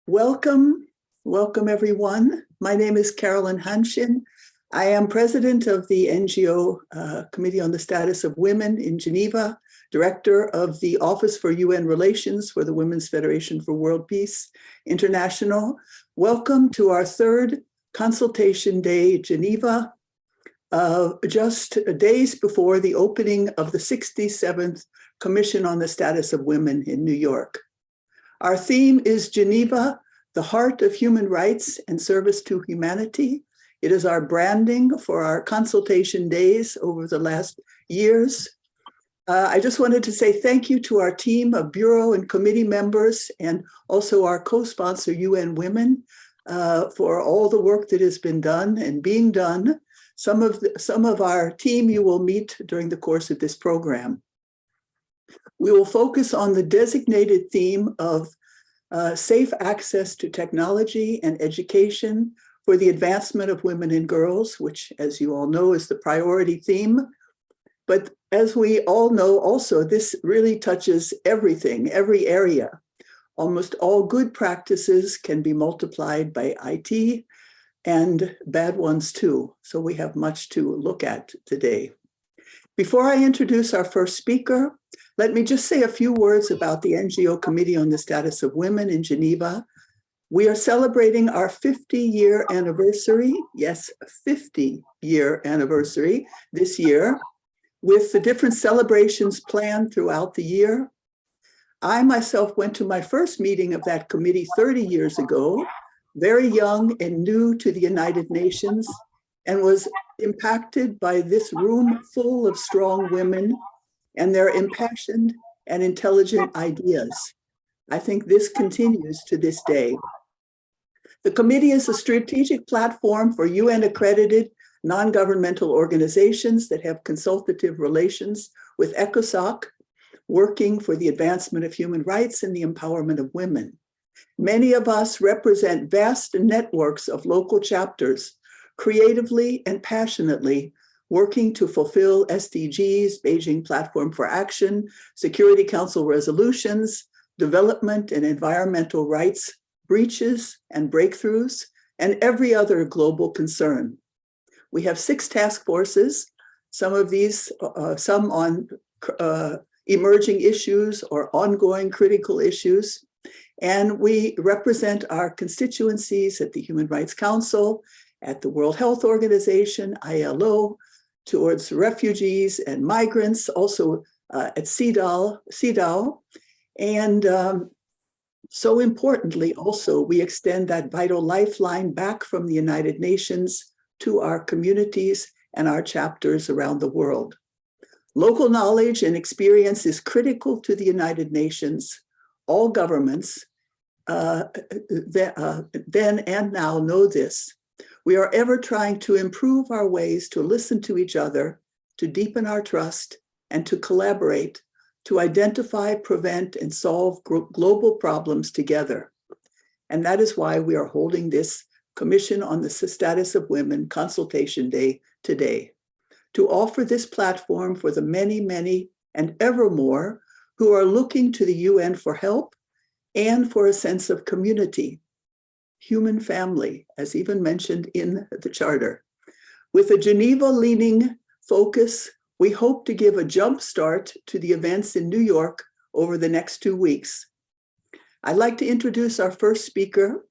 Welcome, welcome everyone. My name is Carolyn Hanshin. I am president of the NGO Committee on the Status of Women in Geneva, director of the Office for UN Relations for the Women's Federation for World Peace International. Welcome to our third Consultation Day, Geneva, just days before the opening of the 67th Commission on the Status of Women in New York. Our theme is Geneva, the heart of human rights and service to humanity. It is our branding for our consultation days over the last years. I just wanted to say thank you to our team of bureau and committee members and also our co-sponsor UN Women for all the work that has been done and being done. Some of our team you will meet during the course of this program. We will focus on the designated theme of safe access to technology and education for the advancement of women and girls, which, as you all know, is the priority theme. But as we all know also, this really touches everything, every area. Almost all good practices can be multiplied by IT and bad ones too. So we have much to look at today. Before I introduce our first speaker, let me just say a few words about the NGO Committee on the Status of Women in Geneva. We are celebrating our 50-year anniversary, yes, 50-year anniversary this year, with the different celebrations planned throughout the year. I myself went to my first meeting of that committee 30 years ago, very young and new to the United Nations, and was impacted by this room full of strong women and their impassioned and intelligent ideas. I think this continues to this day. The committee is a strategic platform for UN-accredited non-governmental organizations that have consultative relations with ECOSOC, working for the advancement of human rights and the empowerment of women. Many of us represent vast networks of local chapters, creatively and passionately working to fulfill SDGs, Beijing Platform for Action, Security Council resolutions, development and environmental rights breaches and breakthroughs, and every other global concern. We have 6 task forces, some of these, some on emerging issues or ongoing critical issues. And we represent our constituencies at the Human Rights Council, at the World Health Organization, ILO, towards refugees and migrants, also at CEDAW. And so importantly, also, we extend that vital lifeline back from the United Nations to our communities and our chapters around the world. Local knowledge and experience is critical to the United Nations. All governments then and now know this. We are ever trying to improve our ways to listen to each other, to deepen our trust, and to collaborate, to identify, prevent, and solve global problems together. And that is why we are holding this Commission on the Status of Women Consultation Day today, to offer this platform for the many, many, and ever more who are looking to the UN for help and for a sense of community. Human family, as even mentioned in the charter. With a Geneva-leaning focus, we hope to give a jump start to the events in New York over the next 2 weeks. I'd like to introduce our first speaker,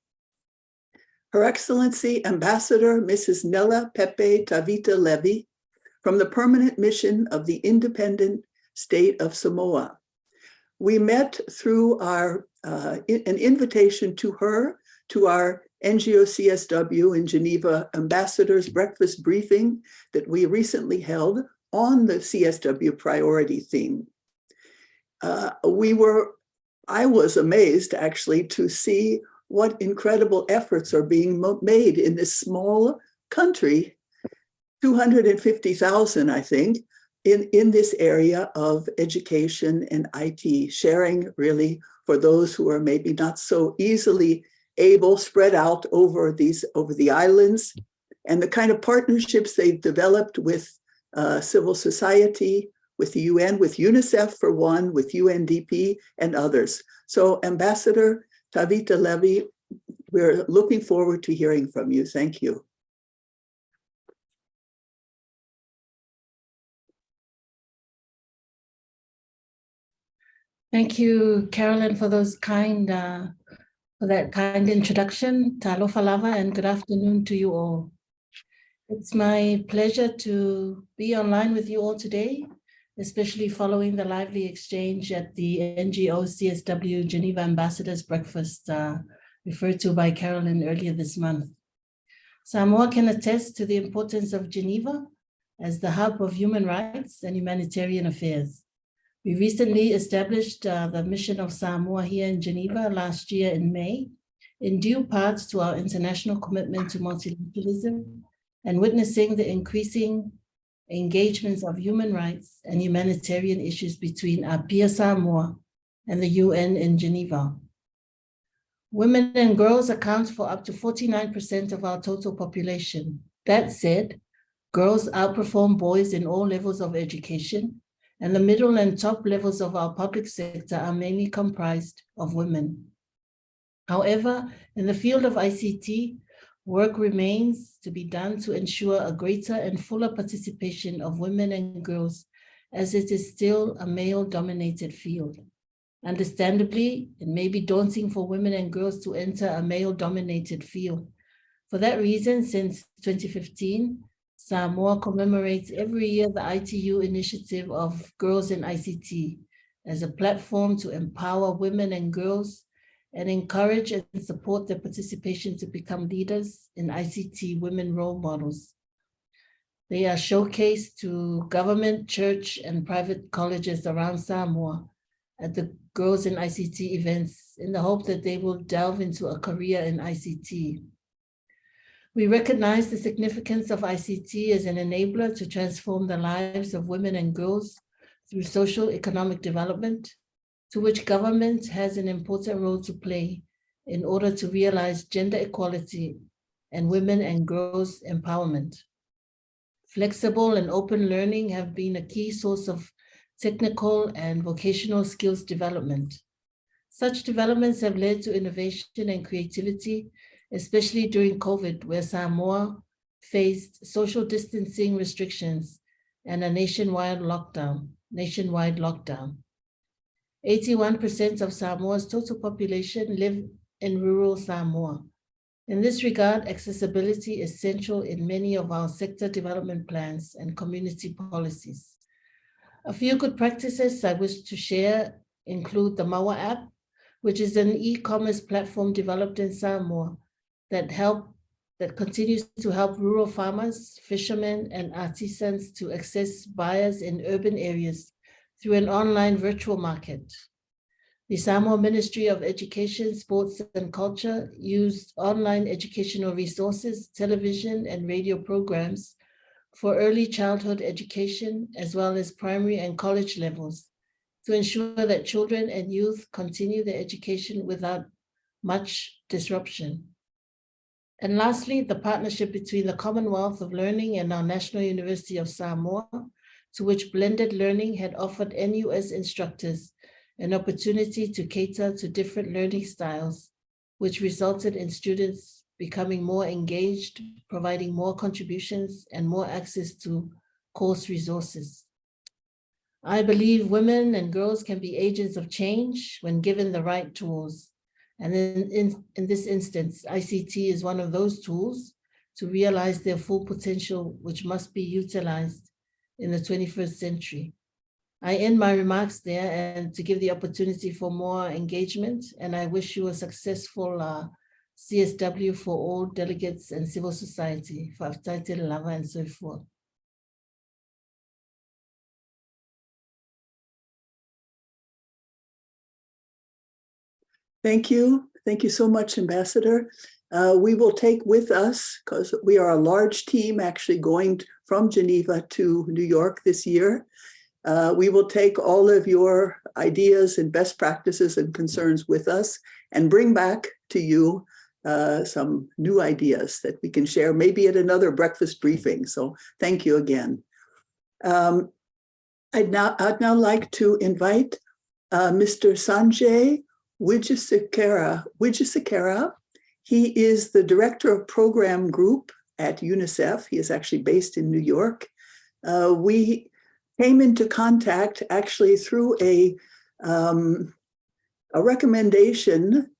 Her Excellency Ambassador Mrs. Nella Pepe Tavita Levy, from the Permanent Mission of the Independent State of Samoa. We met through an invitation to her to our NGO CSW in Geneva Ambassadors Breakfast Briefing that we recently held on the CSW priority theme. I was amazed actually to see what incredible efforts are being made in this small country, 250,000, I think, in this area of education and IT, sharing really for those who are maybe not so easily able, spread out over the islands, and the kind of partnerships they've developed with civil society, with the UN, with UNICEF for one, with UNDP and others. So Ambassador Tavita Levy, we're looking forward to hearing from you. Thank you. Thank you, Carolyn, for that kind introduction. Talofa lava, and good afternoon to you all. It's my pleasure to be online with you all today, especially following the lively exchange at the NGO CSW Geneva Ambassadors Breakfast referred to by Carolyn earlier this month. Samoa can attest to the importance of Geneva as the hub of human rights and humanitarian affairs. We recently established the mission of Samoa here in Geneva last year in May, in due part to our international commitment to multilateralism and witnessing the increasing engagements of human rights and humanitarian issues between APIA Samoa and the UN in Geneva. Women and girls account for up to 49% of our total population. That said, girls outperform boys in all levels of education, and the middle and top levels of our public sector are mainly comprised of women. However, in the field of ICT, work remains to be done to ensure a greater and fuller participation of women and girls, as it is still a male-dominated field. Understandably, it may be daunting for women and girls to enter a male-dominated field. For that reason, since 2015, Samoa commemorates every year the ITU initiative of Girls in ICT as a platform to empower women and girls and encourage and support their participation to become leaders in ICT women role models. They are showcased to government, church, and private colleges around Samoa at the Girls in ICT events in the hope that they will delve into a career in ICT. We recognize the significance of ICT as an enabler to transform the lives of women and girls through social economic development, to which government has an important role to play in order to realize gender equality and women and girls' empowerment. Flexible and open learning have been a key source of technical and vocational skills development. Such developments have led to innovation and creativity, especially during COVID, where Samoa faced social distancing restrictions and a nationwide lockdown. 81% of Samoa's total population live in rural Samoa. In this regard, accessibility is central in many of our sector development plans and community policies. A few good practices I wish to share include the Maua app, which is an e-commerce platform developed in Samoa that continues to help rural farmers, fishermen, and artisans to access buyers in urban areas through an online virtual market. The Samoa Ministry of Education, Sports, and Culture used online educational resources, television, and radio programs for early childhood education, as well as primary and college levels, to ensure that children and youth continue their education without much disruption. And lastly, the partnership between the Commonwealth of Learning and our National University of Samoa, to which blended learning had offered NUS instructors an opportunity to cater to different learning styles, which resulted in students becoming more engaged, providing more contributions, and more access to course resources. I believe women and girls can be agents of change when given the right tools. And in this instance, ICT is one of those tools to realize their full potential, which must be utilized in the 21st century. I end my remarks there and to give the opportunity for more engagement, and I wish you a successful CSW for all delegates and civil society, Whaafetaitele lava and so forth. Thank you. Thank you so much, Ambassador. We will take with us, because we are a large team actually going from Geneva to New York this year. We will take all of your ideas and best practices and concerns with us and bring back to you some new ideas that we can share, maybe at another breakfast briefing. So thank you again. I'd now like to invite Mr. Sanjay Wijesekera. He is the director of program group at UNICEF. He is actually based in New York. We came into contact actually through a recommendation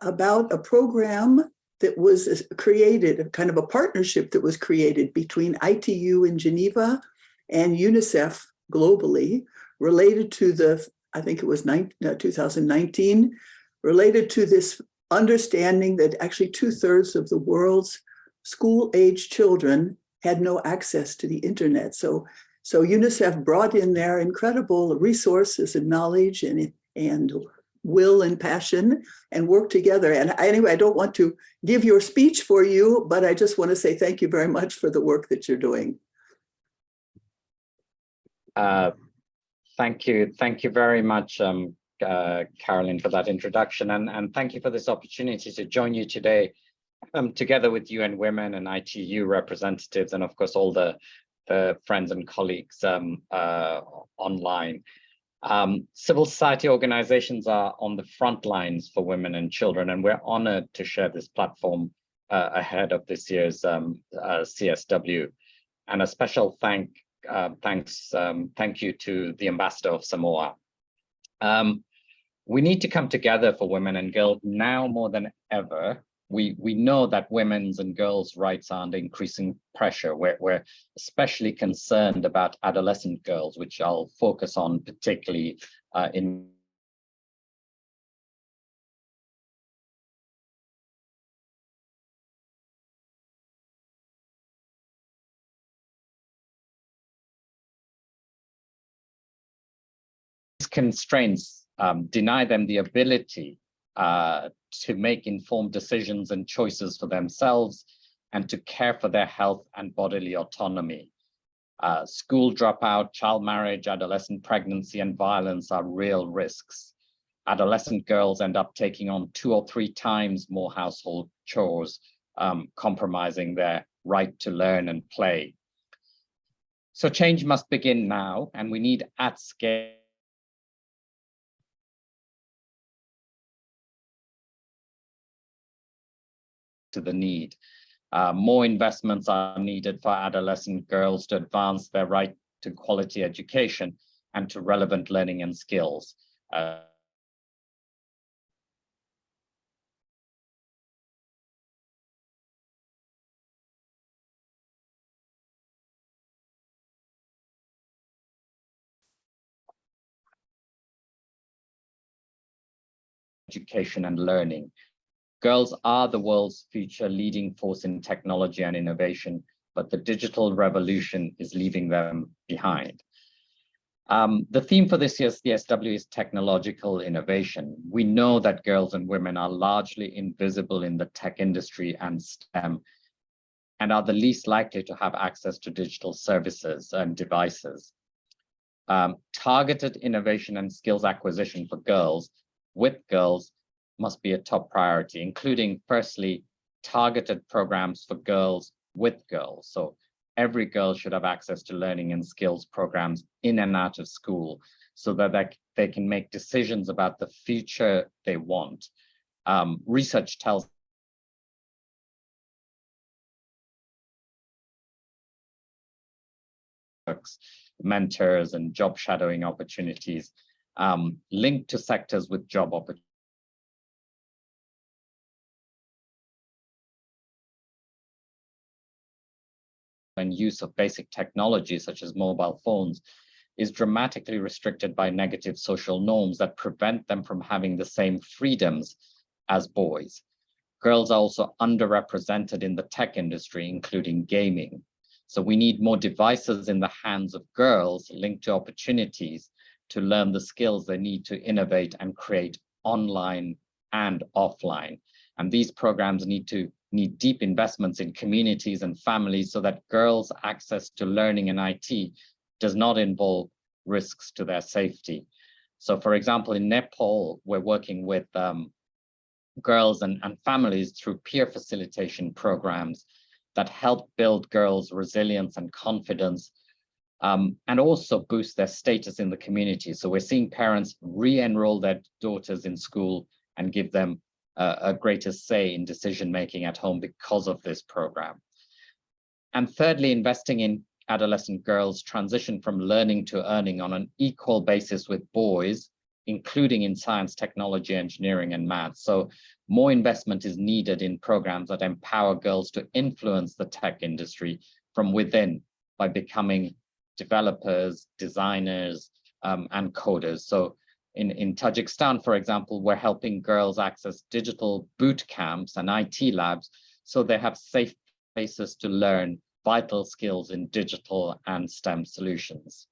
about a program that was created, kind of a partnership that was created between ITU in Geneva and UNICEF globally, related to I think it was 2019, related to this understanding that actually 2/3 of the world's school-age children had no access to the internet. So UNICEF brought in their incredible resources and knowledge and will and passion and work together. And anyway, I don't want to give your speech for you, but I just want to say thank you very much for the work that you're doing. Thank you. Thank you very much, Carolyn, for that introduction. And thank you for this opportunity to join you today, together with UN Women and ITU representatives, and of course, all the friends and colleagues online. Civil society organizations are on the front lines for women and children, and we're honored to share this platform ahead of this year's CSW. And a special thank you to the Ambassador of Samoa. We need to come together for women and girls now more than ever. We know that women's and girls' rights are under increasing pressure. We're especially concerned about adolescent girls, which I'll focus on particularly in constraints deny them the ability to make informed decisions and choices for themselves and to care for their health and bodily autonomy. School dropout, child marriage, adolescent pregnancy, and violence are real risks. Adolescent girls end up taking on 2 or 3 times more household chores, compromising their right to learn and play. So change must begin now, and we need at scale to the need. More investments are needed for adolescent girls to advance their right to quality education and to relevant learning and skills. Education and learning. Girls are the world's future leading force in technology and innovation, but the digital revolution is leaving them behind. The theme for this year's CSW is technological innovation. We know that girls and women are largely invisible in the tech industry and STEM, and are the least likely to have access to digital services and devices. Targeted innovation and skills acquisition for girls with girls must be a top priority, including, firstly, targeted programs for girls with girls. So every girl should have access to learning and skills programs in and out of school so that they can make decisions about the future they want. Research tells mentors and job shadowing opportunities linked to sectors with job opportunities. And use of basic technologies such as mobile phones is dramatically restricted by negative social norms that prevent them from having the same freedoms as boys. Girls are also underrepresented in the tech industry, including gaming. So we need more devices in the hands of girls linked to opportunities to learn the skills they need to innovate and create online and offline. And these programs need deep investments in communities and families so that girls' access to learning and IT does not involve risks to their safety. So for example, in Nepal, we're working with girls and families through peer facilitation programs that help build girls' resilience and confidence, and also boost their status in the community. So we're seeing parents re-enroll their daughters in school and give them a greater say in decision-making at home because of this program. And thirdly, investing in adolescent girls' transition from learning to earning on an equal basis with boys, including in science, technology, engineering, and math. So more investment is needed in programs that empower girls to influence the tech industry from within by becoming developers, designers, and coders. So in Tajikistan, for example, we're helping girls access digital boot camps and IT labs so they have safe places to learn vital skills in digital and STEM solutions.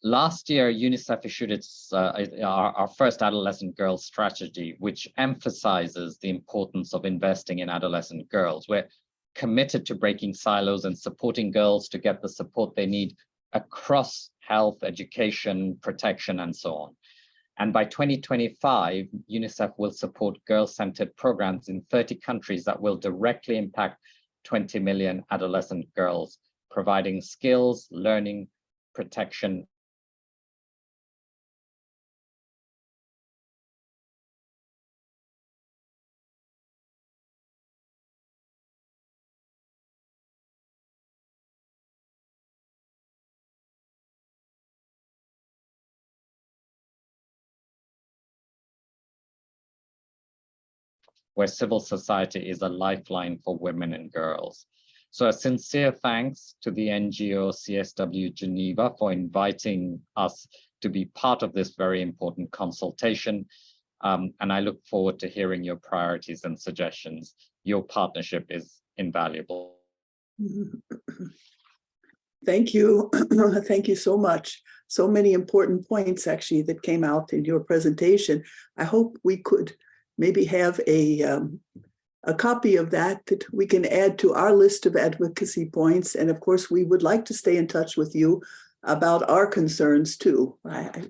Last year, UNICEF issued our first adolescent girls strategy, which emphasizes the importance of investing in adolescent girls. We're committed to breaking silos and supporting girls to get the support they need across health, education, protection, and so on. And by 2025, UNICEF will support girl-centered programs in 30 countries that will directly impact 20 million adolescent girls, providing skills, learning, protection. Where civil society is a lifeline for women and girls. So a sincere thanks to the NGO CSW Geneva for inviting us to be part of this very important consultation. And I look forward to hearing your priorities and suggestions. Your partnership is invaluable. Thank you. Thank you so much. So many important points actually that came out in your presentation. I hope we could maybe have a copy of that we can add to our list of advocacy points. And of course, we would like to stay in touch with you about our concerns too.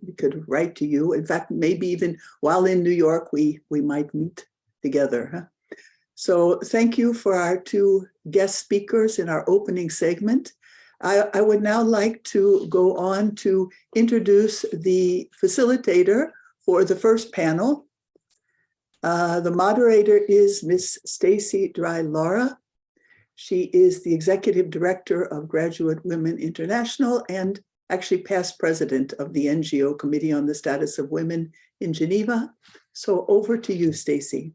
We could write to you. In fact, maybe even while in New York, we might meet together. Huh? So thank you for our two guest speakers in our opening segment. I would now like to go on to introduce the facilitator for the first panel. The moderator is Ms. Stacy Dry-Laura. She is the Executive Director of Graduate Women International and actually past president of the NGO Committee on the Status of Women in Geneva. So over to you, Stacy.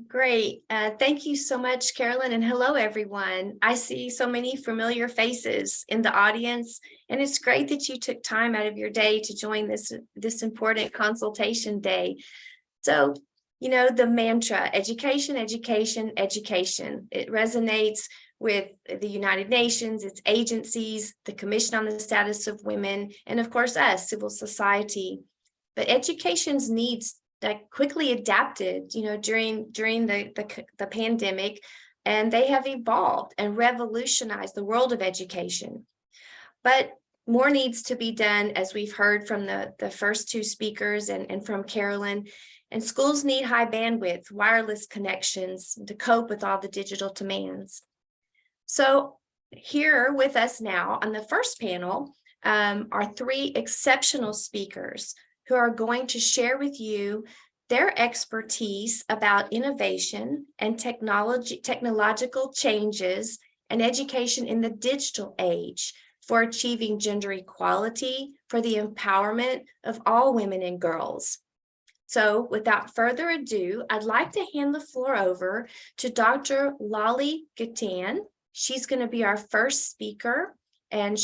Great. Thank you so much, Carolyn, and hello, everyone. I see so many familiar faces in the audience, and it's great that you took time out of your day to join this important consultation day. So, you know, the mantra, education, education, education, it resonates with the United Nations, its agencies, the Commission on the Status of Women, and of course us, civil society. But education's needs that quickly adapted, you know, during the pandemic, and they have evolved and revolutionized the world of education. But more needs to be done, as we've heard from the first two speakers and from Carolyn. And schools need high bandwidth, wireless connections to cope with all the digital demands. So here with us now on the first panel are three exceptional speakers who are going to share with you their expertise about innovation and technological changes and education in the digital age for achieving gender equality, for the empowerment of all women and girls. So without further ado, I'd like to hand the floor over to Dr. Lali Gatan. She's going to be our first speaker. And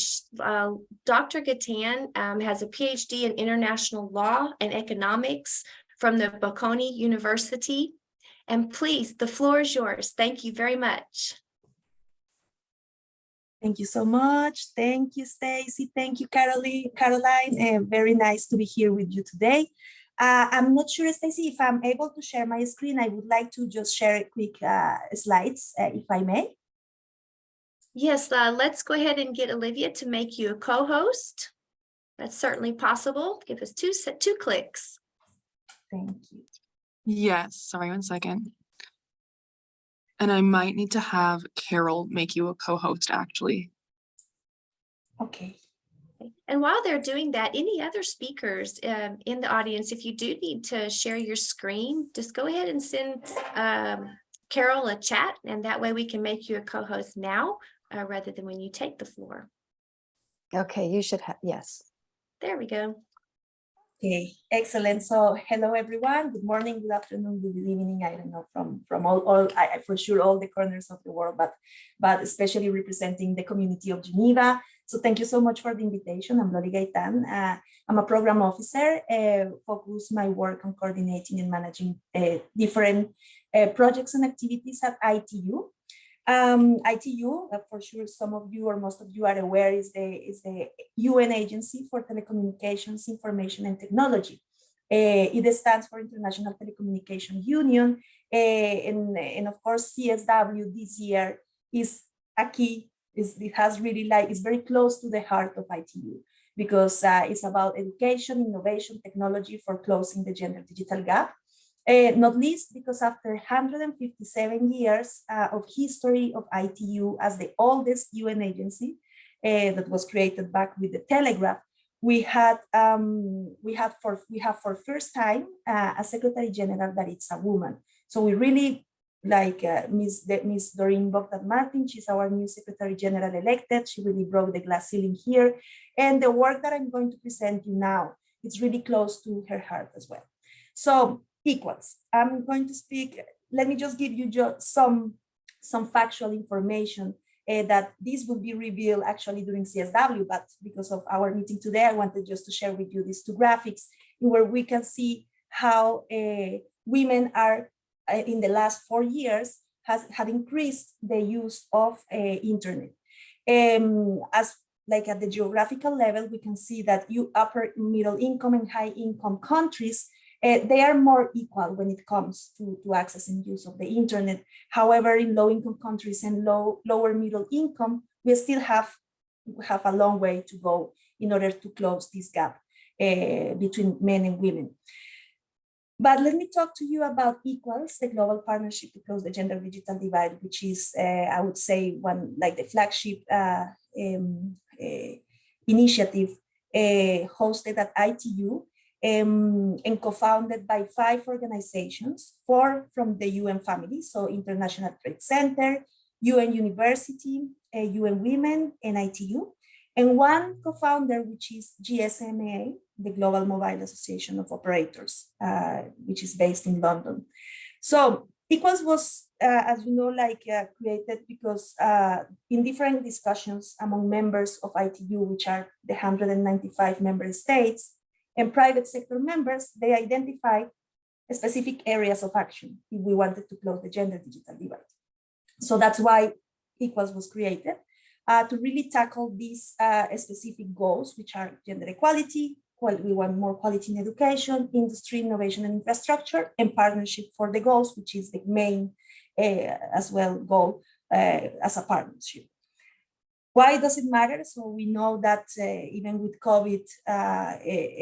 Dr. Gatan has a PhD in international law and economics from the Bocconi University. And please, the floor is yours. Thank you very much. Thank you so much. Thank you, Stacy. Thank you, Caroline. Very nice to be here with you today. I'm not sure, Stacy, if I'm able to share my screen. I would like to just share quick slides, if I may. Yes, let's go ahead and get Olivia to make you a co-host. That's certainly possible. Give us two clicks. Thank you. Yes, sorry, 1 second. And I might need to have Carol make you a co-host, actually. Okay. And while they're doing that, any other speakers in the audience, if you do need to share your screen, just go ahead and send Carol a chat, and that way we can make you a co-host now rather than when you take the floor. Okay, you should have, yes. There we go. Okay, excellent. So hello everyone. Good morning, good afternoon, good evening. I don't know from all for sure all the corners of the world, but especially representing the community of Geneva. So thank you so much for the invitation. I'm Lori Gaitan. I'm a program officer. Focus my work on coordinating and managing different projects and activities at ITU. ITU, for sure, some of you or most of you are aware, is the UN Agency for Telecommunications, Information and Technology. It stands for International Telecommunication Union, and of course CSW this year is a key. It has really it's very close to the heart of ITU because it's about education, innovation, technology for closing the gender digital gap. Not least because after 157 years of history of ITU as the oldest UN agency that was created back with the telegraph, we have for first time a Secretary General that is a woman. So we really like Miss Doreen Bogdan Martin. She's our new Secretary General elected. She really broke the glass ceiling here, and the work that I'm going to present you now, it's really close to her heart as well. So. Equals. I'm going to speak, let me just give you just some factual information that this will be revealed actually during CSW, but because of our meeting today, I wanted just to share with you these two graphics where we can see how women are in the last 4 years have increased the use of internet. As like at the geographical level, we can see that upper middle income and high income countries, they are more equal when it comes to access and use of the internet. However, in low-income countries and lower middle income, we still have a long way to go in order to close this gap between men and women. But let me talk to you about Equals, the global partnership to close the gender digital divide, which is, I would say, one like the flagship initiative hosted at ITU. And co-founded by 5 organizations, 4 from the UN family, so International Trade Center, UN University, UN Women, and ITU, and 1 co-founder, which is GSMA, the Global Mobile Association of Operators, which is based in London. So Equals was, as you know, created because in different discussions among members of ITU, which are the 195 member states, and private sector members, they identified specific areas of action if we wanted to close the gender digital divide. So that's why Equals was created, to really tackle these specific goals, which are gender equality, we want more quality in education, industry, innovation and infrastructure, and partnership for the goals, which is the main as well goal as a partnership. Why does it matter? So we know that even with COVID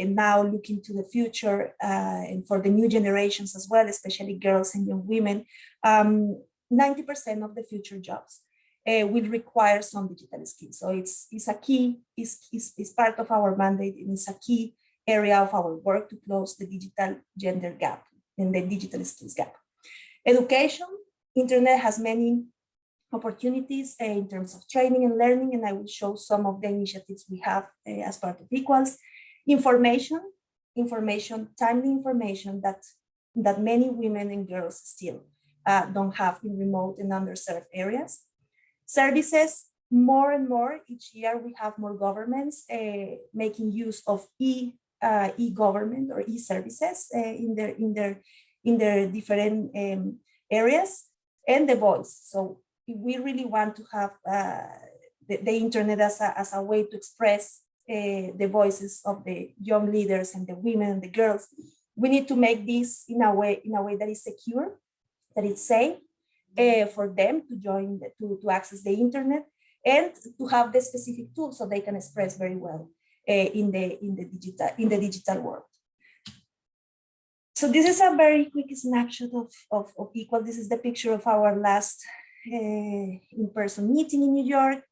and now looking to the future and for the new generations as well, especially girls and young women, 90% of the future jobs will require some digital skills. So it's a key, it's part of our mandate, and it's a key area of our work to close the digital gender gap and the digital skills gap. Education, internet has many opportunities in terms of training and learning, and I will show some of the initiatives we have as part of Equals. Information, timely information that many women and girls still don't have in remote and underserved areas. Services, more and more each year we have more governments making use of e-government or e-services in their different areas, and the voice. So if we really want to have the internet as a way to express the voices of the young leaders and the women and the girls, we need to make this in a way that is secure, that it's safe for them to join, to access the internet, and to have the specific tools so they can express very well in the digital world. So this is a very quick snapshot of Equal. This is the picture of our last in-person meeting in New York.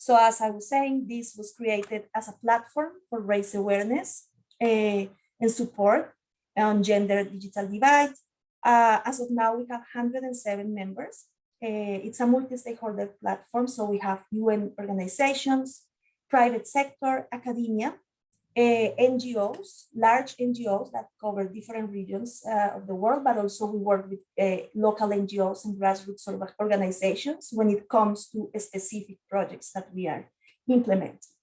So as I was saying, this was created as a platform for raise awareness and support on gender digital divide. As of now, we have 107 members. It's a multi-stakeholder platform, so we have UN organizations, private sector, academia, NGOs, large NGOs that cover different regions of the world, but also we work with local NGOs and grassroots organizations when it comes to specific projects that we are implementing.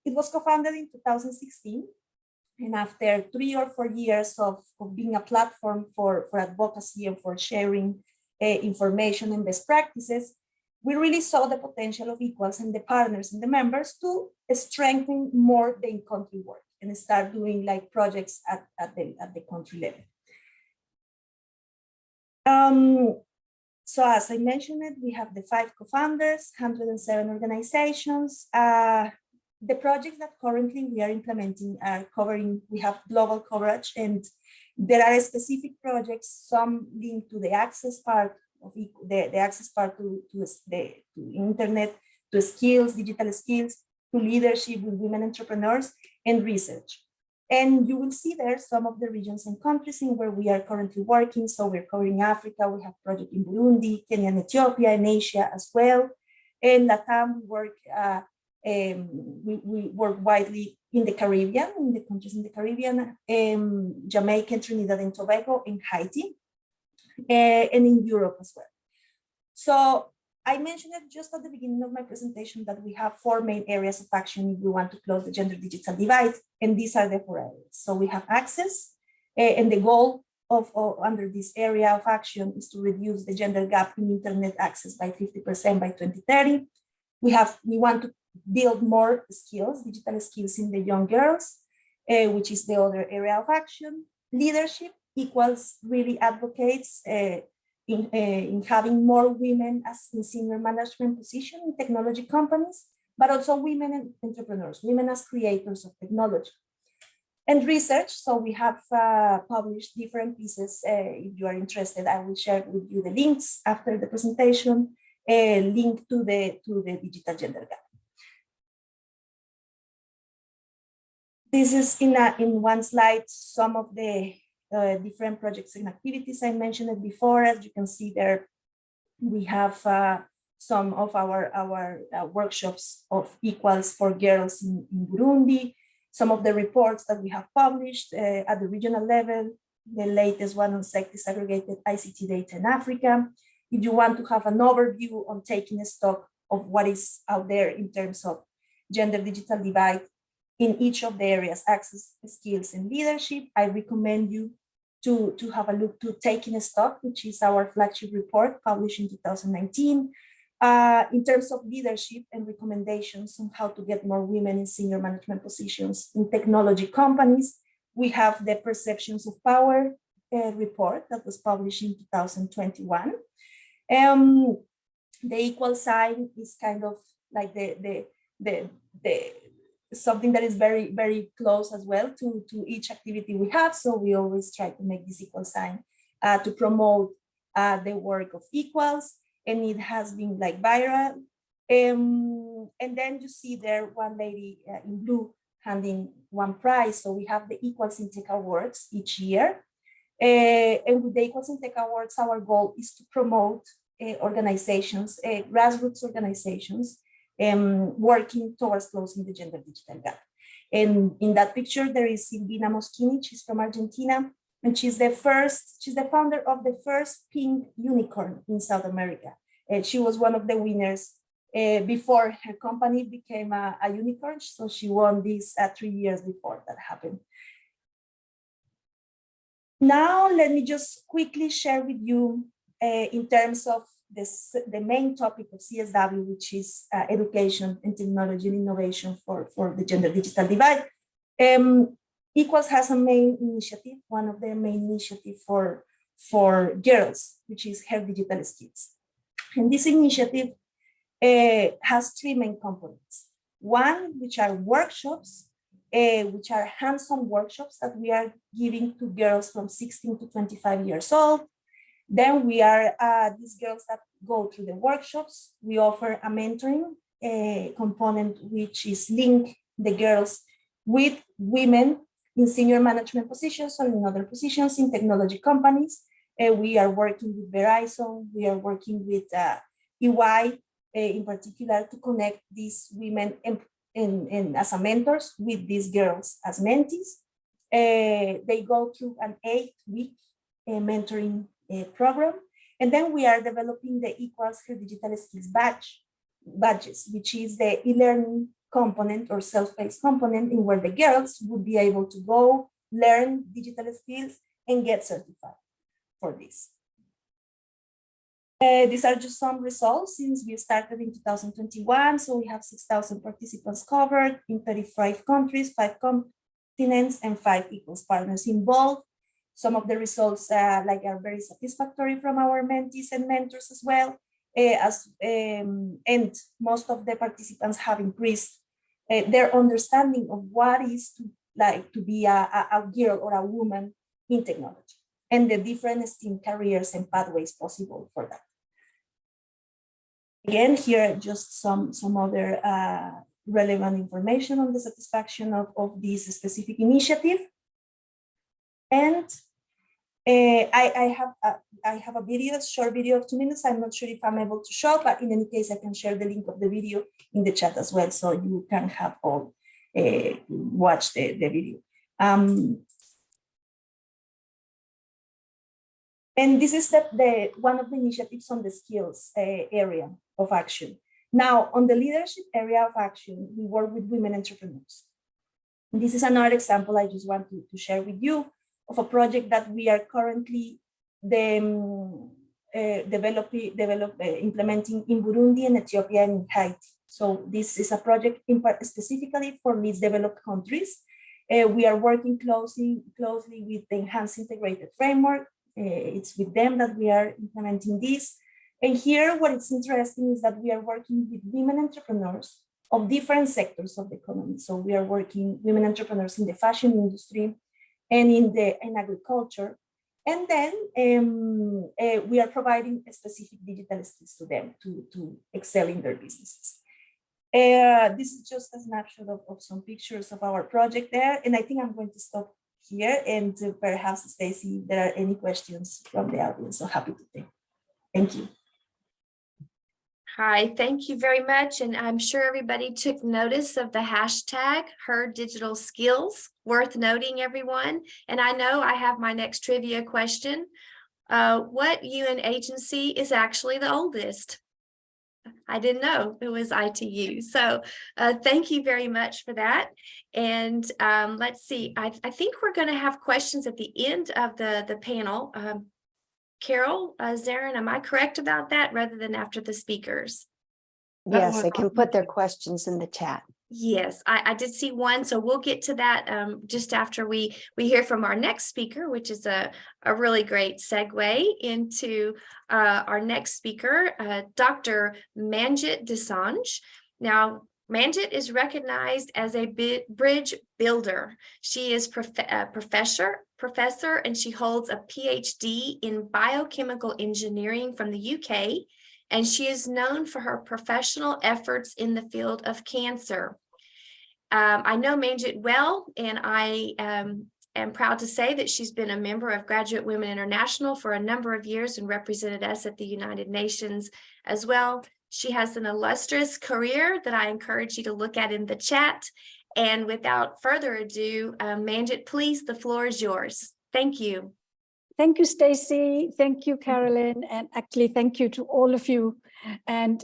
It was co-founded in 2016, and after 3 or 4 years of being a platform for advocacy and for sharing information and best practices, we really saw the potential of Equals and the partners and the members to strengthen more the in-country work and start doing like projects at the country level. So as I mentioned it, we have the 5 co-founders, 107 organizations. The projects that currently we are implementing are covering, we have global coverage, and there are specific projects, some linked to the access part of the access part to internet, to skills, digital skills, to leadership with women entrepreneurs and research. And you will see there some of the regions and countries in where we are currently working. So we're covering Africa, we have project in Burundi, Kenya and Ethiopia, and Asia as well. In Latam, we work widely in the Caribbean, in the countries in the Caribbean, Jamaica, Trinidad and Tobago, and Haiti, and in Europe as well. So I mentioned it just at the beginning of my presentation that we have 4 main areas of action if we want to close the gender digital divide, and these are the 4 areas. So we have access, and the goal of under this area of action is to reduce the gender gap in internet access by 50% by 2030. We want to build more skills, digital skills in the young girls, which is the other area of action. Leadership. Equals really advocates in having more women as in senior management position in technology companies, but also women entrepreneurs, women as creators of technology. And research, so we have published different pieces. If you are interested, I will share with you the links after the presentation, linked to the digital gender gap. This is in one slide some of the different projects and activities. I mentioned it before. As you can see there, we have some of our workshops of Equals for girls in Burundi, some of the reports that we have published at the regional level, the latest one on sex-disaggregated ICT data in Africa. If you want to have an overview on taking a stock of what is out there in terms of gender digital divide in each of the areas, access, skills, and leadership, I recommend you to have a look to Taking a Stock, which is our flagship report published in 2019. In terms of leadership and recommendations on how to get more women in senior management positions in technology companies, we have the Perceptions of Power report that was published in 2021. The equal sign is kind of like the something that is very, very close as well to each activity we have. So we always try to make this equal sign to promote the work of Equals, and it has been like viral. And then you see there one lady in blue handing one prize. So we have the Equals in Tech Awards each year. And with the Equals in Tech Awards, our goal is to promote organizations, grassroots organizations, working towards closing the gender digital gap. And in that picture, there is Silvina Moschini. She's from Argentina, and she's the founder of the first pink unicorn in South America. And she was one of the winners before her company became a unicorn. So she won this 3 years before that happened. Now, let me just quickly share with you in terms of the main topic of CSW, which is education and technology and innovation for the gender digital divide. Equals has a main initiative, one of the main initiatives for girls, which is Her Digital Skills. And this initiative has 3 main components. One, which are workshops, which are hands-on workshops that we are giving to girls from 16 to 25 years old. Then we are these girls that go through the workshops. We offer a mentoring component, which is link the girls with women in senior management positions or in other positions in technology companies. We are working with Verizon, we are working with EY in particular to connect these women and as a mentors with these girls as mentees. They go through an 8-week mentoring program. And then we are developing the Equals Her Digital Skills badges, which is the e-learning component or self-paced component in where the girls would be able to go learn digital skills and get certified for this. These are just some results since we started in 2021. So we have 6,000 participants covered in 35 countries, 5 continents, and 5 equals partners involved. Some of the results are very satisfactory from our mentees and mentors as well. And most of the participants have increased their understanding of what is to be a girl or a woman in technology and the different STEAM careers and pathways possible for that. Again, here just some other relevant information on the satisfaction of this specific initiative. And I have a video, short video of 2 minutes. I'm not sure if I'm able to show, but in any case, I can share the link of the video in the chat as well, so you can have all watch the video. And this is one of the initiatives on the skills area of action. Now, on the leadership area of action, we work with women entrepreneurs. This is another example I just want to share with you of a project that we are currently implementing in Burundi and Ethiopia and Haiti. So this is a project specifically for least developed countries. We are working closely with the Enhanced Integrated Framework. It's with them that we are implementing this. And here, what is interesting is that we are working with women entrepreneurs of different sectors of the economy. So we are working women entrepreneurs in the fashion industry and in agriculture. And then we are providing specific digital skills to them to excel in their businesses. This is just a snapshot of some pictures of our project there. And I think I'm going to stop here and perhaps, Stacy, if there are any questions from the audience, so happy to take. Thank you. Hi, thank you very much. And I'm sure everybody took notice of the hashtag Her Digital Skills, worth noting, everyone. And I know I have my next trivia question. What UN agency is actually the oldest? I didn't know it was ITU. So thank you very much for that. And let's see, I think we're going to have questions at the end of the panel. Carol, Zarin, am I correct about that rather than after the speakers? Yes, they can put their questions in the chat. Yes, I did see one, so we'll get to that just after we hear from our next speaker, which is a really great segue into our next speaker, Dr. Manjit Dosanjh. Now, Manjit is recognized as a bridge builder. She is professor, and she holds a PhD in biochemical engineering from the UK, and she is known for her professional efforts in the field of cancer. I know Manjit well, and I am proud to say that she's been a member of Graduate Women International for a number of years and represented us at the United Nations as well. She has an illustrious career that I encourage you to look at in the chat. And without further ado, Manjit, please, the floor is yours. Thank you. Thank you, Stacy. Thank you, Carolyn. And actually, thank you to all of you. And,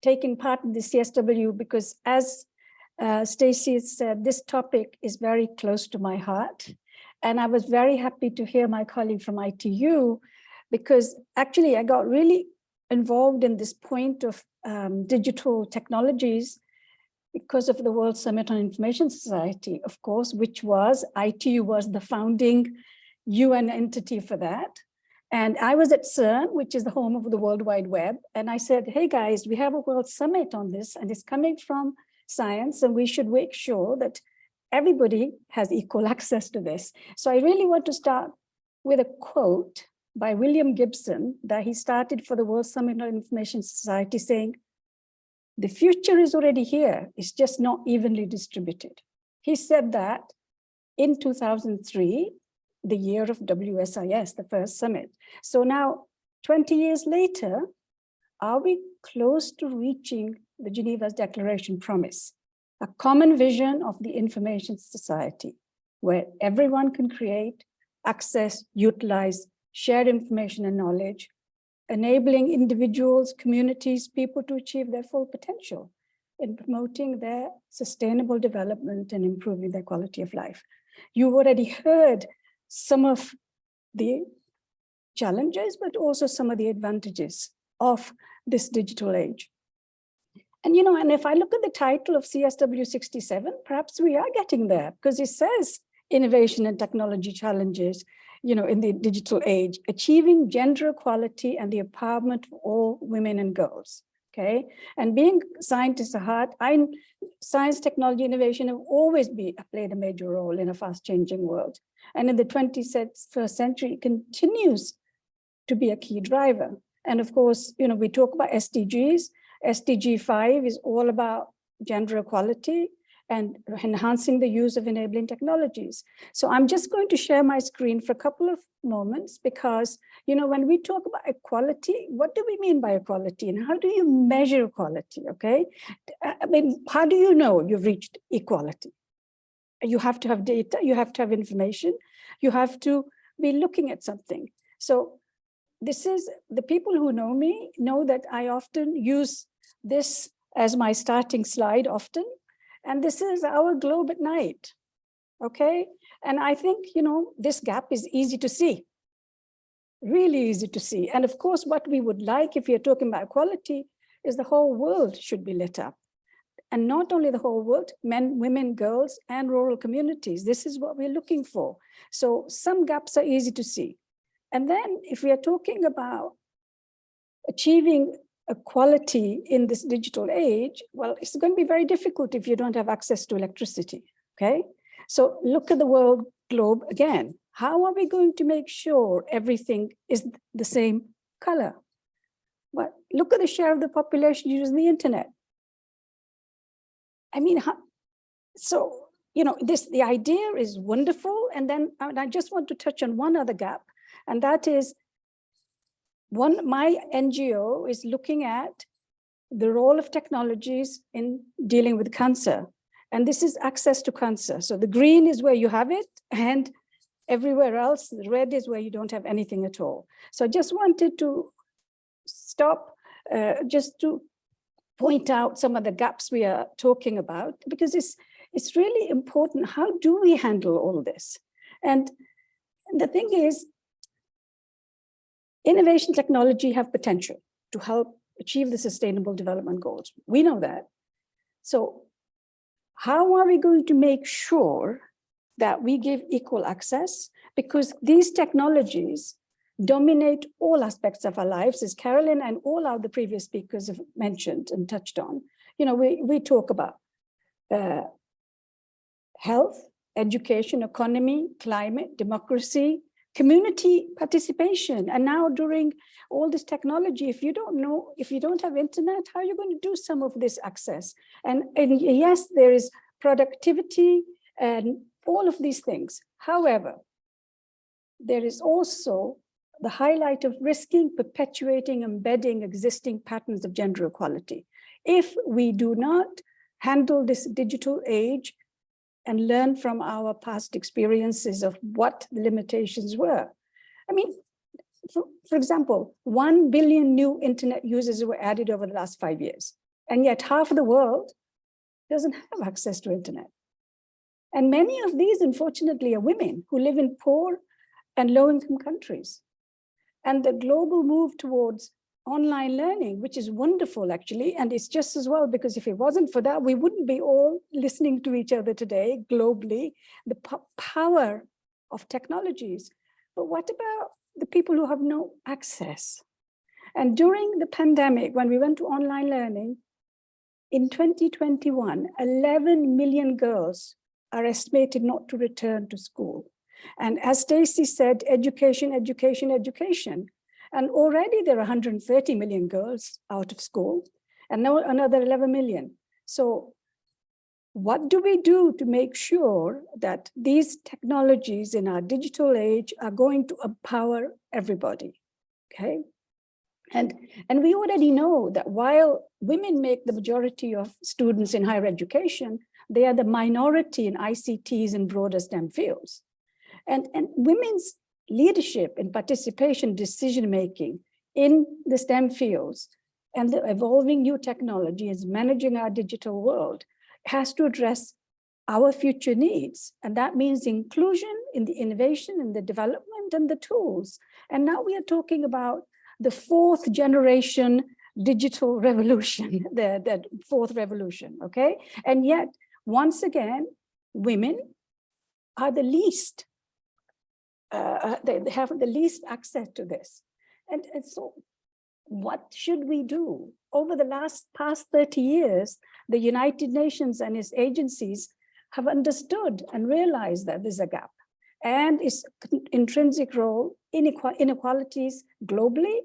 taking part in the CSW, because as Stacy said, this topic is very close to my heart. And I was very happy to hear my colleague from ITU, because actually I got really involved in this point of digital technologies because of the World Summit on Information Society, of course, which was, ITU was the founding UN entity for that. And I was at CERN, which is the home of the World Wide Web. And I said, hey guys, we have a World Summit on this, and it's coming from science, and we should make sure that everybody has equal access to this. So I really want to start with a quote by William Gibson that he started for the World Summit on Information Society, saying, The future is already here. It's just not evenly distributed. He said that in 2003, the year of WSIS, the first summit. So now, 20 years later, are we close to reaching the Geneva's Declaration promise? A common vision of the information society, where everyone can create, access, utilize, share information and knowledge, enabling individuals, communities, people to achieve their full potential in promoting their sustainable development and improving their quality of life. You've already heard some of the challenges, but also some of the advantages of this digital age. And, and if I look at the title of CSW 67, perhaps we are getting there, because it says innovation and technology challenges, in the digital age, achieving gender equality and the empowerment for all women and girls. Okay, and being scientists at heart, science, technology, innovation have always played a major role in a fast-changing world. And in the 21st century, it continues to be a key driver. And of course, we talk about SDGs. SDG 5 is all about gender equality and enhancing the use of enabling technologies. So I'm just going to share my screen for a couple of moments because, when we talk about equality, what do we mean by equality and how do you measure equality, okay? I mean, how do you know you've reached equality? You have to have data, you have to have information, you have to be looking at something. So this is, the people who know me know that I often use this as my starting slide often. And this is our globe at night, okay? And I think, this gap is easy to see, really easy to see. And of course, what we would like, if you're talking about equality, is the whole world should be lit up. And not only the whole world, men, women, girls, and rural communities. This is what we're looking for. So some gaps are easy to see. And then if we are talking about achieving equality in this digital age, well, it's going to be very difficult if you don't have access to electricity, okay? So look at the world globe again. How are we going to make sure everything is the same color? Well, look at the share of the population using the internet. I mean, the idea is wonderful. And then I just want to touch on one other gap, and that is my NGO is looking at the role of technologies in dealing with cancer. And this is access to cancer. So the green is where you have it, and everywhere else, the red is where you don't have anything at all. So I just wanted to stop just to point out some of the gaps we are talking about, because it's really important. How do we handle all this? And the thing is, innovation technology have potential to help achieve the sustainable development goals. We know that. So how are we going to make sure that we give equal access? Because these technologies dominate all aspects of our lives, as Carolyn and all other previous speakers have mentioned and touched on. We talk about health, education, economy, climate, democracy, community participation. And now during all this technology, if you don't have internet, how are you going to do some of this access? And yes, there is productivity and all of these things. However, there is also the highlight of risking perpetuating, embedding existing patterns of gender equality. If we do not handle this digital age and learn from our past experiences of what the limitations were. I mean, for example, 1 billion new internet users were added over the last 5 years, and yet half of the world doesn't have access to internet. And many of these, unfortunately, are women who live in poor and low-income countries. And the global move towards online learning, which is wonderful, actually, and it's just as well, because if it wasn't for that, we wouldn't be all listening to each other today globally, the power of technologies. But what about the people who have no access? And during the pandemic, when we went to online learning, in 2021, 11 million girls are estimated not to return to school. And as Stacey said, education, education, education. And already there are 130 million girls out of school. and now another 11 million. So what do we do to make sure that these technologies in our digital age are going to empower everybody? Okay. And we already know that while women make the majority of students in higher education, they are the minority in ICTs and broader STEM fields. And women's leadership and participation, decision-making in the STEM fields and the evolving new technologies, managing our digital world, has to address our future needs. And that means inclusion in the innovation and the development and the tools. And now we are talking about the fourth generation digital revolution, the fourth revolution, okay? And yet, once again, women are the least, they have the least access to this. And so what should we do? Over the past 30 years, the United Nations and its agencies have understood and realized that there's a gap and its intrinsic role in inequalities globally,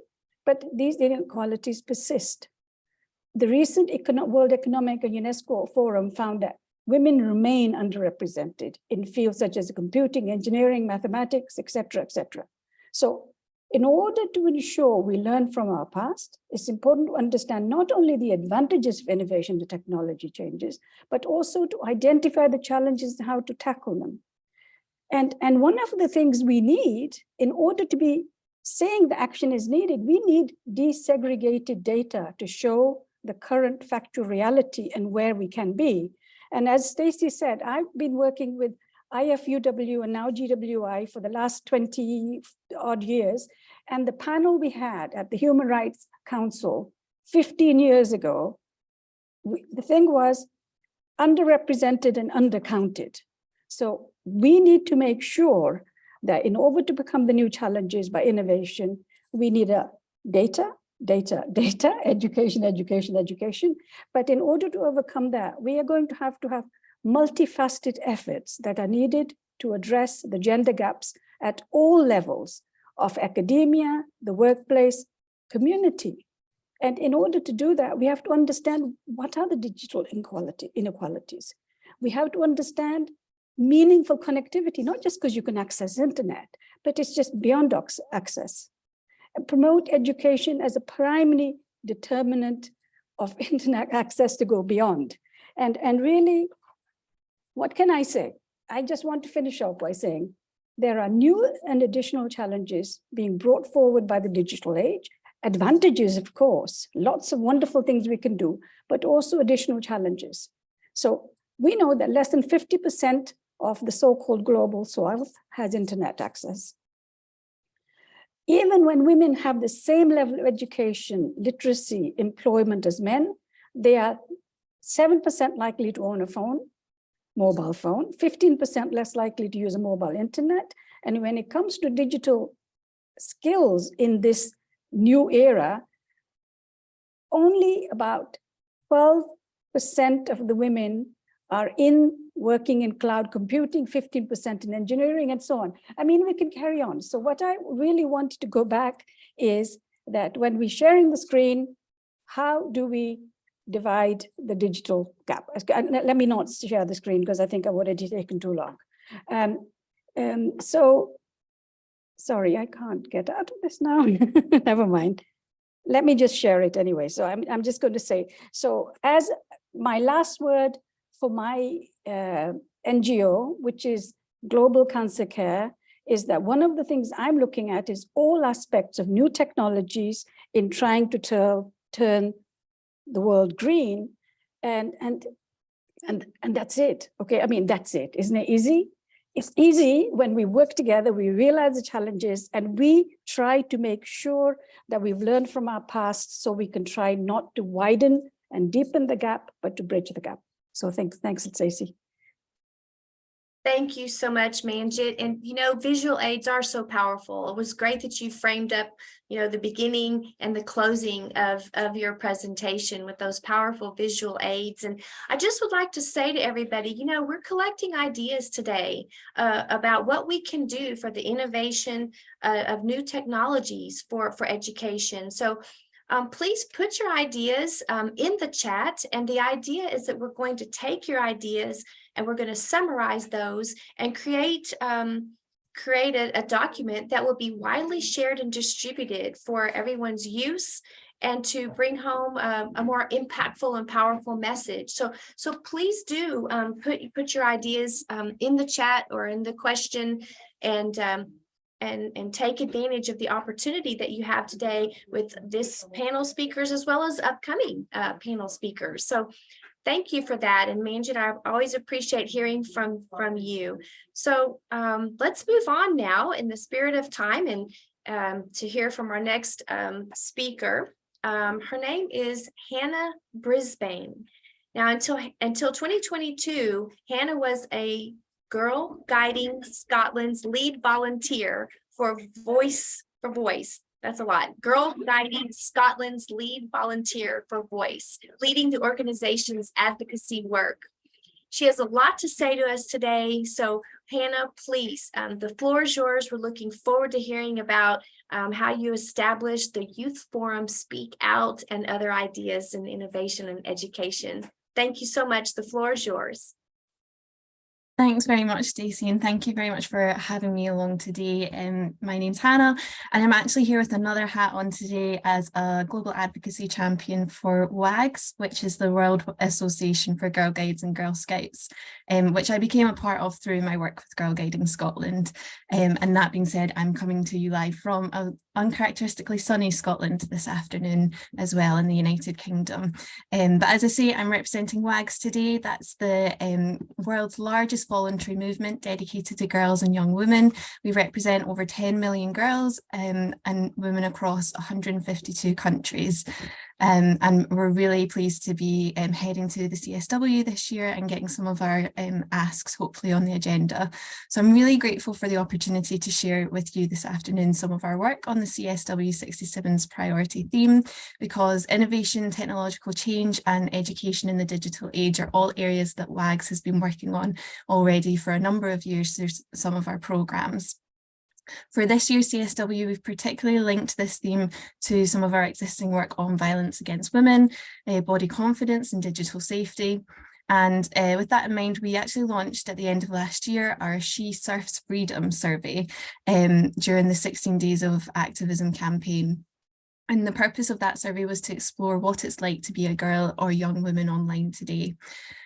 but these inequalities persist. The recent World Economic and UNESCO Forum found that women remain underrepresented in fields such as computing, engineering, mathematics, etc., etc. So in order to ensure we learn from our past, it's important to understand not only the advantages of innovation, the technology changes, but also to identify the challenges and how to tackle them. And one of the things we need in order to be saying the action is needed, we need desegregated data to show the current factual reality and where we can be. And as Stacey said, I've been working with IFUW and now GWI for the last 20 odd years. And the panel we had at the Human Rights Council 15 years ago, the thing was underrepresented and undercounted. So we need to make sure that in order to become the new challenges by innovation, we need a data, education. But in order to overcome that, we are going to have multifaceted efforts that are needed to address the gender gaps at all levels of academia, the workplace, community. And in order to do that, we have to understand what are the digital inequalities. We have to understand meaningful connectivity, not just because you can access internet, but it's just beyond access. And promote education as a primary determinant of internet access to go beyond. And really, what can I say? I just want to finish off by saying there are new and additional challenges being brought forward by the digital age. Advantages, of course, lots of wonderful things we can do, but also additional challenges. So we know that less than 50% of the so-called global south has internet access. Even when women have the same level of education, literacy, employment as men, they are 7% likely to own a phone, mobile phone, 15% less likely to use a mobile internet. And when it comes to digital skills in this new era, only about 12% of the women are working in cloud computing, 15% in engineering, and so on. I mean, we can carry on. So what I really wanted to go back is that when we're sharing the screen, how do we divide the digital gap? Let me not share the screen because I think I've already taken too long. So, sorry, I can't get out of this now. Never mind. Let me just share it anyway. So I'm just going to say, so as my last word for my NGO, which is Global Cancer Care, is that one of the things I'm looking at is all aspects of new technologies in trying to turn the world green, and that's it. Okay, I mean, that's it. Isn't it easy? It's easy when we work together, we realize the challenges, and we try to make sure that we've learned from our past so we can try not to widen and deepen the gap, but to bridge the gap. So thanks, Stacey. Thank you so much, Manjit. And, visual aids are so powerful. It was great that you framed up, the beginning and the closing of your presentation with those powerful visual aids. And I just would like to say to everybody, we're collecting ideas today about what we can do for the innovation of new technologies for education. So please put your ideas in the chat. And the idea is that we're going to take your ideas and we're going to summarize those and create a document that will be widely shared and distributed for everyone's use and to bring home a more impactful and powerful message. So please do put your ideas in the chat or in the question, and take advantage of the opportunity that you have today with this panel speakers as well as upcoming panel speakers. So thank you for that. And Manjit, I always appreciate hearing from you. So let's move on now in the spirit of time and to hear from our next speaker. Her name is Hannah Brisbane. Now, until 2022, Hannah was a Girl Guiding Scotland's lead volunteer for Voice. That's a lot. Girl Guiding Scotland's lead volunteer for Voice, leading the organization's advocacy work. She has a lot to say to us today. So Hannah, please, the floor is yours. We're looking forward to hearing about how you established the Youth Forum Speak Out and other ideas in innovation and education. Thank you so much. The floor is yours. Thanks very much, Stacey, and thank you very much for having me along today. My name's Hannah, and I'm actually here with another hat on today as a global advocacy champion for WAGS, which is the World Association for Girl Guides and Girl Scouts, which I became a part of through my work with Girl Guiding Scotland. And that being said, I'm coming to you live from uncharacteristically sunny Scotland this afternoon as well in the United Kingdom. But as I say, I'm representing WAGS today. That's the world's largest voluntary movement dedicated to girls and young women. We represent over 10 million girls and women across 152 countries. And we're really pleased to be heading to the CSW this year and getting some of our asks hopefully on the agenda. So I'm really grateful for the opportunity to share with you this afternoon some of our work on the CSW 67's priority theme, because innovation, technological change and education in the digital age are all areas that WAGS has been working on already for a number of years through some of our programmes. For this year's CSW, we've particularly linked this theme to some of our existing work on violence against women, body confidence and digital safety. And with that in mind, we actually launched at the end of last year our She Surfs Freedom survey during the 16 Days of Activism campaign. And the purpose of that survey was to explore what it's like to be a girl or young woman online today.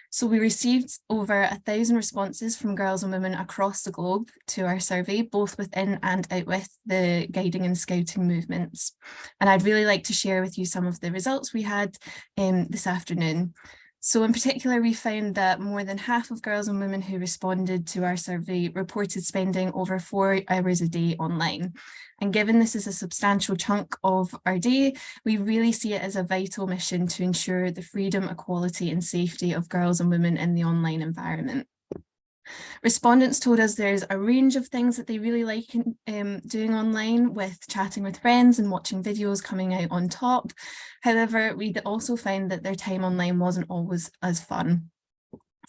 So we received over 1,000 responses from girls and women across the globe to our survey, both within and out with the guiding and scouting movements. And I'd really like to share with you some of the results we had this afternoon. So in particular, we found that more than half of girls and women who responded to our survey reported spending over 4 hours a day online. And given this is a substantial chunk of our day, we really see it as a vital mission to ensure the freedom, equality and safety of girls and women in the online environment. Respondents told us there's a range of things that they really like doing online, with chatting with friends and watching videos coming out on top. However, we also found that their time online wasn't always as fun.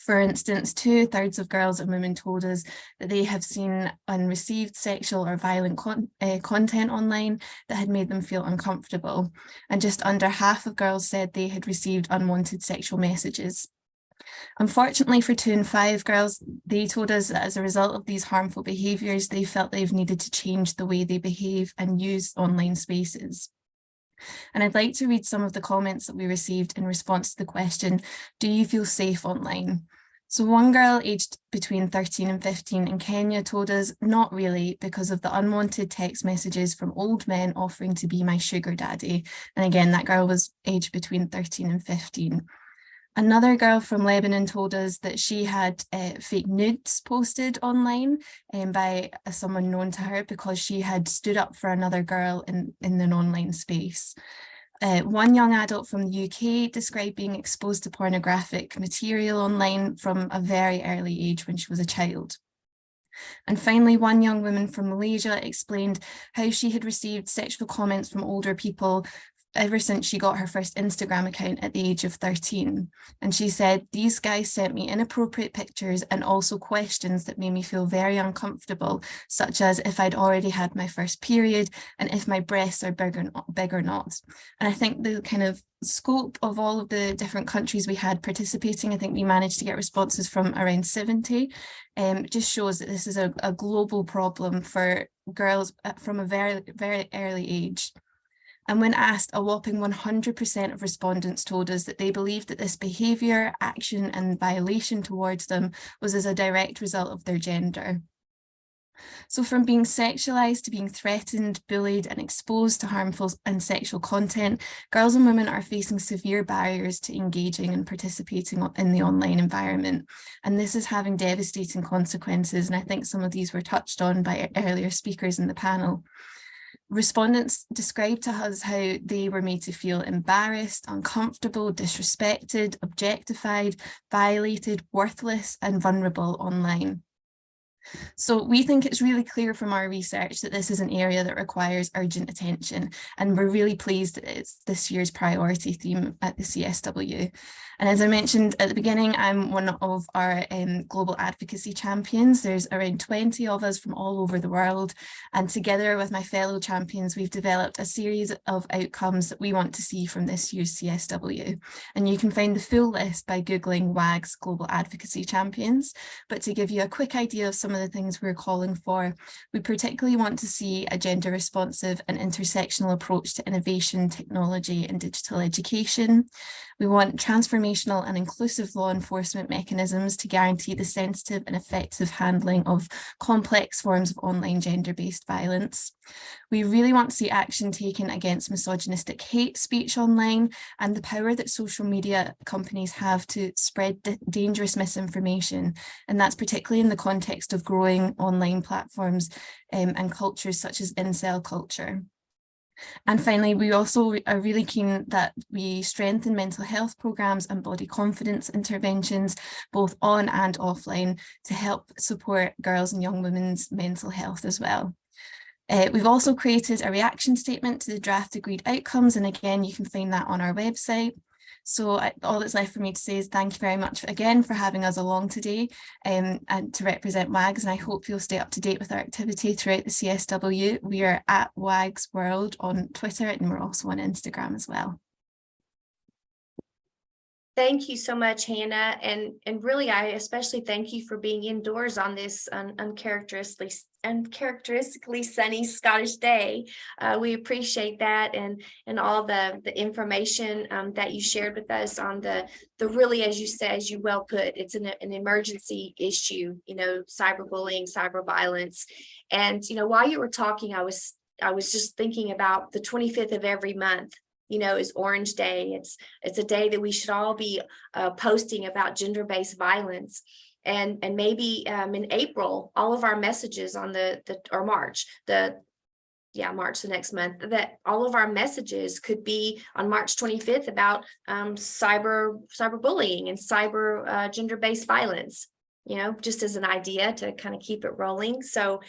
For instance, 2/3 of girls and women told us that they have seen and received sexual or violent content online that had made them feel uncomfortable. And just under half of girls said they had received unwanted sexual messages. Unfortunately for 2 in 5 girls, they told us that as a result of these harmful behaviours, they felt they've needed to change the way they behave and use online spaces. And I'd like to read some of the comments that we received in response to the question, do you feel safe online? So one girl aged between 13 and 15 in Kenya told us, not really, because of the unwanted text messages from old men offering to be my sugar daddy. And again, that girl was aged between 13 and 15. Another girl from Lebanon told us that she had fake nudes posted online by someone known to her because she had stood up for another girl in an online space. One young adult from the UK described being exposed to pornographic material online from a very early age when she was a child. And finally, one young woman from Malaysia explained how she had received sexual comments from older people ever since she got her first Instagram account at the age of 13. And she said, "These guys sent me inappropriate pictures and also questions that made me feel very uncomfortable, such as if I'd already had my first period and if my breasts are big or not." And I think the kind of scope of all of the different countries we had participating, I think we managed to get responses from around 70, just shows that this is a global problem for girls from a very, very early age. And when asked, a whopping 100% of respondents told us that they believed that this behaviour, action and violation towards them was as a direct result of their gender. So from being sexualised to being threatened, bullied and exposed to harmful and sexual content, girls and women are facing severe barriers to engaging and participating in the online environment. And this is having devastating consequences. And I think some of these were touched on by earlier speakers in the panel. Respondents described to us how they were made to feel embarrassed, uncomfortable, disrespected, objectified, violated, worthless and vulnerable online. So we think it's really clear from our research that this is an area that requires urgent attention, and we're really pleased that it's this year's priority theme at the CSW. And as I mentioned at the beginning, I'm one of our global advocacy champions. There's around 20 of us from all over the world, and together with my fellow champions, we've developed a series of outcomes that we want to see from this year's CSW. And you can find the full list by Googling WAG's Global Advocacy Champions. But to give you a quick idea of some of the things we're calling for, we particularly want to see a gender responsive and intersectional approach to innovation, technology and digital education. We want transformational and inclusive law enforcement mechanisms to guarantee the sensitive and effective handling of complex forms of online gender-based violence. We really want to see action taken against misogynistic hate speech online and the power that social media companies have to spread dangerous misinformation. And that's particularly in the context of growing online platforms and cultures such as incel culture. And finally, we also are really keen that we strengthen mental health programs and body confidence interventions, both on and offline, to help support girls and young women's mental health as well. We've also created a reaction statement to the draft agreed outcomes, and again, you can find that on our website. So all that's left for me to say is thank you very much again for having us along today and to represent WAGS, and I hope you'll stay up to date with our activity throughout the CSW. We are at WAGS World on Twitter, and we're also on Instagram as well. Thank you so much, Hannah. And really, I especially thank you for being indoors on this uncharacteristically sunny Scottish day. We appreciate that and all the information that you shared with us on the really, as you said, as you well put, it's an emergency issue, you know, cyberbullying, cyber violence. And, you know, while you were talking, I was just thinking about the 25th of every month, you know, is Orange Day. It's a day that we should all be posting about gender-based violence. And maybe in April, all of our messages on March, the next month, that all of our messages could be on March 25th about cyberbullying and cyber gender-based violence, you know, just as an idea to kind of keep it rolling. So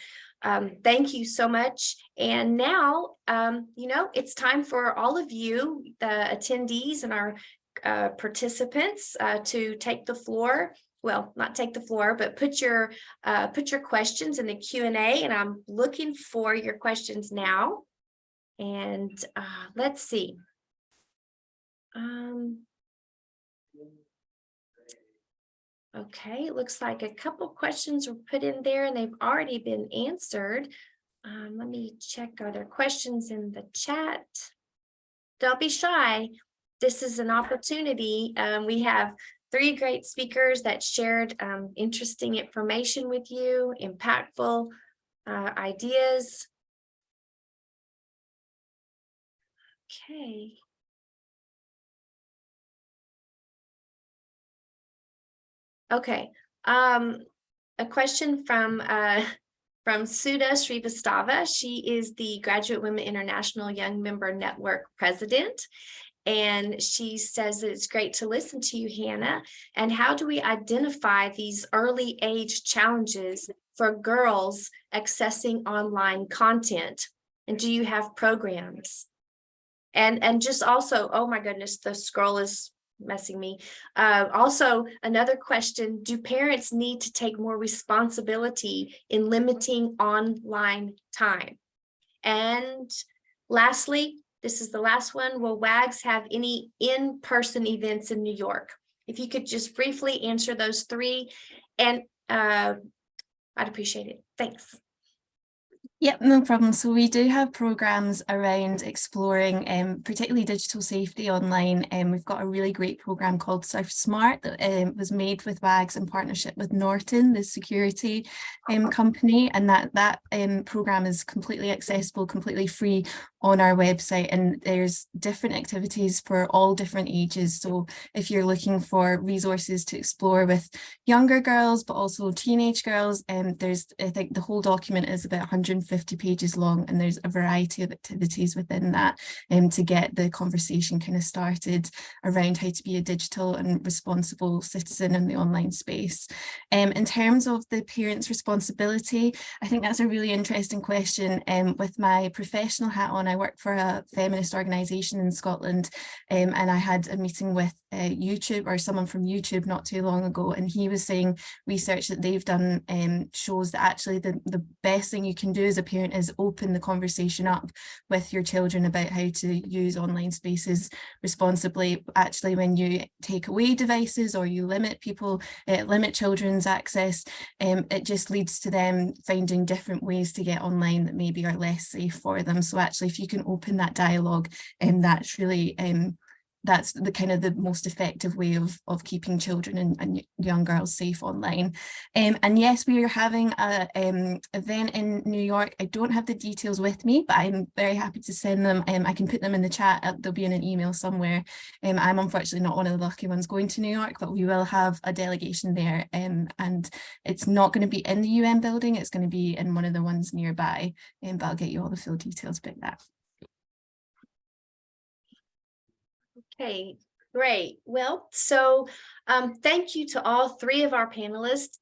thank you so much. And now, you know, it's time for all of you, the attendees and our participants to take the floor. Well, not take the floor, but put your questions in the Q&A, and I'm looking for your questions now. And let's see. Okay, it looks like a couple questions were put in there and they've already been answered. Let me check, are there questions in the chat? Don't be shy. This is an opportunity. We have 3 great speakers that shared interesting information with you, impactful ideas. Okay. Okay, a question from Sudha Srivastava. She is the Graduate Women International Young Member Network President. And she says that it's great to listen to you, Hannah. And how do we identify these early age challenges for girls accessing online content? And do you have programs? And just also, oh my goodness, the scroll is messing me. Also, another question, do parents need to take more responsibility in limiting online time? And lastly, this is the last one, will WAGs have any in-person events in New York? If you could just briefly answer those three, and I'd appreciate it. Thanks. Yep, no problem. So we do have programs around exploring particularly digital safety online. We've got a really great program called Surf Smart that was made with WAGs in partnership with Norton, the security company, and that program is completely accessible, completely free on our website, and there's different activities for all different ages. So if you're looking for resources to explore with younger girls but also teenage girls, there's, I think the whole document is about 150 pages long, and there's a variety of activities within that to get the conversation kind of started around how to be a digital and responsible citizen in the online space. In terms of the parents' responsibility, I think that's a really interesting question. With my professional hat on, I work for a feminist organisation in Scotland, and I had a meeting with YouTube, or someone from YouTube, not too long ago, and he was saying research that they've done shows that actually the best thing you can do as a parent is open the conversation up with your children about how to use online spaces responsibly. Actually, when you take away devices or you limit children's access, it just leads to them finding different ways to get online that maybe are less safe for them. So actually, if you can open that dialogue, that's really that's the kind of the most effective way of keeping children and young girls safe online. And yes, we are having an event in New York. I don't have the details with me, but I'm very happy to send them. I can put them in the chat. They'll be in an email somewhere. I'm unfortunately not one of the lucky ones going to New York, but we will have a delegation there. And it's not going to be in the UN building. It's going to be in one of the ones nearby. But I'll get you all the full details about that. Okay, great. Well, so thank you to all three of our panelists.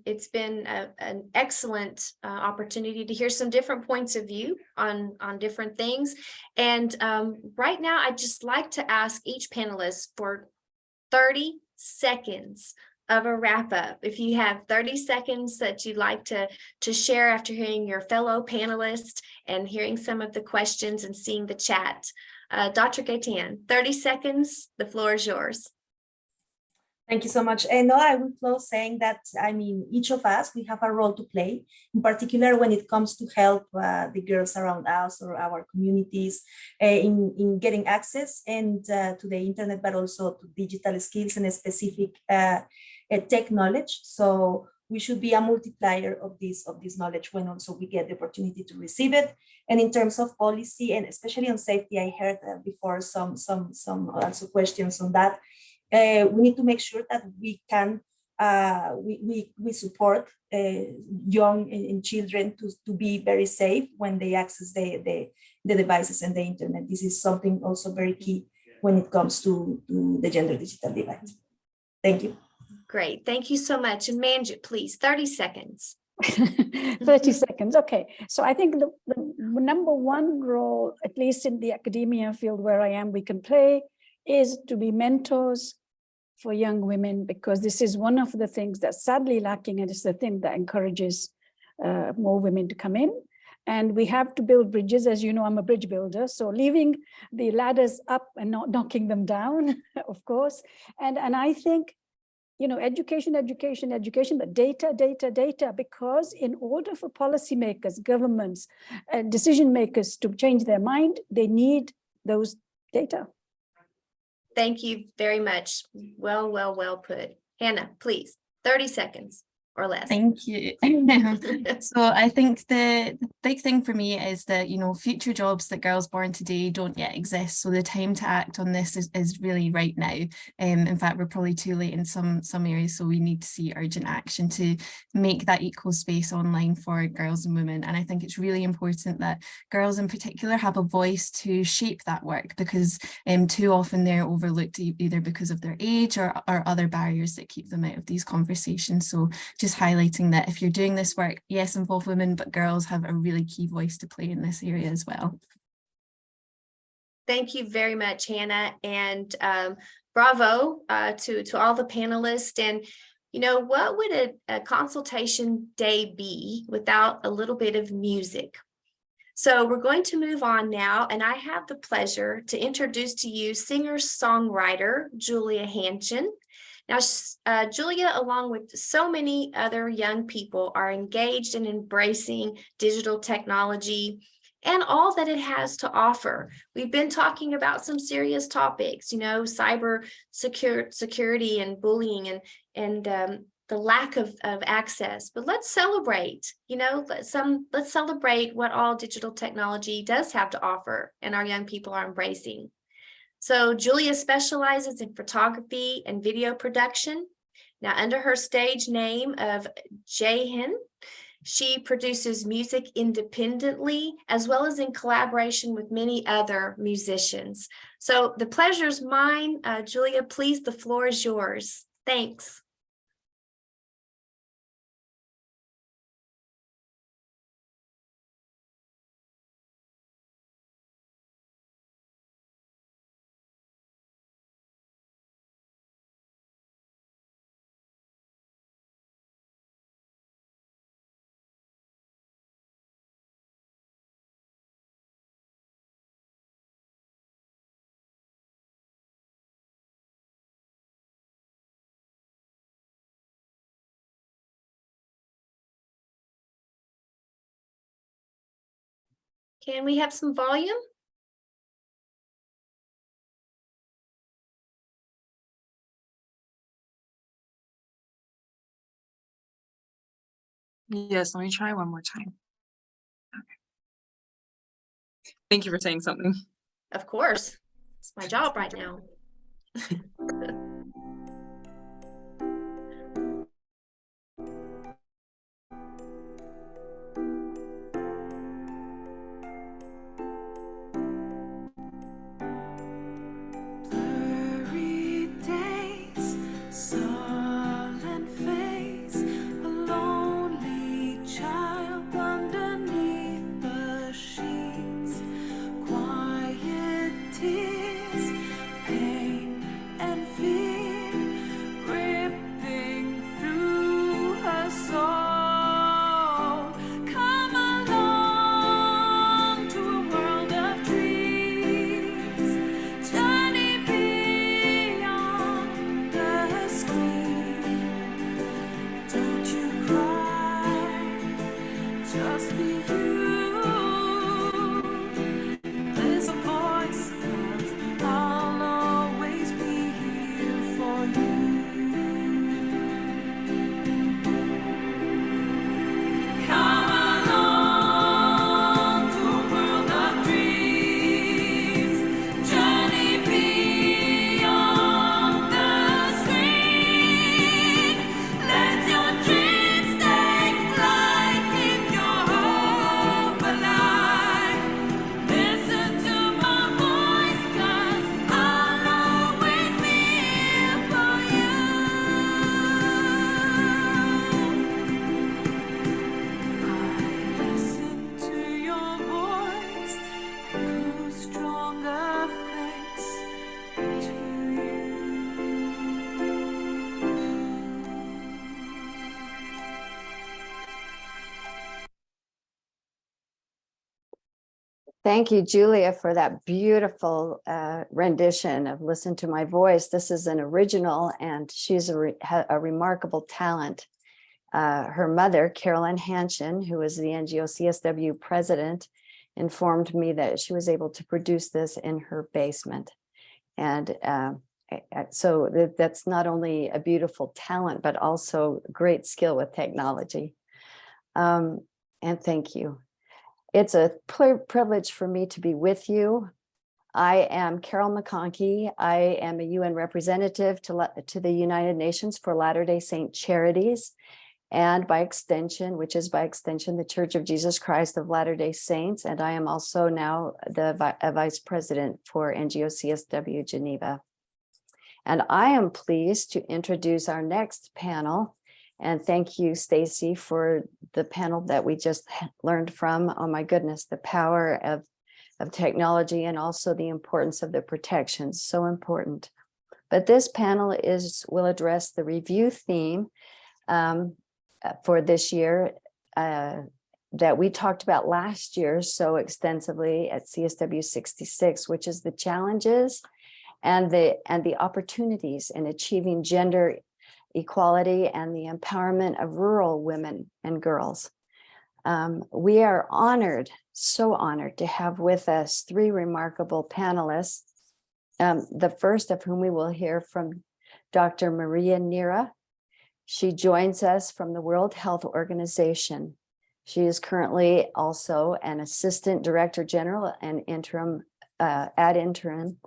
It's been an excellent opportunity to hear some different points of view on different things. And right now, I'd just like to ask each panelist for 30 seconds of a wrap up. If you have 30 seconds that you'd like to share after hearing your fellow panelists and hearing some of the questions and seeing the chat. Dr. Gaitan, 30 seconds, the floor is yours. Thank you so much. And no, I will close saying that, I mean, each of us, we have a role to play, in particular when it comes to help the girls around us or our communities in getting access and to the internet, but also to digital skills and a specific tech knowledge. So we should be a multiplier of this knowledge when also we get the opportunity to receive it. And in terms of policy, and especially on safety, I heard before some also questions on that. We need to make sure that we can we support young and children to be very safe when they access the devices and the internet. This is something also very key when it comes to the gender digital divide. Thank you. Great, thank you so much. And Manjit, please, 30 seconds. 30 seconds. Okay. So I think the number one role, at least in the academia field where I am, we can play is to be mentors for young women, because this is one of the things that's sadly lacking, and it's the thing that encourages more women to come in. And we have to build bridges. As you know, I'm a bridge builder. So leaving the ladders up and not knocking them down, of course. And I think, you know, education, but data, because in order for policymakers, governments, decision makers to change their mind, they need those data. Thank you very much. Well put. Hannah, please, 30 seconds or less. Thank you. So I think the big thing for me is that, you know, future jobs that girls born today don't yet exist. So the time to act on this is really right now. In fact, we're probably too late in some areas. So we need to see urgent action to make that equal space online for girls and women. And I think it's really important that girls in particular have a voice to shape that work, because too often they're overlooked either because of their age or other barriers that keep them out of these conversations. So just highlighting that if you're doing this work, yes, involve women, but girls have a really key voice to play in this area as well. Thank you very much, Hannah, and bravo to all the panelists. And you know, what would a consultation day be without a little bit of music? So we're going to move on now, and I have the pleasure to introduce to you singer-songwriter Julia Hanshin. Now, Julia, along with so many other young people, are engaged in embracing digital technology and all that it has to offer. We've been talking about some serious topics, you know, cyber security and bullying and the lack of access. But let's celebrate, you know, let's celebrate what all digital technology does have to offer and our young people are embracing. So Julia specializes in photography and video production. Now, under her stage name of Jahin, she produces music independently, as well as in collaboration with many other musicians. So the pleasure's mine. Julia, please, the floor is yours. Thanks. Can we have some volume? Yes, let me try one more time. Okay. Thank you for saying something. Of course, it's my job right now. Thank you, Julia, for that beautiful rendition of Listen to My Voice. This is an original, and she's a remarkable talent. Her mother, Carolyn Hanshin, who was the NGO CSW president, informed me that she was able to produce this in her basement. And so that's not only a beautiful talent, but also great skill with technology. And thank you. It's a privilege for me to be with you. I am Carol McConkey. I am a UN representative to the United Nations for Latter-day Saint Charities, and by extension, the Church of Jesus Christ of Latter-day Saints. And I am also now the vice president for NGO CSW Geneva. And I am pleased to introduce our next panel. And thank you, Stacy, for the panel that we just learned from. Oh my goodness, the power of of technology and also the importance of the protections, so important. But this panel will address the review theme for this year that we talked about last year so extensively at CSW 66, which is the challenges and the opportunities in achieving gender equality and the empowerment of rural women and girls. We are honored, so honored to have with us three remarkable panelists, the first of whom we will hear from Dr. Maria Nira. She joins us from the World Health Organization. She is currently also an Assistant Director General and ad interim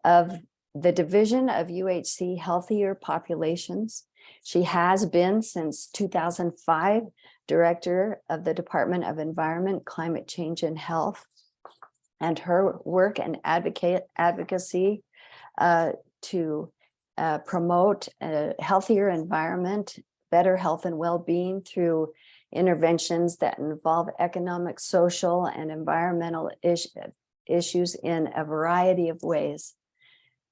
of the Division of UHC Healthier Populations. She has been since 2005 Director of the Department of Environment, Climate Change and Health. And her work and advocacy to promote a healthier environment, better health and well-being through interventions that involve economic, social, and environmental issues in a variety of ways.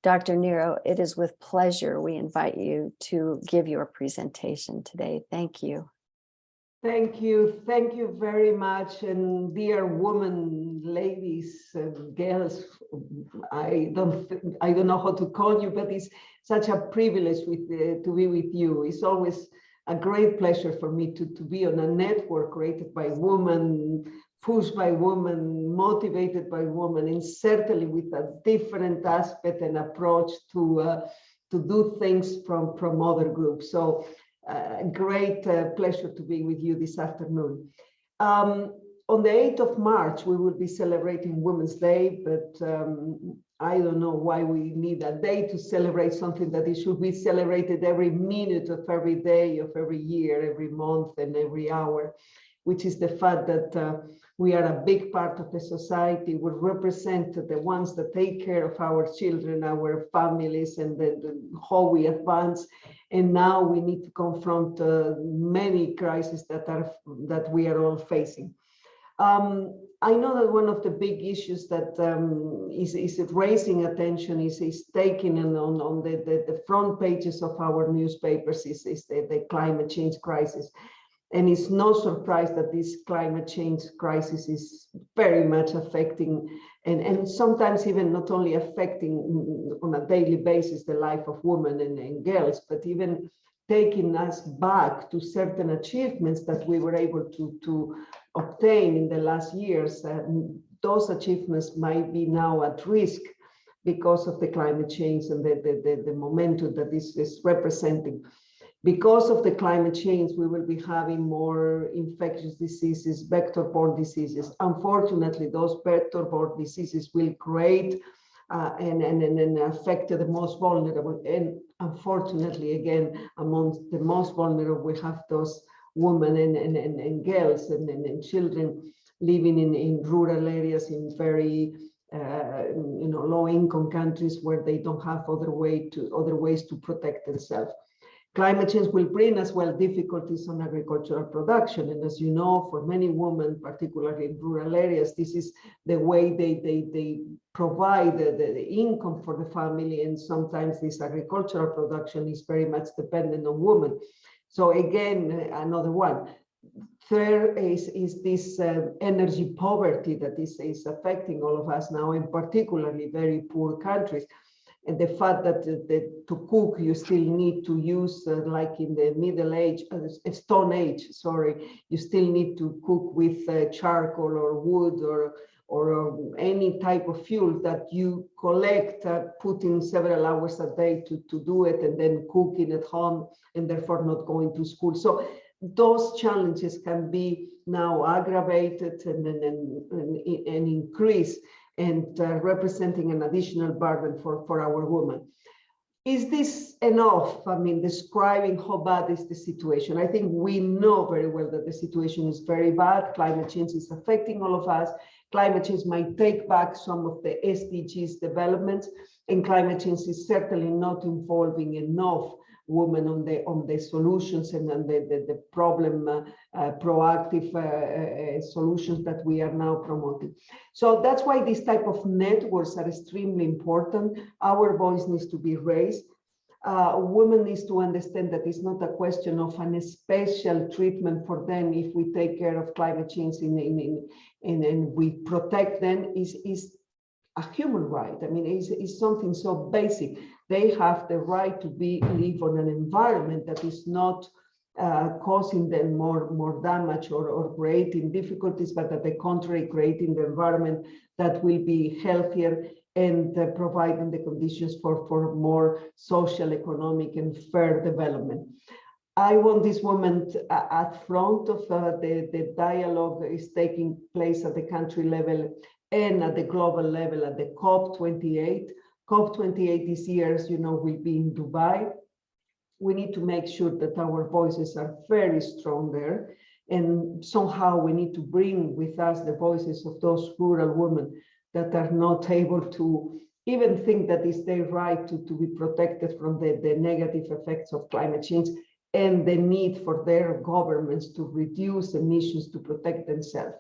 Dr. Niro, it is with pleasure we invite you to give your presentation today. Thank you. Thank you very much. And dear women, ladies, girls, I don't know how to call you, but it's such a privilege to be with you. It's always a great pleasure for me to be on a network created by women, pushed by women, motivated by women, and certainly with a different aspect and approach to do things from other groups. So great pleasure to be with you this afternoon. On the 8th of March, we will be celebrating Women's Day, but I don't know why we need a day to celebrate something that it should be celebrated every minute of every day of every year, every month, and every hour, which is the fact that we are a big part of the society. We represent the ones that take care of our children, our families, and how we advance. And now we need to confront many crises that we are all facing. I know that one of the big issues that is raising attention is taking on the front pages of our newspapers is the climate change crisis. And it's no surprise that this climate change crisis is very much affecting and sometimes even not only affecting on a daily basis the life of women and girls, but even taking us back to certain achievements that we were able to obtain in the last years. Those achievements might be now at risk because of the climate change and the momentum that this is representing. Because of the climate change, we will be having more infectious diseases, vector-borne diseases. Unfortunately, those vector-borne diseases will create and affect the most vulnerable. And unfortunately, again, among the most vulnerable, we have those women and girls and children living in rural areas, in very low-income countries where they don't have other ways to protect themselves. Climate change will bring as well difficulties on agricultural production. And as you know, for many women, particularly in rural areas, this is the way they provide the income for the family. And sometimes this agricultural production is very much dependent on women. So again, another one. Third is this energy poverty that is affecting all of us now, and particularly very poor countries. And the fact that to cook, you still need to use, like in the Middle Age, Stone Age, sorry, you still need to cook with charcoal or wood or any type of fuel that you collect, putting several hours a day to do it, and then cooking at home, and therefore not going to school. So those challenges can be now aggravated and increase, and representing an additional burden for our women. Is this enough? I mean, describing how bad is the situation? I think we know very well that the situation is very bad. Climate change is affecting all of us. Climate change might take back some of the SDGs developments, and climate change is certainly not involving enough women on the solutions and on the problem proactive solutions that we are now promoting. So that's why these type of networks are extremely important. Our voice needs to be raised. Women needs to understand that it's not a question of a special treatment for them if we take care of climate change and we protect them. Is a human right. I mean, it's something so basic. They have the right to live on an environment that is not causing them more damage or creating difficulties, but at the contrary, creating the environment that will be healthier and providing the conditions for more social, economic, and fair development. I want this woman at front of the dialogue is taking place at the country level and at the global level at the COP28. COP28 this year, as you know, will be in Dubai. We need to make sure that our voices are very strong there. And somehow we need to bring with us the voices of those rural women that are not able to even think that it's their right to be protected from the negative effects of climate change and the need for their governments to reduce emissions to protect themselves.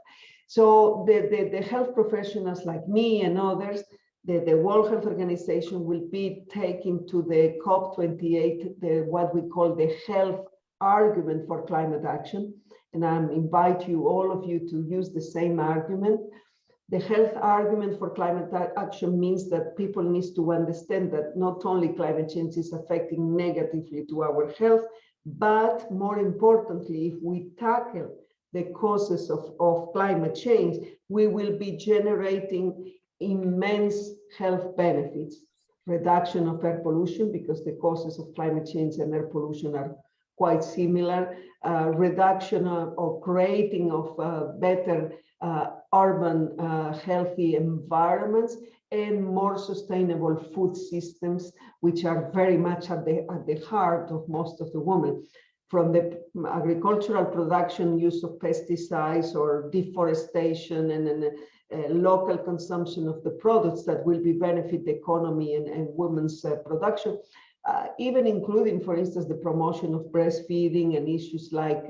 So the health professionals like me and others, the World Health Organization will be taking to the COP28 what we call the health argument for climate action. And I invite you, all of you, to use the same argument. The health argument for climate action means that people need to understand that not only climate change is affecting negatively to our health, but more importantly, if we tackle the causes of climate change, we will be generating immense health benefits. Reduction of air pollution, because the causes of climate change and air pollution are quite similar. Reduction or creating of better urban healthy environments and more sustainable food systems, which are very much at the heart of most of the women. From the agricultural production, use of pesticides or deforestation and local consumption of the products that will be benefit the economy and women's production, even including, for instance, the promotion of breastfeeding and issues like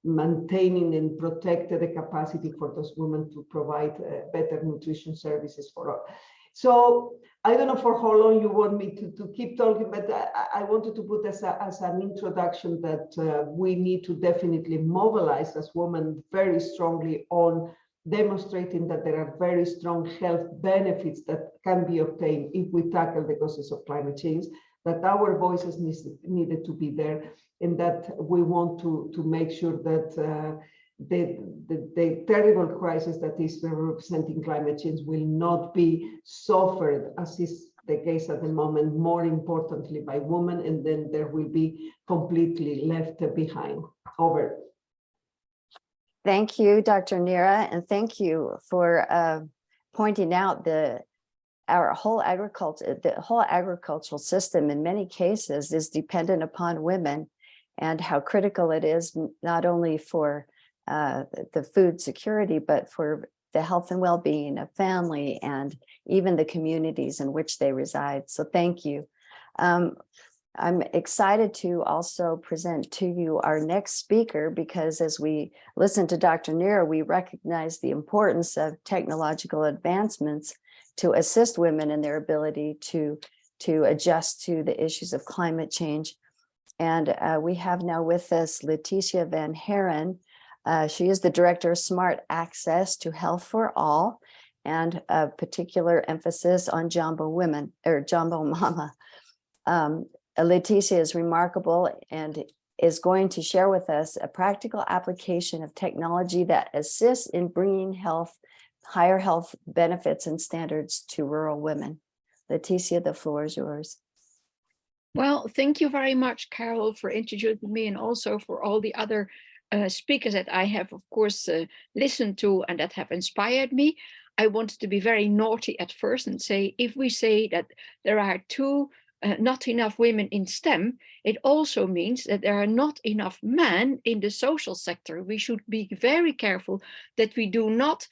maintaining and protecting the capacity for those women to provide better nutrition services for all. So I don't know for how long you want me to keep talking, but I wanted to put as an introduction that we need to definitely mobilize as women very strongly on demonstrating that there are very strong health benefits that can be obtained if we tackle the causes of climate change, that our voices needed to be there, and that we want to make sure that the terrible crisis that is representing climate change will not be suffered, as is the case at the moment, more importantly by women, and then there will be completely left behind. Over. Thank you, Dr. Nira, and thank you for pointing out the whole agricultural system in many cases is dependent upon women, and how critical it is not only for the food security, but for the health and well-being of family and even the communities in which they reside. So thank you. I'm excited to also present to you our next speaker, because as we listen to Dr. Nira, we recognize the importance of technological advancements to assist women in their ability to adjust to the issues of climate change. And we have now with us Leticia Van Haren. She is the Director of Smart Access to Health for All, and a particular emphasis on Jumbo Women, or Jumbo Mama. Leticia is remarkable and is going to share with us a practical application of technology that assists in bringing higher health benefits and standards to rural women. Leticia, the floor is yours. Well, thank you very much, Carol, for introducing me, and also for all the other speakers that I have, of course, listened to and that have inspired me. I wanted to be very naughty at first and say, if we say that there are not enough women in STEM, it also means that there are not enough men in the social sector. We should be very careful that we do not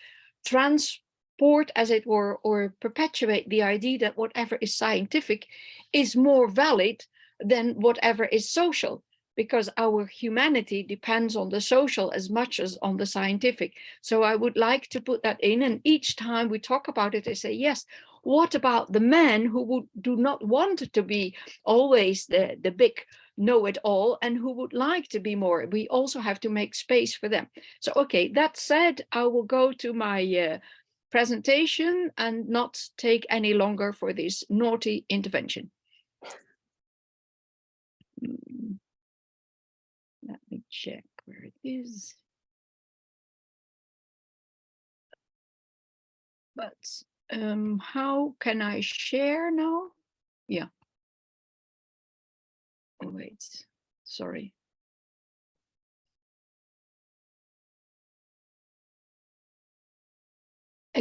transport, as it were, or perpetuate the idea that whatever is scientific is more valid than whatever is social, because our humanity depends on the social as much as on the scientific. So I would like to put that in, and each time we talk about it, I say, yes, what about the men who do not want to be always the big know-it-all and who would like to be more? We also have to make space for them. So, okay, that said, I will go to my presentation and not take any longer for this naughty intervention. Let me check where it is. But how can I share now? Yeah. Oh, wait, sorry.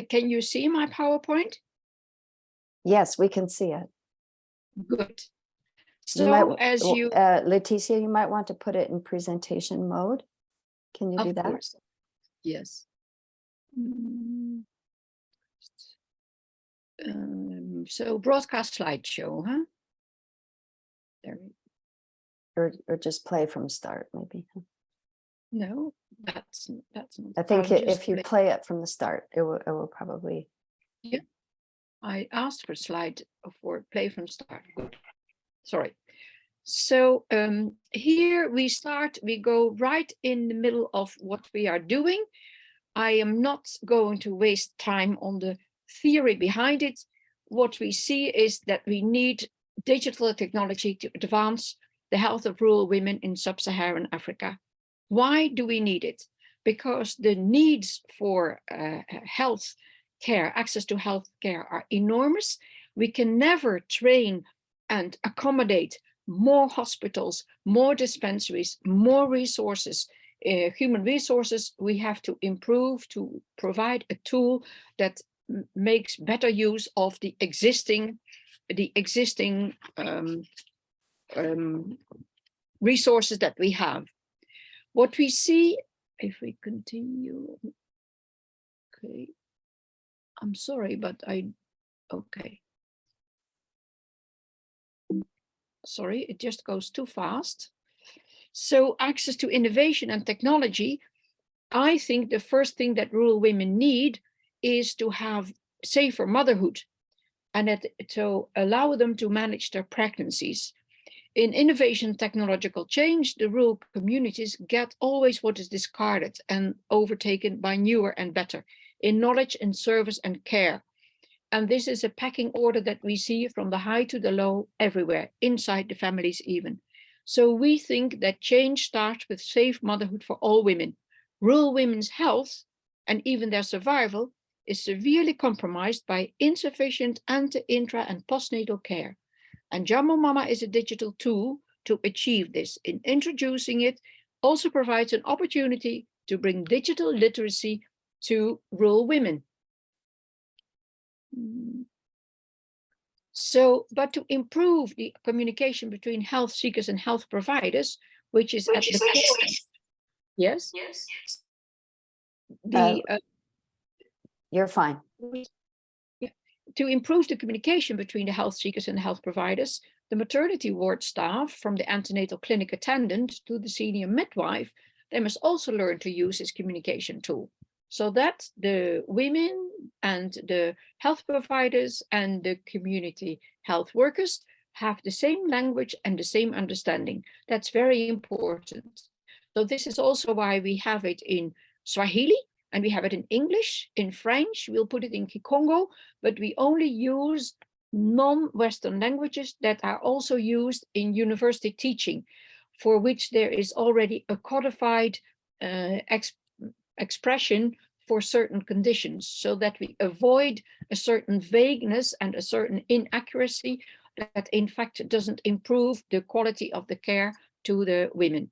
Can you see my PowerPoint? Yes, we can see it. Good. You might, So as you, Leticia, you might want to put it in presentation mode. Can you do of that? course, yes. So broadcast slideshow, huh? There. Or just play from start, maybe. No, that's not. I think I'll if just you play it from the start, it will probably. Yeah, I asked for slide for play from start. Good. Sorry. So here we start, we go right in the middle of what we are doing. I am not going to waste time on the theory behind it. What we see is that we need digital technology to advance the health of rural women in sub-Saharan Africa. Why do we need it? Because the needs for health care, access to health care are enormous. We can never train and accommodate more hospitals, more dispensaries, more resources, human resources. We have to improve to provide a tool that makes better use of the existing resources that we have. What we see, if we continue, okay, I'm sorry, but okay. Sorry, it just goes too fast. So access to innovation and technology, I think the first thing that rural women need is to have safer motherhood and to allow them to manage their pregnancies. In innovation technological change, the rural communities get always what is discarded and overtaken by newer and better in knowledge and service and care. And this is a pecking order that we see from the high to the low everywhere, inside the families even. So we think that change starts with safe motherhood for all women. Rural women's health and even their survival is severely compromised by insufficient ante, intra, and postnatal care. And Jammo Mama is a digital tool to achieve this. In introducing it, also provides an opportunity to bring digital literacy to rural women. So, but to improve the communication between health seekers and health providers, which is at the core. Yes? Yes. You're fine. To improve the communication between the health seekers and the health providers, the maternity ward staff, from the antenatal clinic attendant to the senior midwife, they must also learn to use this communication tool, so that the women and the health providers and the community health workers have the same language and the same understanding. That's very important. So this is also why we have it in Swahili, and we have it in English, in French, we'll put it in Kikongo, but we only use non-Western languages that are also used in university teaching, for which there is already a codified expression for certain conditions, so that we avoid a certain vagueness and a certain inaccuracy that in fact doesn't improve the quality of the care to the women.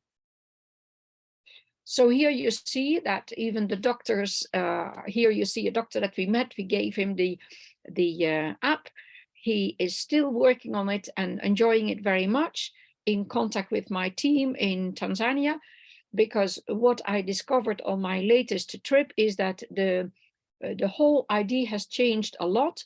So here you see that even the doctors, here you see a doctor that we met, we gave him the app. He is still working on it and enjoying it very much, in contact with my team in Tanzania, because what I discovered on my latest trip is that the whole idea has changed a lot.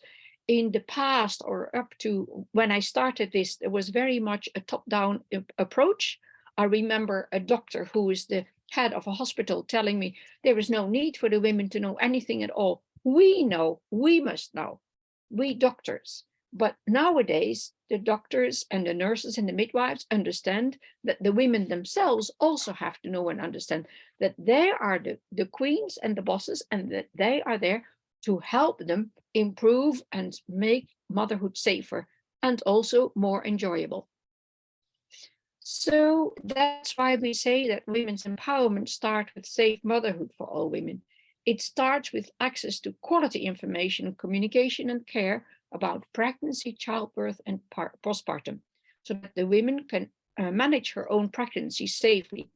in the past, or up to when I started this, there was very much a top-down approach. I remember a doctor who is the head of a hospital telling me there is no need for the women to know anything at all. We know, we must know, we doctors. But nowadays, the doctors and the nurses and the midwives understand that the women themselves also have to know and understand that they are the queens and the bosses, and that they are there to help them improve and make motherhood safer and also more enjoyable. So that's why we say that women's empowerment starts with safe motherhood for all women. It starts with access to quality information, communication and care about pregnancy, childbirth and postpartum, so that the women can manage her own pregnancy safely,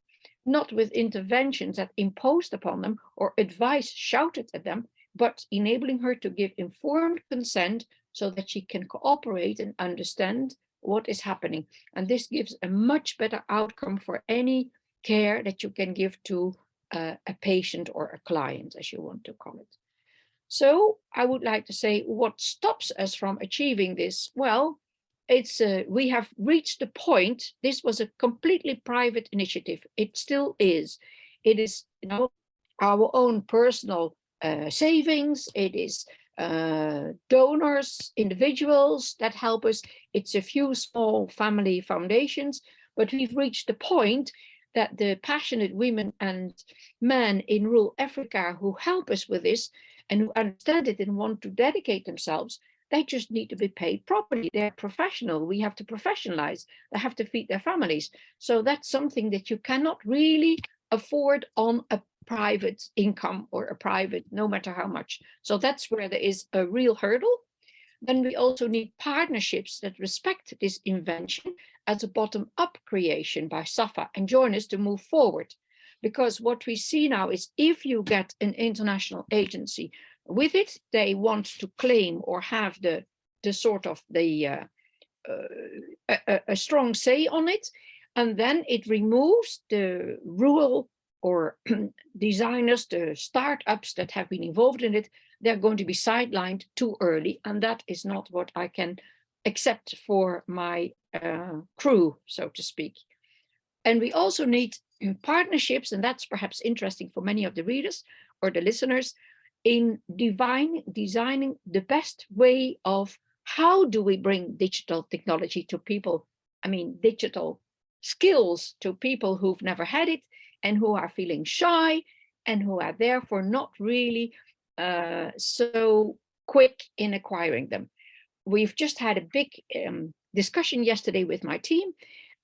not with interventions that imposed upon them or advice shouted at them, but enabling her to give informed consent so that she can cooperate and understand what is happening. And this gives a much better outcome for any care that you can give to a patient or a client, as you want to call it. So I would like to say, what stops us from achieving this? Well, it's we have reached the point. This was a completely private initiative. It still is. It is, you know, our own personal savings. It is donors, individuals that help us. It's a few small family foundations, but we've reached the point that the passionate women and men in rural Africa who help us with this and who understand it and want to dedicate themselves, they just need to be paid properly. They're professional. We have to professionalize. They have to feed their families. So that's something that you cannot really afford on a private income or a private, no matter how much. So that's where there is a real hurdle. Then we also need partnerships that respect this invention as a bottom-up creation by SAFA and join us to move forward. Because what we see now is if you get an international agency with it, they want to claim or have the sort of a strong say on it, and then it removes the rural or designers, the startups that have been involved in it. They're going to be sidelined too early, and that is not what I can accept for my crew, so to speak. And we also need partnerships, and that's perhaps interesting for many of the readers or the listeners, in designing the best way of how do we bring digital technology to people, I mean digital skills to people who've never had it and who are feeling shy and who are therefore not really so quick in acquiring them. We've just had a big discussion yesterday with my team,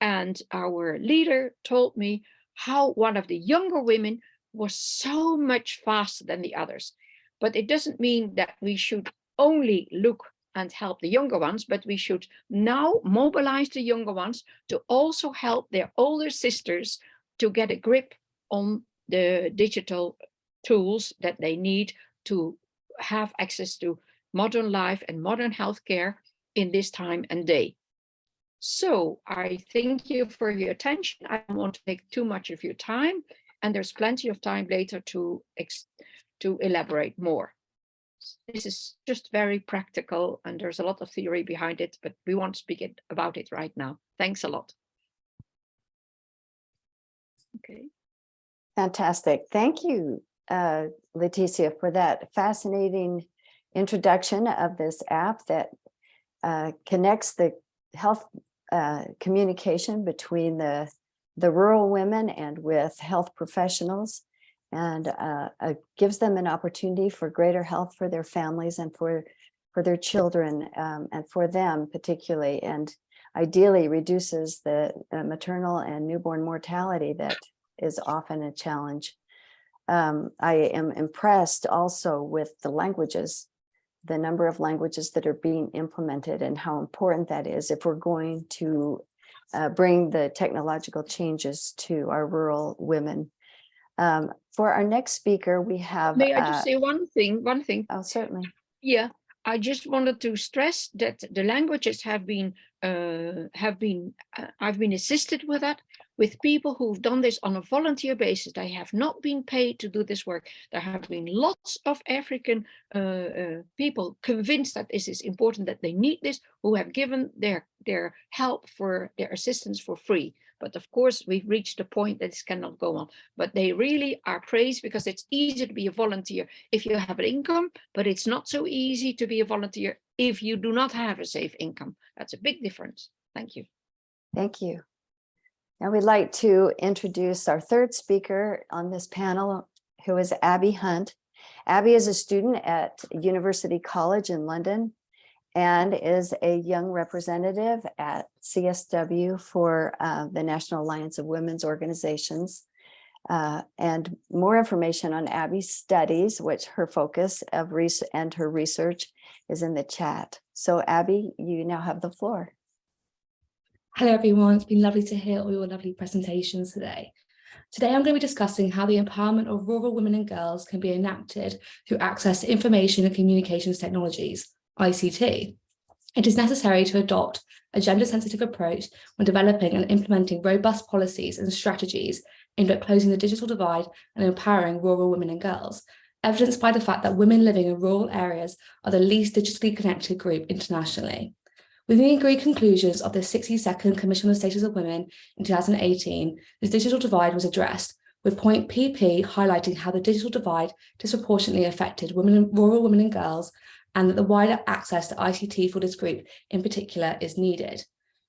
and our leader told me how one of the younger women was so much faster than the others. But it doesn't mean that we should only look and help the younger ones, but we should now mobilize the younger ones to also help their older sisters to get a grip on the digital tools that they need to have access to modern life and modern healthcare in this time and day. So I thank you for your attention. I don't want to take too much of your time, and there's plenty of time later to elaborate more. This is just very practical, and there's a lot of theory behind it, but we won't speak about it right now. Thanks a lot. Okay. Fantastic. Thank you, Leticia, for that fascinating introduction of this app that connects the health communication between the rural women and with health professionals, and gives them an opportunity for greater health for their families and for their children, and for them particularly, and ideally reduces the maternal and newborn mortality that is often a challenge. I am impressed also with the languages, the number of languages that are being implemented, and how important that is if we're going to bring the technological changes to our rural women. For our next speaker, we have— May I just say one thing? Oh, certainly. Yeah, I just wanted to stress that the languages have been I've been assisted with that, with people who've done this on a volunteer basis. They have not been paid to do this work. There have been lots of African people convinced that this is important, that they need this, who have given their help, for their assistance for free. But of course, we've reached the point that this cannot go on. But they really are praised, because it's easy to be a volunteer if you have an income, but it's not so easy to be a volunteer if you do not have a safe income. That's a big difference. Thank you. Thank you. Now we'd like to introduce our third speaker on this panel, who is Abby Hunt. Abby is a student at University College in London and is a young representative at CSW for the National Alliance of Women's Organizations. And more information on Abby's studies, which her focus of and her research is in the chat. So Abby, you now have the floor. Hello everyone, it's been lovely to hear all your lovely presentations today. Today I'm going to be discussing how the empowerment of rural women and girls can be enacted through access to information and communications technologies, ICT. It is necessary to adopt a gender-sensitive approach when developing and implementing robust policies and strategies aimed at closing the digital divide and empowering rural women and girls, evidenced by the fact that women living in rural areas are the least digitally connected group internationally. Within the agreed conclusions of the 62nd Commission on the Status of Women in 2018, the digital divide was addressed, with point PP highlighting how the digital divide disproportionately affected rural women and girls, and that the wider access to ICT for this group in particular is needed.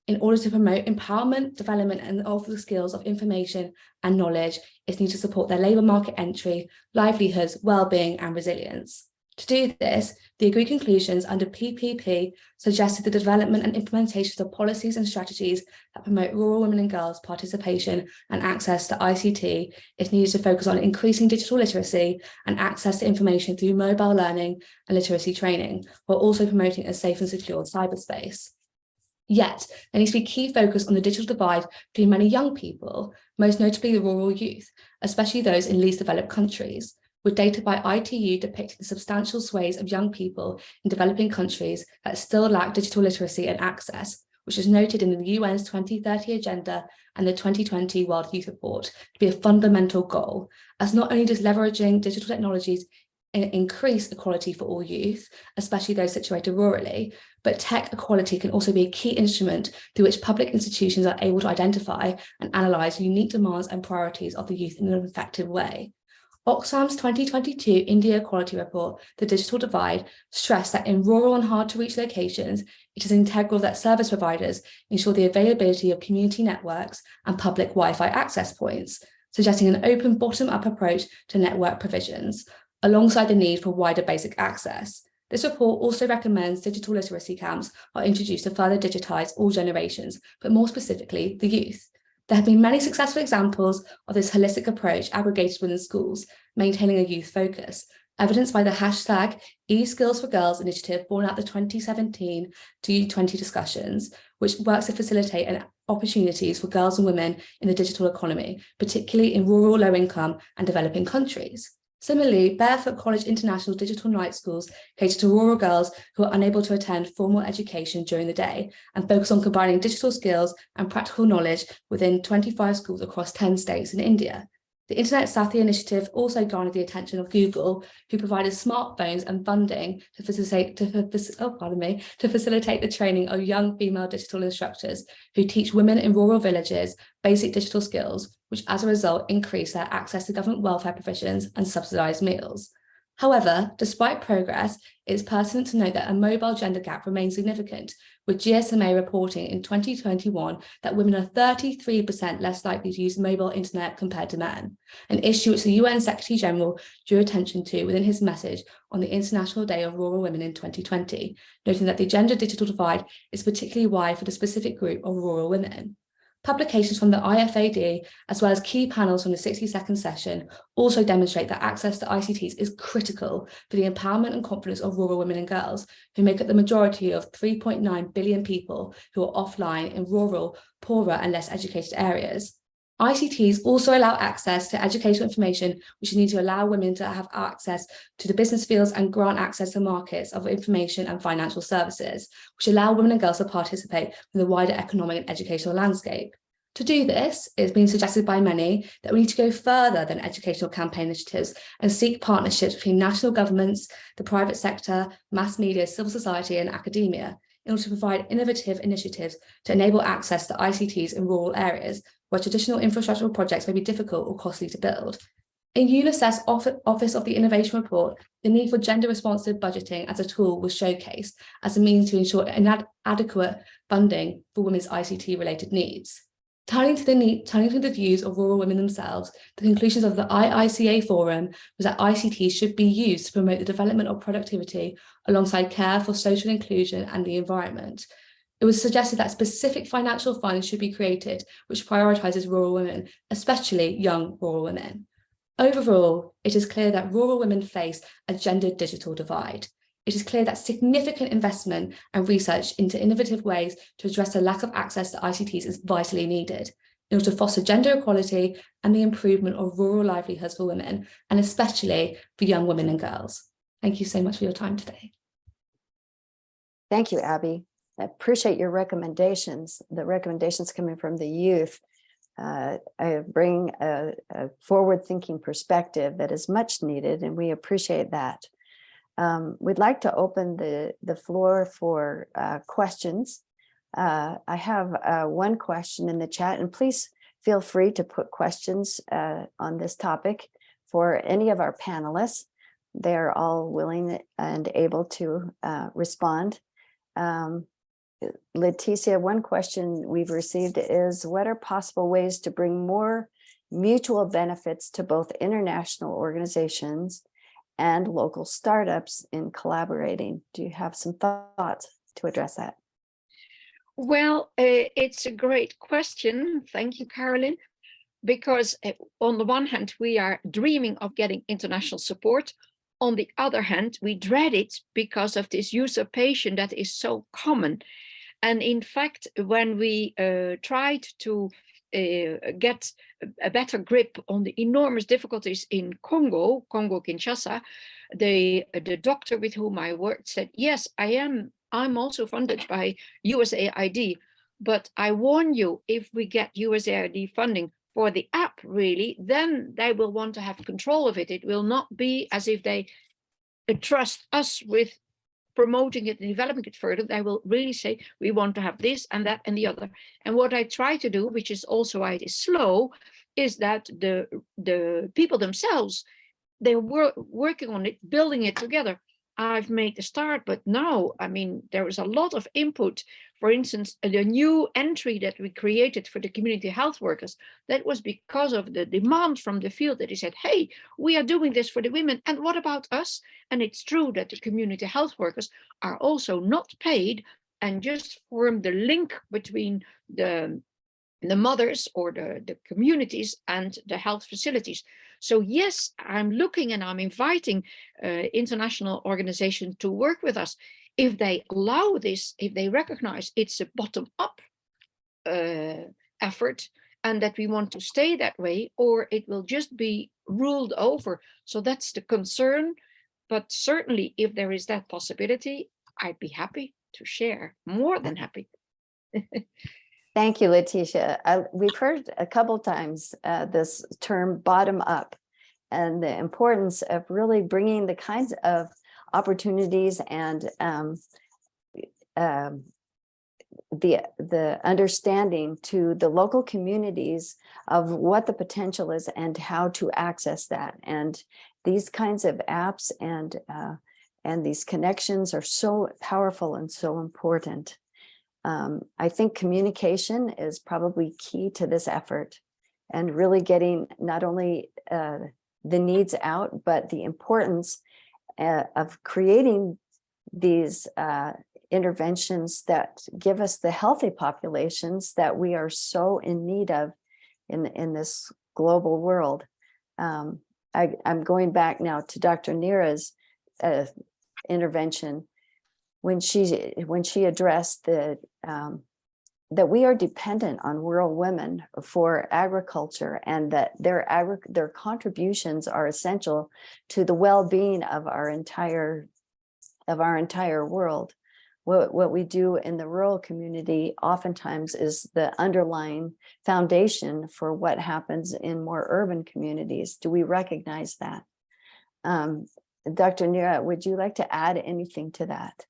In order to promote empowerment, development, and of the skills of information and knowledge, it's needed to support their labour market entry, livelihoods, well-being, and resilience. To do this, the agreed conclusions under PPP suggested the development and implementation of policies and strategies that promote rural women and girls' participation and access to ICT is needed to focus on increasing digital literacy and access to information through mobile learning and literacy training, while also promoting a safe and secure cyberspace. Yet, there needs to be key focus on the digital divide between many young people, most notably the rural youth, especially those in least developed countries, with data by ITU depicting the substantial swathes of young people in developing countries that still lack digital literacy and access, which is noted in the UN's 2030 Agenda and the 2020 World Youth Report to be a fundamental goal, as not only does leveraging digital technologies increase equality for all youth, especially those situated rurally, but tech equality can also be a key instrument through which public institutions are able to identify and analyse unique demands and priorities of the youth in an effective way. Oxfam's 2022 India Equality Report, The Digital Divide, stressed that in rural and hard-to-reach locations, it is integral that service providers ensure the availability of community networks and public Wi-Fi access points, suggesting an open bottom-up approach to network provisions, alongside the need for wider basic access. This report also recommends digital literacy camps are introduced to further digitise all generations, but more specifically, the youth. There have been many successful examples of this holistic approach aggregated within schools, maintaining a youth focus, evidenced by the hashtag eSkills4Girls initiative born out the 2017 G20 discussions, which works to facilitate opportunities for girls and women in the digital economy, particularly in rural, low-income and developing countries. Similarly, Barefoot College International Digital Night Schools cater to rural girls who are unable to attend formal education during the day and focus on combining digital skills and practical knowledge within 25 schools across 10 states in India. The Internet Sathi initiative also garnered the attention of Google, who provided smartphones and funding to facilitate the training of young female digital instructors who teach women in rural villages basic digital skills, which as a result increase their access to government welfare provisions and subsidised meals. However, despite progress, it is pertinent to note that a mobile gender gap remains significant, with GSMA reporting in 2021 that women are 33% less likely to use mobile internet compared to men, an issue which the UN Secretary General drew attention to within his message on the International Day of Rural Women in 2020, noting that the gender digital divide is particularly wide for the specific group of rural women. Publications from the IFAD, as well as key panels from the 62nd session, also demonstrate that access to ICTs is critical for the empowerment and confidence of rural women and girls, who make up the majority of 3.9 billion people who are offline in rural, poorer and less educated areas. ICTs also allow access to educational information, which need to allow women to have access to the business fields and grant access to markets of information and financial services, which allow women and girls to participate in the wider economic and educational landscape. To do this, it's been suggested by many that we need to go further than educational campaign initiatives and seek partnerships between national governments, the private sector, mass media, civil society, and academia in order to provide innovative initiatives to enable access to ICTs in rural areas where traditional infrastructural projects may be difficult or costly to build. In UNICEF's Office of the Innovation Report, the need for gender-responsive budgeting as a tool was showcased as a means to ensure adequate funding for women's ICT-related needs. Turning to the views of rural women themselves, the conclusions of the IICA Forum was that ICT should be used to promote the development of productivity alongside care for social inclusion and the environment. It was suggested that specific financial funds should be created, which prioritises rural women, especially young rural women. Overall, it is clear that rural women face a gender digital divide. It is clear that significant investment and research into innovative ways to address the lack of access to ICTs is vitally needed in order to foster gender equality and the improvement of rural livelihoods for women, and especially for young women and girls. Thank you so much for your time today. Thank you, Abby. I appreciate your recommendations, the recommendations coming from the youth. I bring a forward-thinking perspective that is much needed, and we appreciate that. We'd like to open the floor for questions. I have one question in the chat, and please feel free to put questions on this topic for any of our panelists. They're all willing and able to respond. Leticia, one question we've received is, what are possible ways to bring more mutual benefits to both international organizations and local startups in collaborating? Do you have some thoughts to address that? Well, it's a great question. Thank you, Carolyn, because on the one hand, we are dreaming of getting international support. On the other hand, we dread it because of this usurpation that is so common. And in fact, when we tried to get a better grip on the enormous difficulties in Congo, Kinshasa, the doctor with whom I worked said, yes, I'm also funded by USAID, but I warn you, if we get USAID funding for the app, really, then they will want to have control of it. It will not be as if they trust us with promoting it and developing it further. They will really say, we want to have this and that and the other. And what I try to do, which is also why it is slow, is that the people themselves, they're working on it, building it together. I've made the start, but now, I mean, there is a lot of input. For instance, the new entry that we created for the community health workers, that was because of the demand from the field that he said, hey, we are doing this for the women, and what about us? And it's true that the community health workers are also not paid and just form the link between the mothers or the communities and the health facilities. So yes, I'm looking and I'm inviting international organizations to work with us. If they allow this, if they recognize it's a bottom-up effort and that we want to stay that way, or it will just be ruled over. So that's the concern. But certainly if there is that possibility, I'd be happy to share, more than happy. Thank you, Leticia. We've heard a couple times this term bottom up and the importance of really bringing the kinds of opportunities and the understanding to the local communities of what the potential is and how to access that. And these kinds of apps and these connections are so powerful and so important. I think communication is probably key to this effort, and really getting not only the needs out, but the importance of creating these interventions that give us the healthy populations that we are so in need of in this global world. I'm going back now to Dr. Neera's intervention when she addressed that we are dependent on rural women for agriculture, and that their contributions are essential to the well-being of our entire world. what we do in the rural community oftentimes is the underlying foundation for what happens in more urban communities. Do we recognize that? Dr. Nira, would you like to add anything to that?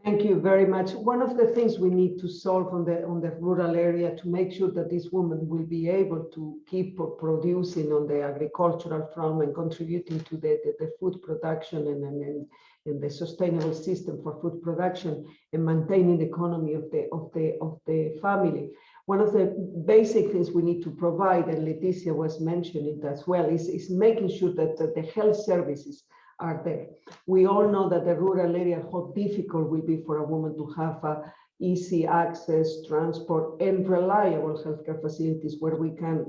Thank you very much. One of the things we need to solve on the rural area to make sure that this woman will be able to keep producing on the agricultural front and contributing to the food production and the sustainable system for food production and maintaining the economy of the family. One of the basic things we need to provide, and Leticia was mentioning it as well, is making sure that the health services are there. We all know that the rural area, how difficult will be for a woman to have easy access, transport, and reliable healthcare facilities where we can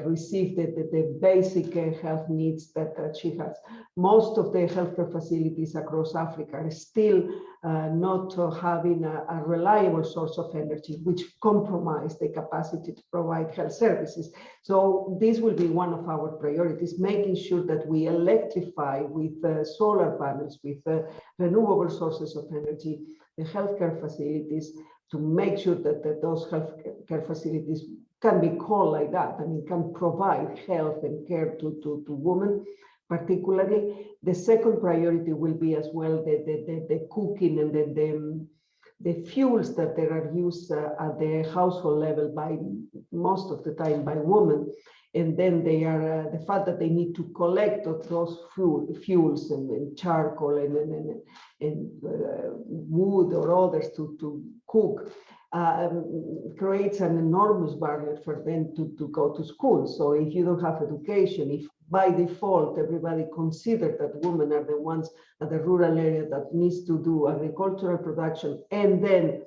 receive the basic health needs that she has. Most of the healthcare facilities across Africa are still not having a reliable source of energy, which compromise the capacity to provide health services. So this will be one of our priorities, making sure that we electrify with solar panels, with renewable sources of energy, the healthcare facilities, to make sure that those healthcare facilities can be called like that. I mean, can provide health and care to women. Particularly, the second priority will be as well the cooking and the fuels that they are used at the household level by most of the time by women. And then they are the fact that they need to collect those fuels and charcoal and wood or others to cook creates an enormous barrier for them to go to school. So if you don't have education, if by default everybody considers that women are the ones at the rural area that needs to do agricultural production and then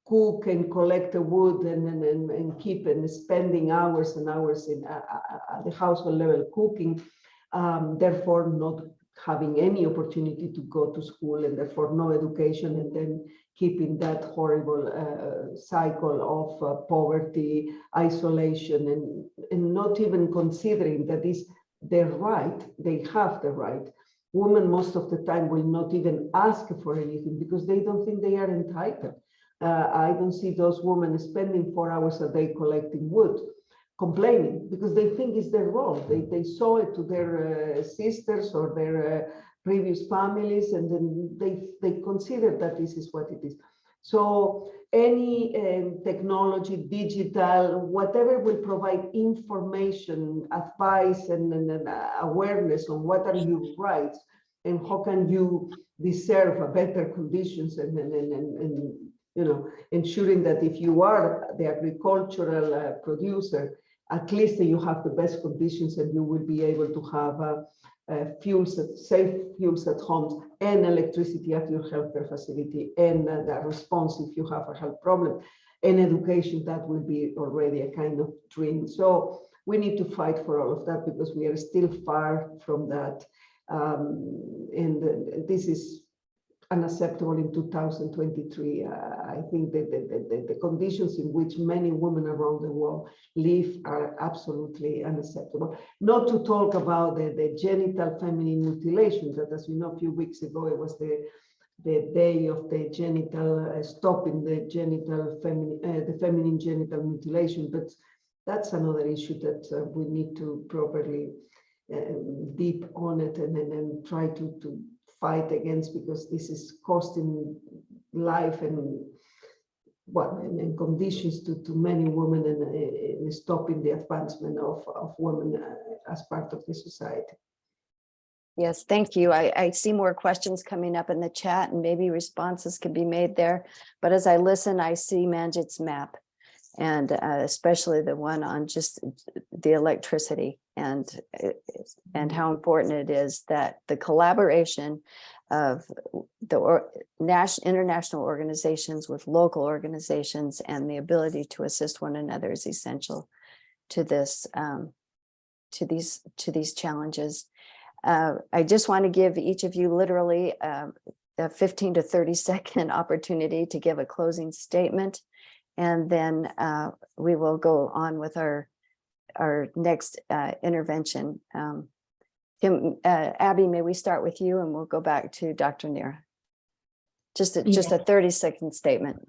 cook and collect the wood and keep and spending hours and hours at the household level cooking, therefore not having any opportunity to go to school and therefore no education, and then keeping that horrible cycle of poverty, isolation, and not even considering that is their right. They have the right. Women most of the time will not even ask for anything because they don't think they are entitled. I don't see those women spending 4 hours a day collecting wood, complaining, because they think it's their role. They saw it to their sisters or their previous families, and then they consider that this is what it is. So any technology, digital, whatever will provide information, advice, and awareness on what are your rights and how can you deserve a better conditions and you know, ensuring that if you are the agricultural producer, at least you have the best conditions and you will be able to have safe fuels at homes and electricity at your healthcare facility and the response if you have a health problem, and education. That will be already a kind of dream. So we need to fight for all of that because we are still far from that. And this is unacceptable in 2023. I think that the conditions in which many women around the world live are absolutely unacceptable. Not to talk about the genital feminine mutilation, that, as you know, a few weeks ago, it was the day of the genital, stopping the genital the feminine genital mutilation. But that's another issue that we need to properly deep on it and try to fight against, because this is costing life and conditions to many women and stopping the advancement of women as part of the society. Yes, thank you. I see more questions coming up in the chat and maybe responses can be made there. But as I listen, I see Manjit's map, and especially the one on just the electricity and how important it is that the collaboration of the international organizations with local organizations and the ability to assist one another is essential to this, to these challenges. I just want to give each of you literally a 15 to 30 second opportunity to give a closing statement, and then we will go on with our next intervention. Abby, may we start with you and we'll go back to Dr. Nira. Just a 30-second statement.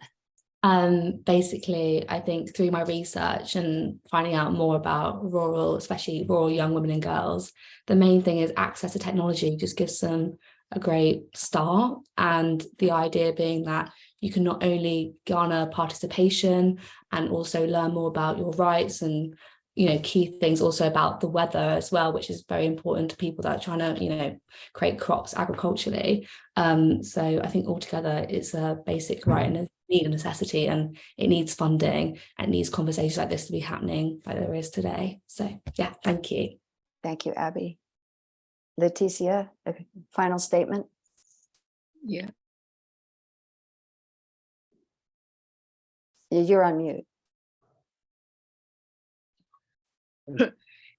Basically, I think through my research and finding out more about rural, especially rural young women and girls, the main thing is access to technology just gives them a great start. And the idea being that you can not only garner participation and also learn more about your rights and, you know, key things also about the weather as well, which is very important to people that are trying to, you know, create crops agriculturally. So I think altogether it's a basic right and a need, a necessity, and it needs funding and needs conversations like this to be happening like there is today. So yeah, thank you. Thank you, Abby. Leticia, a final statement? Yeah. You're on mute.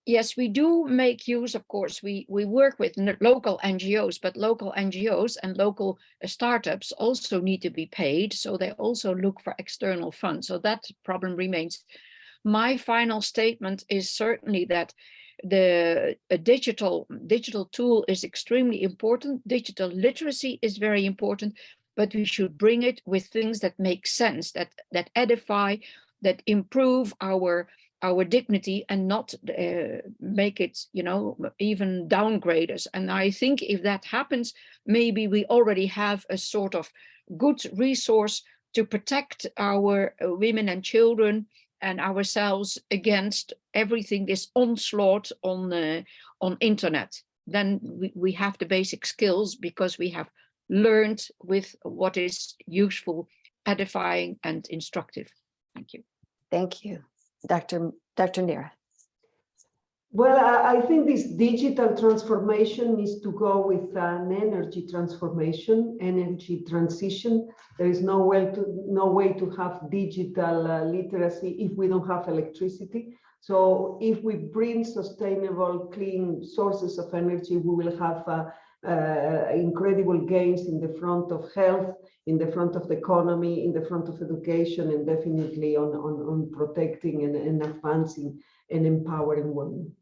Yes, we do make use, of course, we work with local NGOs, but local NGOs and local startups also need to be paid. So they also look for external funds. So that problem remains. My final statement is certainly that the digital tool is extremely important. Digital literacy is very important, but we should bring it with things that make sense, that edify, that improve our dignity, and not make it, you know, even downgrade us. And I think if that happens, maybe we already have a sort of good resource to protect our women and children and ourselves against everything, this onslaught on internet. Then we have the basic skills because we have learned with what is useful, edifying, and instructive. Thank you. Thank you. Dr. Nira. Well, I think this digital transformation needs to go with an energy transformation, energy transition. There is no way to have digital literacy if we don't have electricity. So if we bring sustainable, clean sources of energy, we will have incredible gains in the front of health, in the front of the economy, in the front of education, and definitely on protecting and advancing and empowering women.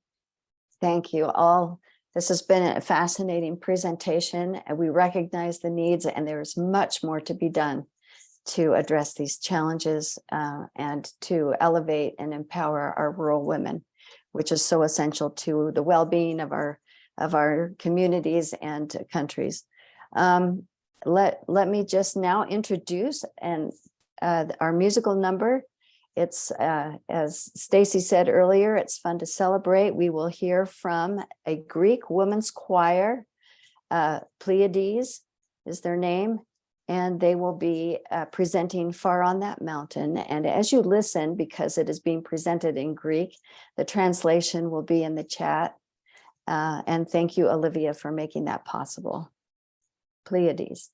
Thank you all. This has been a fascinating presentation, and we recognize the needs, and there is much more to be done to address these challenges and to elevate and empower our rural women, which is so essential to the well-being of our communities and countries. Let me just now introduce our musical number. It's, as Stacy said earlier, it's fun to celebrate. We will hear from a Greek women's choir, Pleiades is their name, and they will be presenting Far on That Mountain. And as you listen, because it is being presented in Greek, the translation will be in the chat. And thank you, Olivia, for making that possible. Pleiades.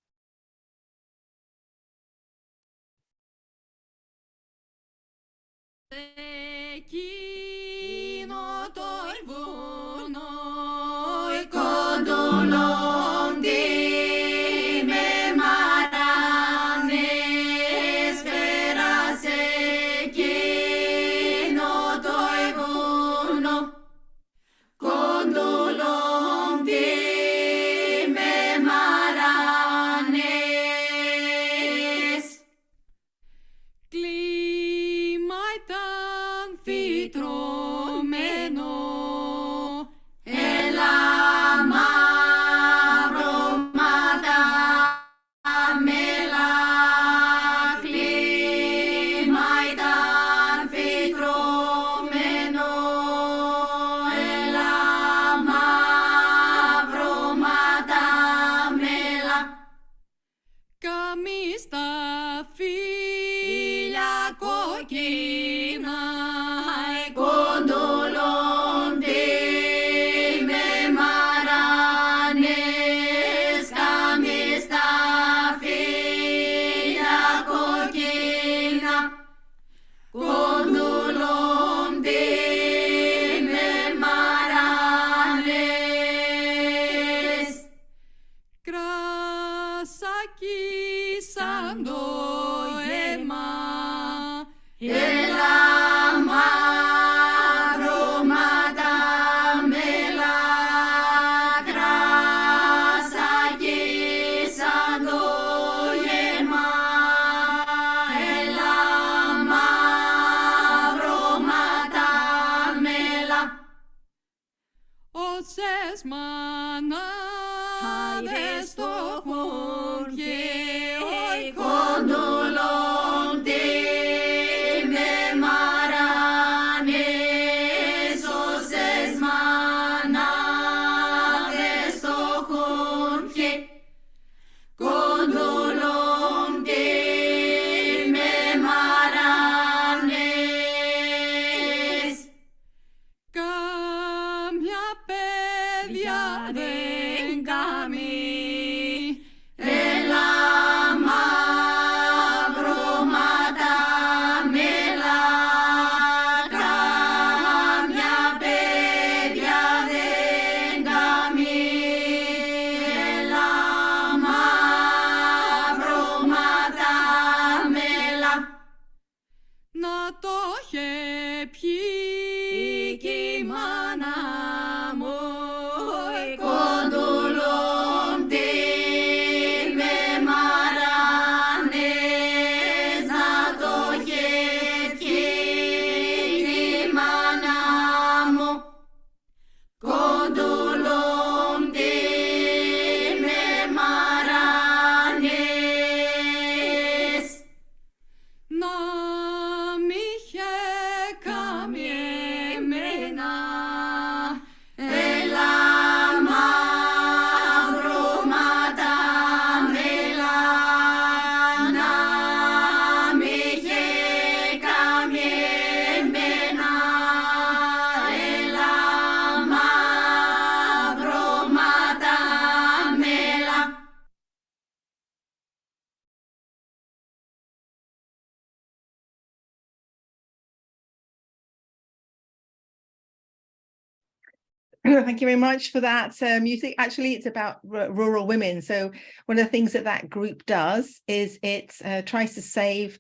Thank you very much for that music. Actually, it's about rural women. So one of the things that group does is it tries to save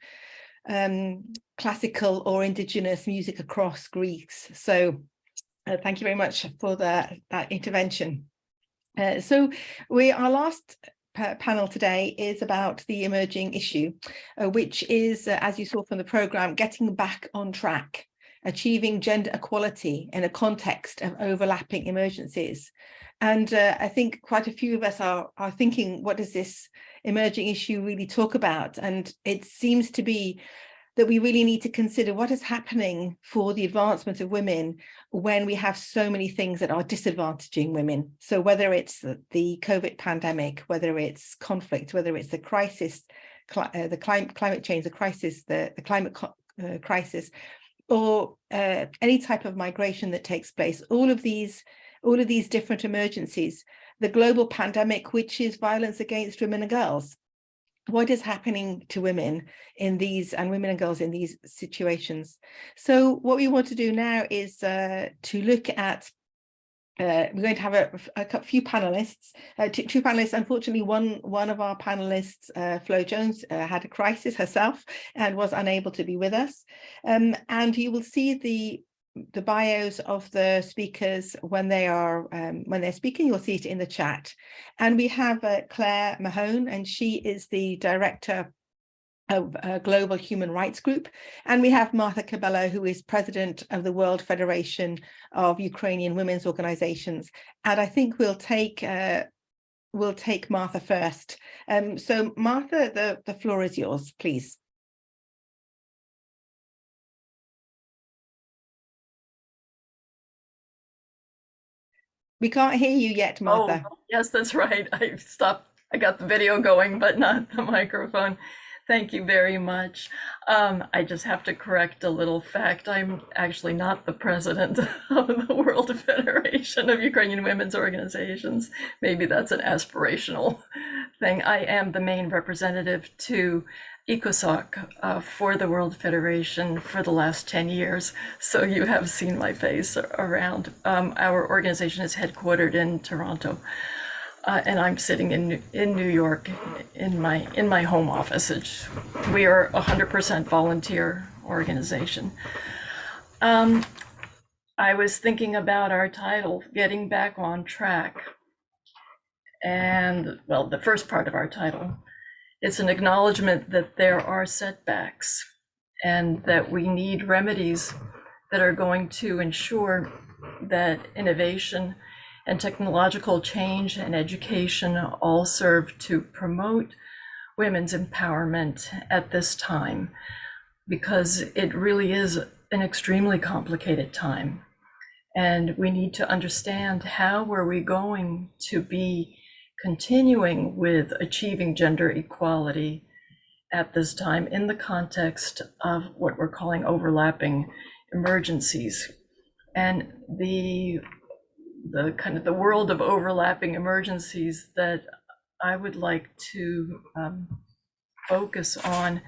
classical or indigenous music across Greece. So thank you very much for that intervention. So our last panel today is about the emerging issue, which is, as you saw from the programme, getting back on track, achieving gender equality in a context of overlapping emergencies. And I think quite a few of us are thinking, what does this emerging issue really talk about? And it seems to be that we really need to consider what is happening for the advancement of women when we have so many things that are disadvantaging women. So whether it's the COVID pandemic, whether it's conflict, whether it's the crisis, the climate change, the crisis, the climate crisis, or any type of migration that takes place, all of these different emergencies, the global pandemic, which is violence against women and girls. What is happening to women in these, and women and girls in these situations? So what we want to do now is to look at, we're going to have a few panelists, two panelists. Unfortunately, one of our panelists, Flo Jones, had a crisis herself and was unable to be with us. And you will see the bios of the speakers when they're speaking. You'll see it in the chat. And we have Claire Mahone, and she is the director of a global human rights group. And we have Martha Cabello, who is president of the World Federation of Ukrainian Women's Organizations. And I think we'll take Martha first. So Martha, the floor is yours, please. We can't hear you yet, Martha. Oh, yes, that's right. I got the video going, but not the microphone. Thank you very much. I just have to correct a little fact. I'm actually not the president of the World Federation of Ukrainian Women's Organizations. Maybe that's an aspirational thing. I am the main representative to ECOSOC for the World Federation for the last 10 years. So you have seen my face around. Our organization is headquartered in Toronto. And I'm sitting in New York in my home office. We are a 100% volunteer organization. I was thinking about our title, Getting Back on Track. And well, the first part of our title, it's an acknowledgement that there are setbacks and that we need remedies that are going to ensure that innovation and technological change and education all serve to promote women's empowerment at this time, because it really is an extremely complicated time. And we need to understand how are we going to be continuing with achieving gender equality at this time in the context of what we're calling overlapping emergencies. And the kind of the world of overlapping emergencies that I would like to focus on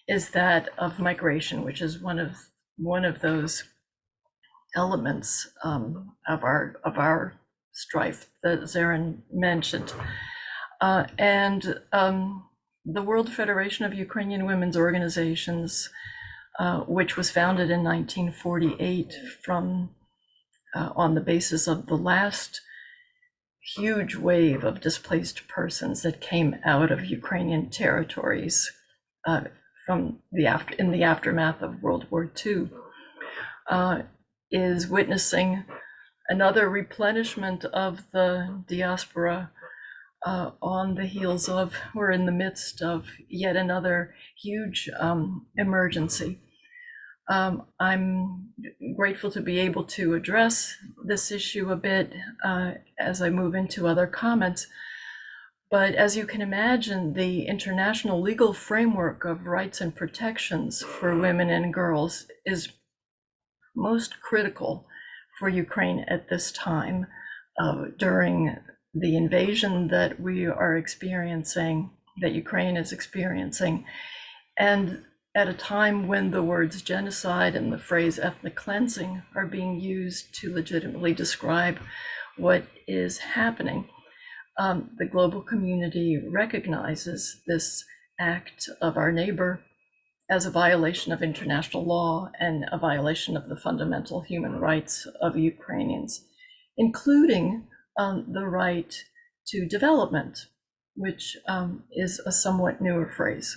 is that of migration, which is one of those elements of our strife that Zarin mentioned. And the World Federation of Ukrainian Women's Organizations, which was founded in 1948 on the basis of the last huge wave of displaced persons that came out of Ukrainian territories in the aftermath of World War II, is witnessing another replenishment of the diaspora on the heels of, we're in the midst of yet another huge emergency. I'm grateful to be able to address this issue a bit as I move into other comments. But as you can imagine, the international legal framework of rights and protections for women and girls is most critical for Ukraine at this time during the invasion that we are experiencing, that Ukraine is experiencing, and at a time when the words genocide and the phrase ethnic cleansing are being used to legitimately describe what is happening. The global community recognizes this act of our neighbor as a violation of international law and a violation of the fundamental human rights of Ukrainians, including the right to development, which is a somewhat newer phrase.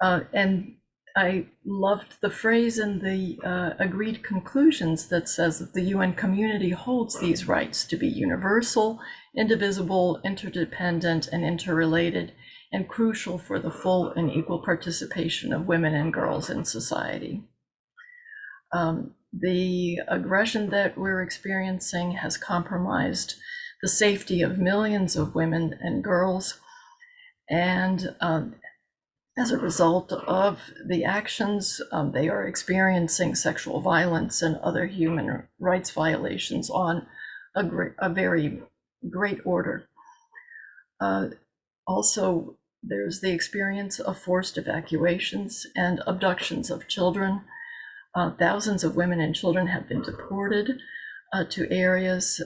And I loved the phrase in the agreed conclusions that says that the UN community holds these rights to be universal, indivisible, interdependent, and interrelated, and crucial for the full and equal participation of women and girls in society. The aggression that we're experiencing has compromised the safety of millions of women and girls, and as a result of the actions, they are experiencing sexual violence and other human rights violations on a very great order. Also, there's the experience of forced evacuations and abductions of children. Thousands of women and children have been deported to areas,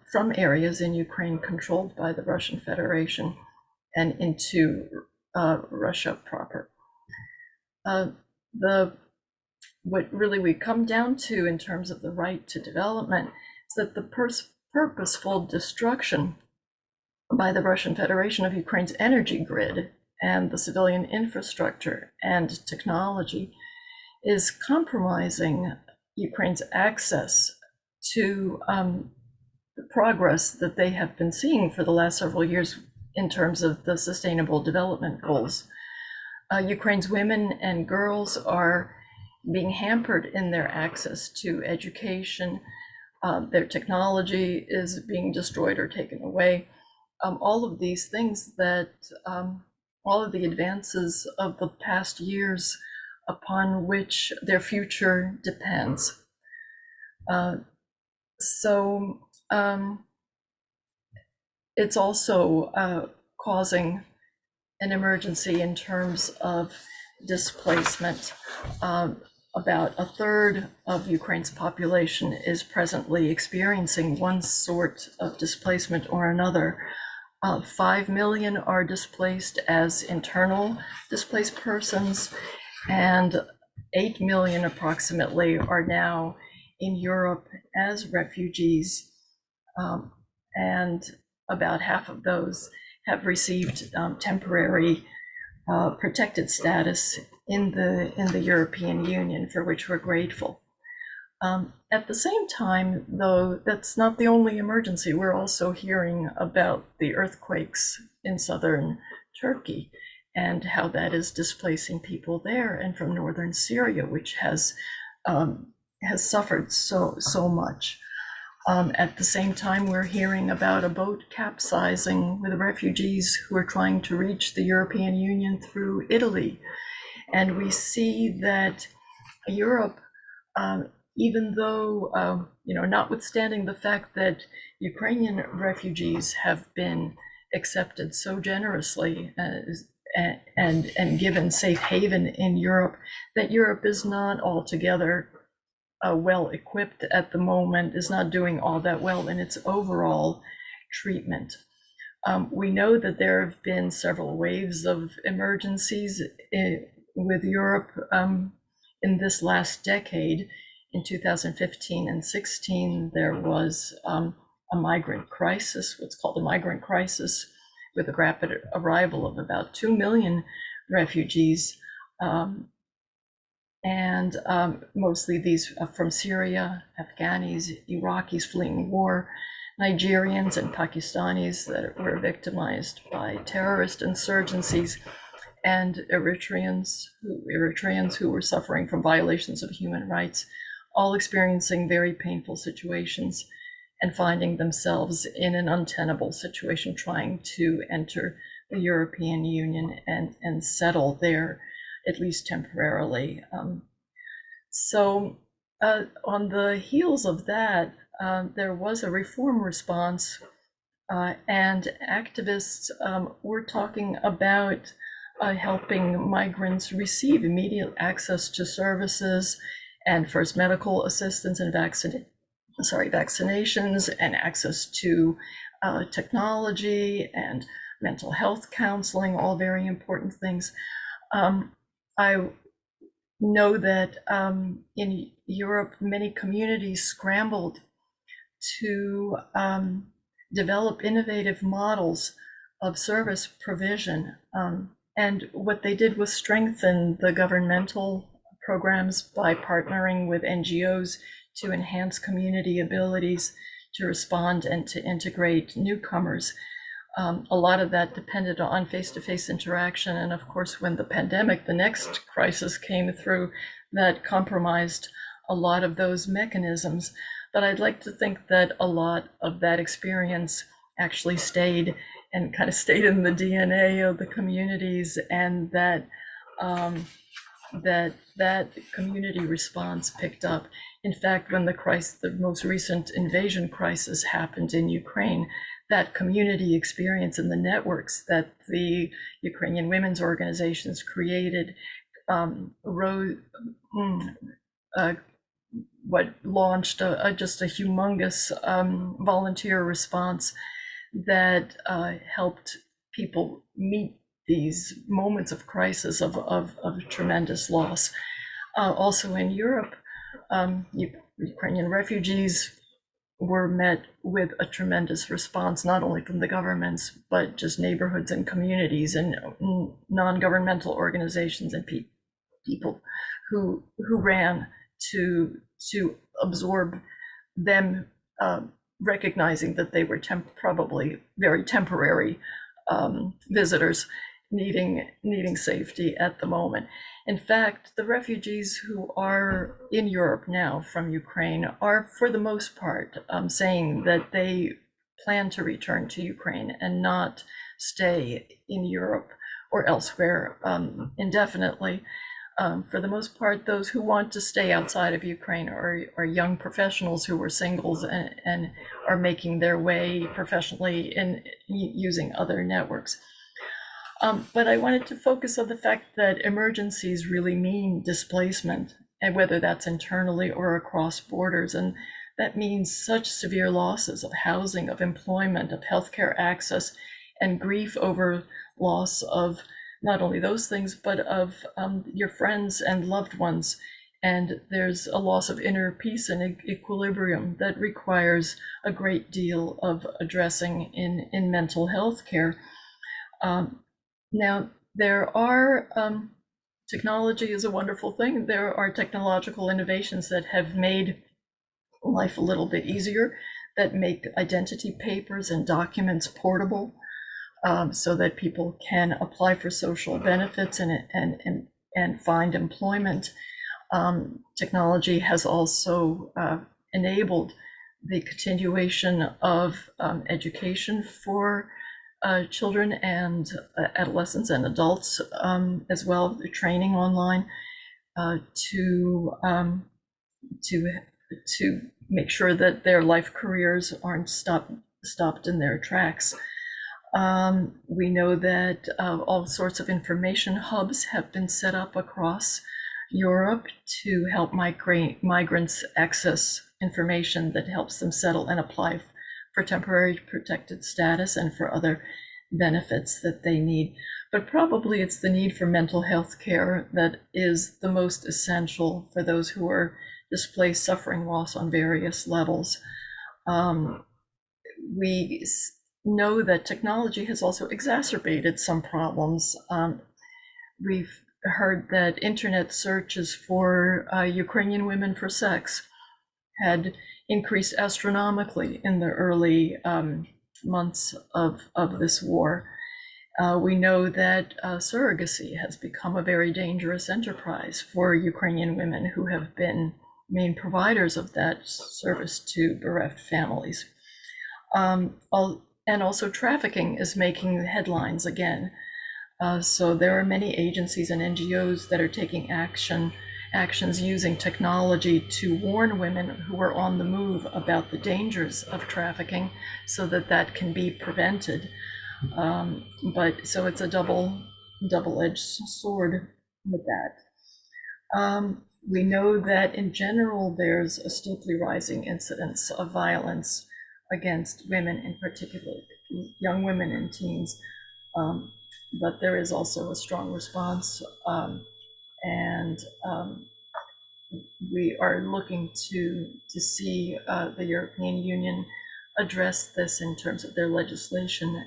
from areas in Ukraine controlled by the Russian Federation and into Russia proper. What really we come down to in terms of the right to development is that the purposeful destruction by the Russian Federation of Ukraine's energy grid and the civilian infrastructure and technology is compromising Ukraine's access to the progress that they have been seeing for the last several years in terms of the Sustainable Development Goals. Ukraine's women and girls are being hampered in their access to education. Their technology is being destroyed or taken away. All of these things that, all of the advances of the past years upon which their future depends. It's also causing an emergency in terms of displacement. About a third of Ukraine's population is presently experiencing one sort of displacement or another. 5 million are displaced as internal displaced persons, and 8 million approximately are now in Europe as refugees. And about half of those have received temporary protected status in the European Union, for which we're grateful. At the same time, though, that's not the only emergency. We're also hearing about the earthquakes in southern Turkey and how that is displacing people there, and from northern Syria, which has suffered so much. At the same time, we're hearing about a boat capsizing with refugees who are trying to reach the European Union through Italy. And we see that Europe, even though, notwithstanding the fact that Ukrainian refugees have been accepted so generously and given safe haven in Europe, that Europe is not altogether well equipped at the moment, is not doing all that well in its overall treatment. We know that there have been several waves of emergencies with Europe in this last decade. In 2015 and 16, there was a migrant crisis, what's called a migrant crisis, with a rapid arrival of about 2 million refugees. Mostly these from Syria, Afghanis, Iraqis fleeing war, Nigerians and Pakistanis that were victimized by terrorist insurgencies, and Eritreans who were suffering from violations of human rights, all experiencing very painful situations and finding themselves in an untenable situation, trying to enter the European Union and settle there, at least temporarily. On the heels of that, there was a reform response, and activists were talking about helping migrants receive immediate access to services and first medical assistance and vaccinations, and access to technology and mental health counseling, all very important things. I know that in Europe, many communities scrambled to develop innovative models of service provision. And what they did was strengthen the governmental programs by partnering with NGOs to enhance community abilities to respond and to integrate newcomers. A lot of that depended on face-to-face interaction. And of course, when the pandemic, the next crisis came through, that compromised a lot of those mechanisms. But I'd like to think that a lot of that experience actually stayed and kind of stayed in the DNA of the communities, and that that community response picked up. In fact, when the most recent invasion crisis happened in Ukraine, that community experience and the networks that the Ukrainian women's organizations created launched just a humongous volunteer response that helped people meet these moments of crisis of tremendous loss. Also in Europe, Ukrainian refugees were met with a tremendous response, not only from the governments, but just neighborhoods and communities and non-governmental organizations and people who ran to absorb them, recognizing that they were probably very temporary visitors needing safety at the moment. In fact, the refugees who are in Europe now from Ukraine are, for the most part, saying that they plan to return to Ukraine and not stay in Europe or elsewhere indefinitely. For the most part, those who want to stay outside of Ukraine are young professionals who were singles and are making their way professionally in using other networks. But I wanted to focus on the fact that emergencies really mean displacement, and whether that's internally or across borders. And that means such severe losses of housing, of employment, of healthcare access, and grief over loss of not only those things, but of your friends and loved ones. And there's a loss of inner peace and equilibrium that requires a great deal of addressing in mental health care. Now, there are, technology is a wonderful thing. There are technological innovations that have made life a little bit easier, that make identity papers and documents portable, so that people can apply for social benefits and find employment. Technology has also enabled the continuation of education for children and adolescents and adults, as well, the training online to make sure that their life careers aren't stopped in their tracks. We know that all sorts of information hubs have been set up across Europe to help migrants access information that helps them settle and apply for temporary protected status and for other benefits that they need. But probably it's the need for mental health care that is the most essential for those who are displaced, suffering loss on various levels. We know that technology has also exacerbated some problems. We've heard that internet searches for Ukrainian women for sex had increased astronomically in the early months of this war. We know that surrogacy has become a very dangerous enterprise for Ukrainian women who have been main providers of that service to bereft families. And also trafficking is making headlines again. So there are many agencies and NGOs that are taking actions using technology to warn women who are on the move about the dangers of trafficking so that can be prevented. But so it's a double-edged sword with that. We know that in general, there's a steeply rising incidence of violence against women, in particular young women and teens. But there is also a strong response, and we are looking to see the European Union address this in terms of their legislation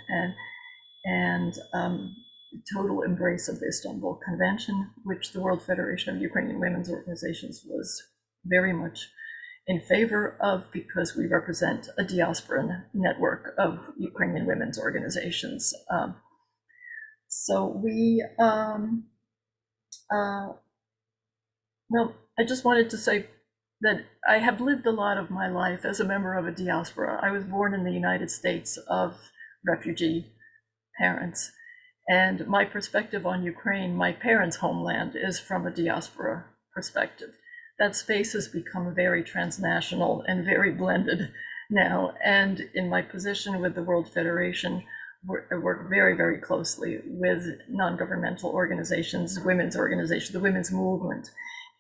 and total embrace of the Istanbul Convention, which the World Federation of Ukrainian Women's Organizations was very much in favor of, because we represent a diaspora network of Ukrainian women's organizations. So we, well, I just wanted to say that I have lived a lot of my life as a member of a diaspora. I was born in the United States of refugee parents, and my perspective on Ukraine, my parents' homeland, is from a diaspora perspective. That space has become very transnational and very blended now, and in my position with the World Federation, I work very, very closely with non-governmental organizations, women's organizations, the women's movement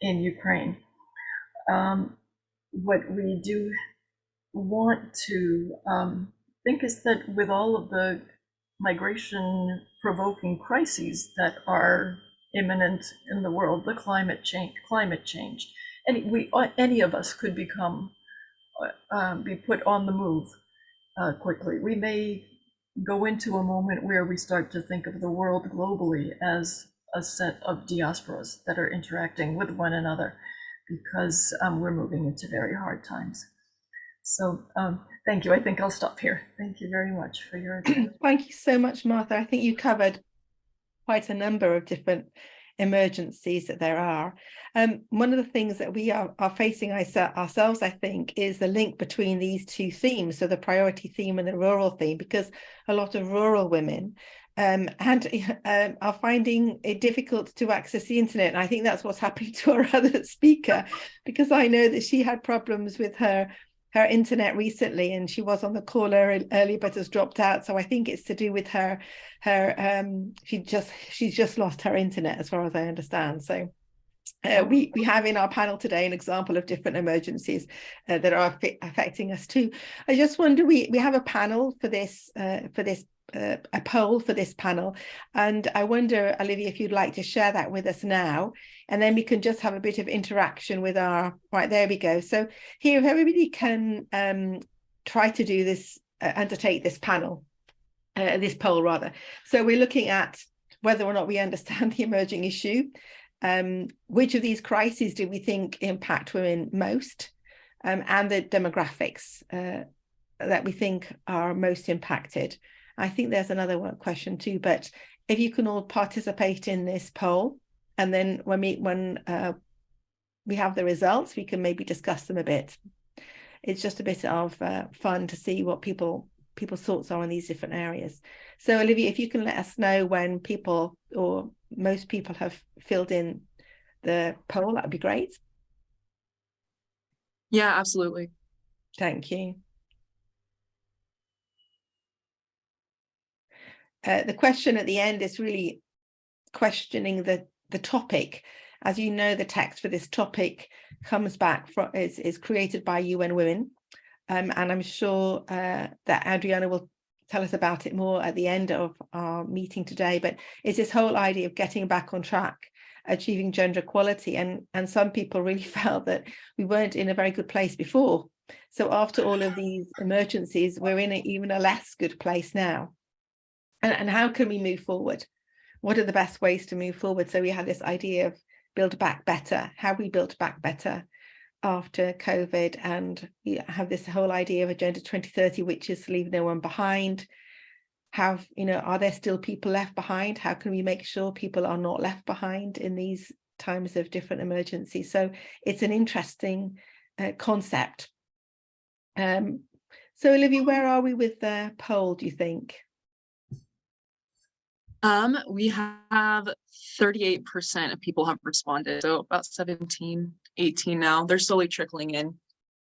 in Ukraine. What we do want to think is that with all of the migration-provoking crises that are imminent in the world, the climate change, and any of us could be put on the move quickly. We may go into a moment where we start to think of the world globally as a set of diasporas that are interacting with one another, because we're moving into very hard times. So thank you. I think I'll stop here. Thank you very much for your attention. Thank you so much, Martha. I think you covered quite a number of different emergencies that there are. One of the things that we are facing ourselves, I think, is the link between these two themes, so the priority theme and the rural theme, because a lot of rural women are finding it difficult to access the internet. And I think that's what's happening to our other speaker, because I know that she had problems with her internet recently, and she was on the call earlier but has dropped out. So I think it's to do with she's just lost her internet, as far as I understand. So we have in our panel today an example of different emergencies that are affecting us too. I just wonder, we have a panel for this a poll for this panel, and I wonder, Olivia, if you'd like to share that with us now, and then we can just have a bit of interaction with our, right, there we go. So here, if everybody can try to do this, undertake this panel, this poll rather. So we're looking at whether or not we understand the emerging issue. Which of these crises do we think impact women most? and the demographics that we think are most impacted. I think there's another question too, but if you can all participate in this poll, and then when we have the results, we can maybe discuss them a bit. It's just a bit of fun to see what people's thoughts are on these different areas. So Olivia, if you can let us know when people or most people have filled in the poll, that would be great. Yeah, absolutely. Thank you. The question at the end is really questioning the topic. As you know, the text for this topic comes back from is created by UN Women, and I'm sure that Adriana will tell us about it more at the end of our meeting today. But it's this whole idea of getting back on track, achieving gender equality, and some people really felt that we weren't in a very good place before. So after all of these emergencies, we're in even a less good place now. And how can we move forward? What are the best ways to move forward? So we had this idea of build back better, how we built back better after COVID, and we have this whole idea of Agenda 2030, which is to leave no one behind. Are there still people left behind? How can we make sure people are not left behind in these times of different emergencies? So it's an interesting concept. So Olivia, where are we with the poll, do you think? We have 38% of people have responded, so about 17, 18 now. They're slowly trickling in.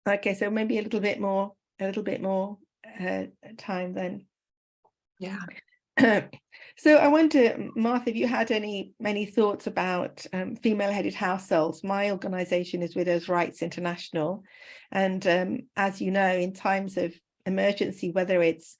Okay, so maybe a little bit more time then. Yeah. So I wonder, Martha, if you had any thoughts about female-headed households. My organisation is Widows' Rights International, and as you know, in times of emergency, whether it's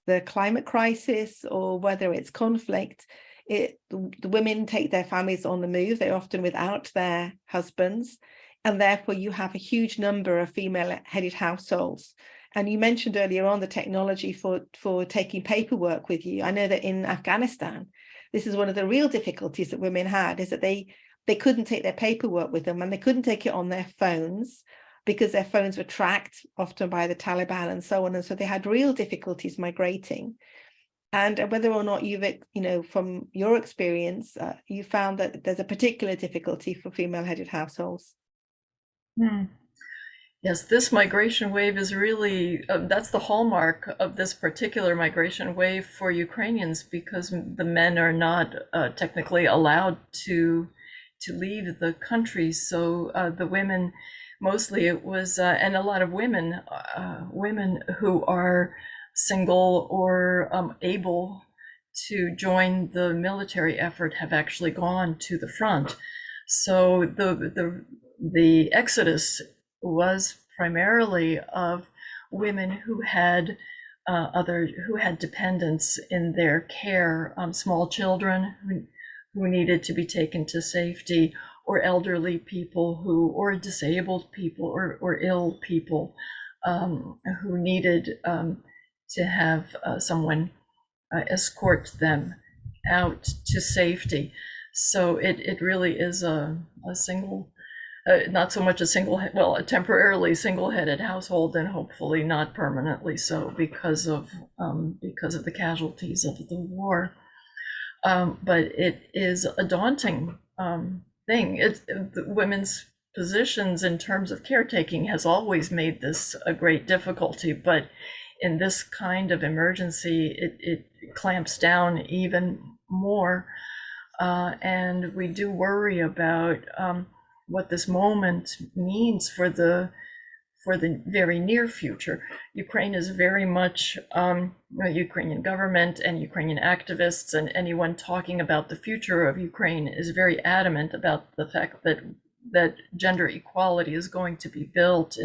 the climate crisis or whether it's conflict, the women take their families on the move. They're often without their husbands, and therefore you have a huge number of female-headed households. And you mentioned earlier on the technology for taking paperwork with you. I know that in Afghanistan, this is one of the real difficulties that women had, is that they couldn't take their paperwork with them, and they couldn't take it on their phones, because their phones were tracked often by the Taliban and so on. And so they had real difficulties migrating. And whether or not from your experience, you found that there's a particular difficulty for female-headed households. Yes, this migration wave is really, that's the hallmark of this particular migration wave for Ukrainians, because the men are not technically allowed to leave the country. So the women, mostly it was, and a lot of women who are single or able to join the military effort have actually gone to the front. So the exodus was primarily of women who had dependents in their care, small children who needed to be taken to safety, or elderly people or disabled people or ill people who needed to have someone escort them out to safety. So it really is a single, not so much a temporarily single-headed household, and hopefully not permanently so, because of the casualties of the war. But it is a daunting thing. The women's positions in terms of caretaking has always made this a great difficulty, but in this kind of emergency, it clamps down even more. And we do worry about what this moment means for the very near future. Ukraine is very much, the Ukrainian government and Ukrainian activists and anyone talking about the future of Ukraine is very adamant about the fact that gender equality is going to be built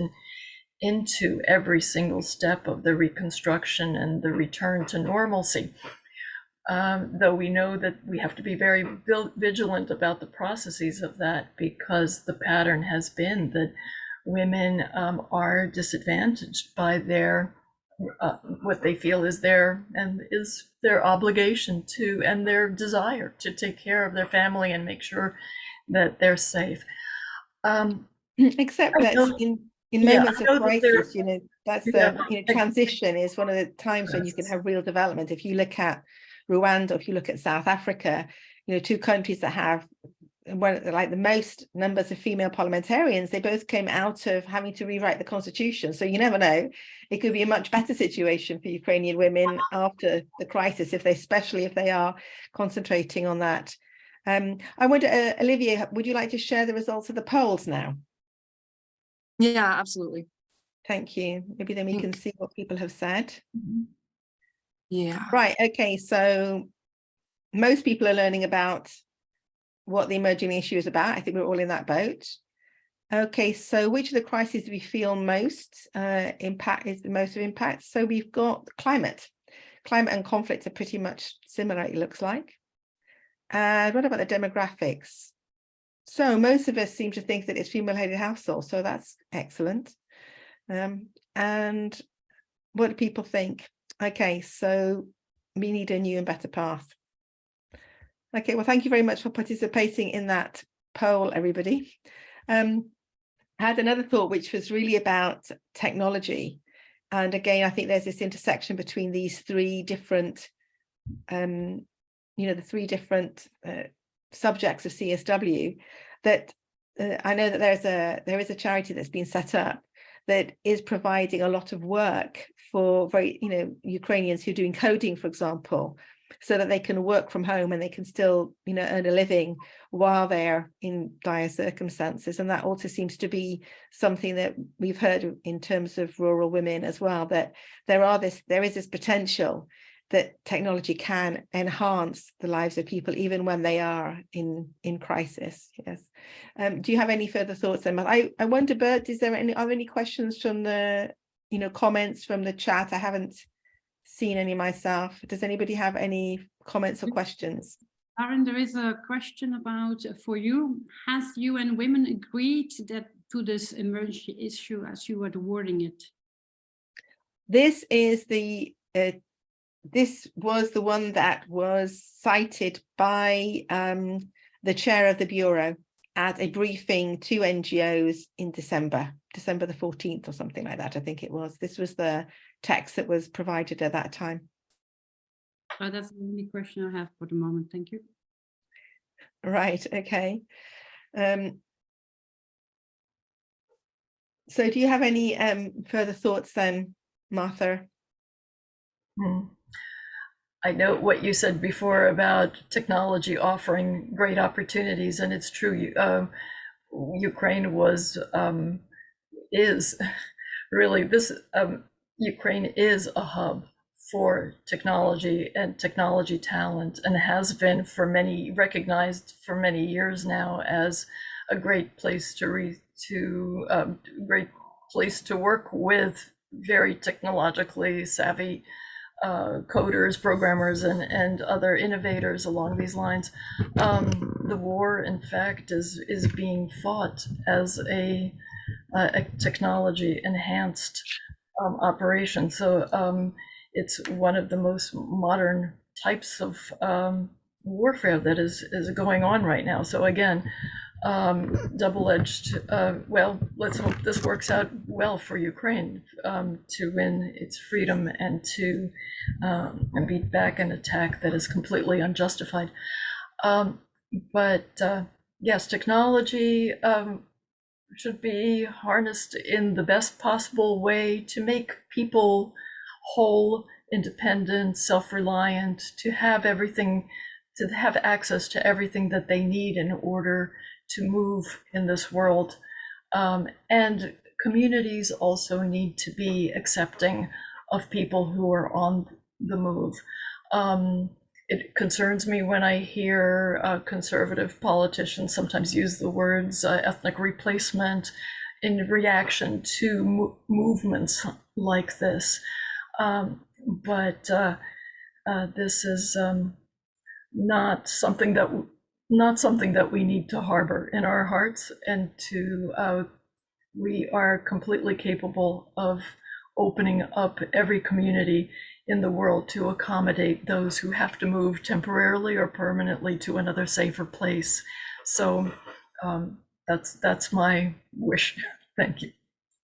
into every single step of the reconstruction and the return to normalcy. Though we know that we have to be very vigilant about the processes of that, because the pattern has been that women are disadvantaged by their what they feel is their obligation to, and their desire to take care of their family and make sure that they're safe. Except that in Yeah, I moments of know that there- crisis, you know, that's Yeah. the, you know, transition is one of the times when you can have real development. If you look at Rwanda, if you look at South Africa, you know, two countries that have one like the most numbers of female parliamentarians, they both came out of having to rewrite the constitution. So you never know, it could be a much better situation for Ukrainian women after the crisis, especially if they are concentrating on that. I wonder, Olivier, would you like to share the results of the polls now? Yeah, absolutely. Thank you. Maybe then we can see what people have said. Yeah. Right, okay, so most people are learning about what the emerging issue is about. I think we're all in that boat. Okay, so which of the crises do we feel most impact is the most of impact? So we've got climate. Climate and conflict are pretty much similar, it looks like. And what about the demographics? So most of us seem to think that it's female-headed households, so that's excellent. And what do people think? Okay, so we need a new and better path. Okay, well, thank you very much for participating in that poll, everybody. I had another thought, which was really about technology. And again, I think there's this intersection between these three different, you know, the three different subjects of CSW that I know that there is a charity that's been set up that is providing a lot of work for Ukrainians who are doing coding, for example, so that they can work from home and they can still, you know, earn a living while they're in dire circumstances. And that also seems to be something that we've heard in terms of rural women as well, that there is this potential that technology can enhance the lives of people even when they are in crisis. Yes. Do you have any further thoughts, Emma? I wonder, Bert, are there any questions from the, you know, comments from the chat? I haven't seen any myself. Does anybody have any comments or questions? Aaron, there is a question about for you. Has UN Women agreed that to this emergency issue as you were wording it? This is the this was the one that was cited by the chair of the Bureau at a briefing to NGOs in December the 14th or something like that, I think it was. This was the text that was provided at that time. That's the only question I have for the moment. Thank you. Right, okay. So do you have any further thoughts then, Martha? I know what you said before about technology offering great opportunities, and it's true. Ukraine is really this. Ukraine is a hub for technology and technology talent, and has been recognized for many years now as a great place great place to work with very technologically savvy coders, programmers, and other innovators along these lines. The war, in fact, is being fought as a technology enhanced operation. So it's one of the most modern types of warfare that is going on right now. So again, double-edged. Well, let's hope this works out well for Ukraine to win its freedom and to beat back an attack that is completely unjustified. But yes, technology should be harnessed in the best possible way to make people whole, independent, self-reliant, to have access to everything that they need in order to move in this world. And communities also need to be accepting of people who are on the move. It concerns me when I hear conservative politicians sometimes use the words ethnic replacement in reaction to movements like this. But this is not something that we need to harbor in our hearts, and we are completely capable of opening up every community in the world to accommodate those who have to move temporarily or permanently to another safer place. So that's my wish. Thank you.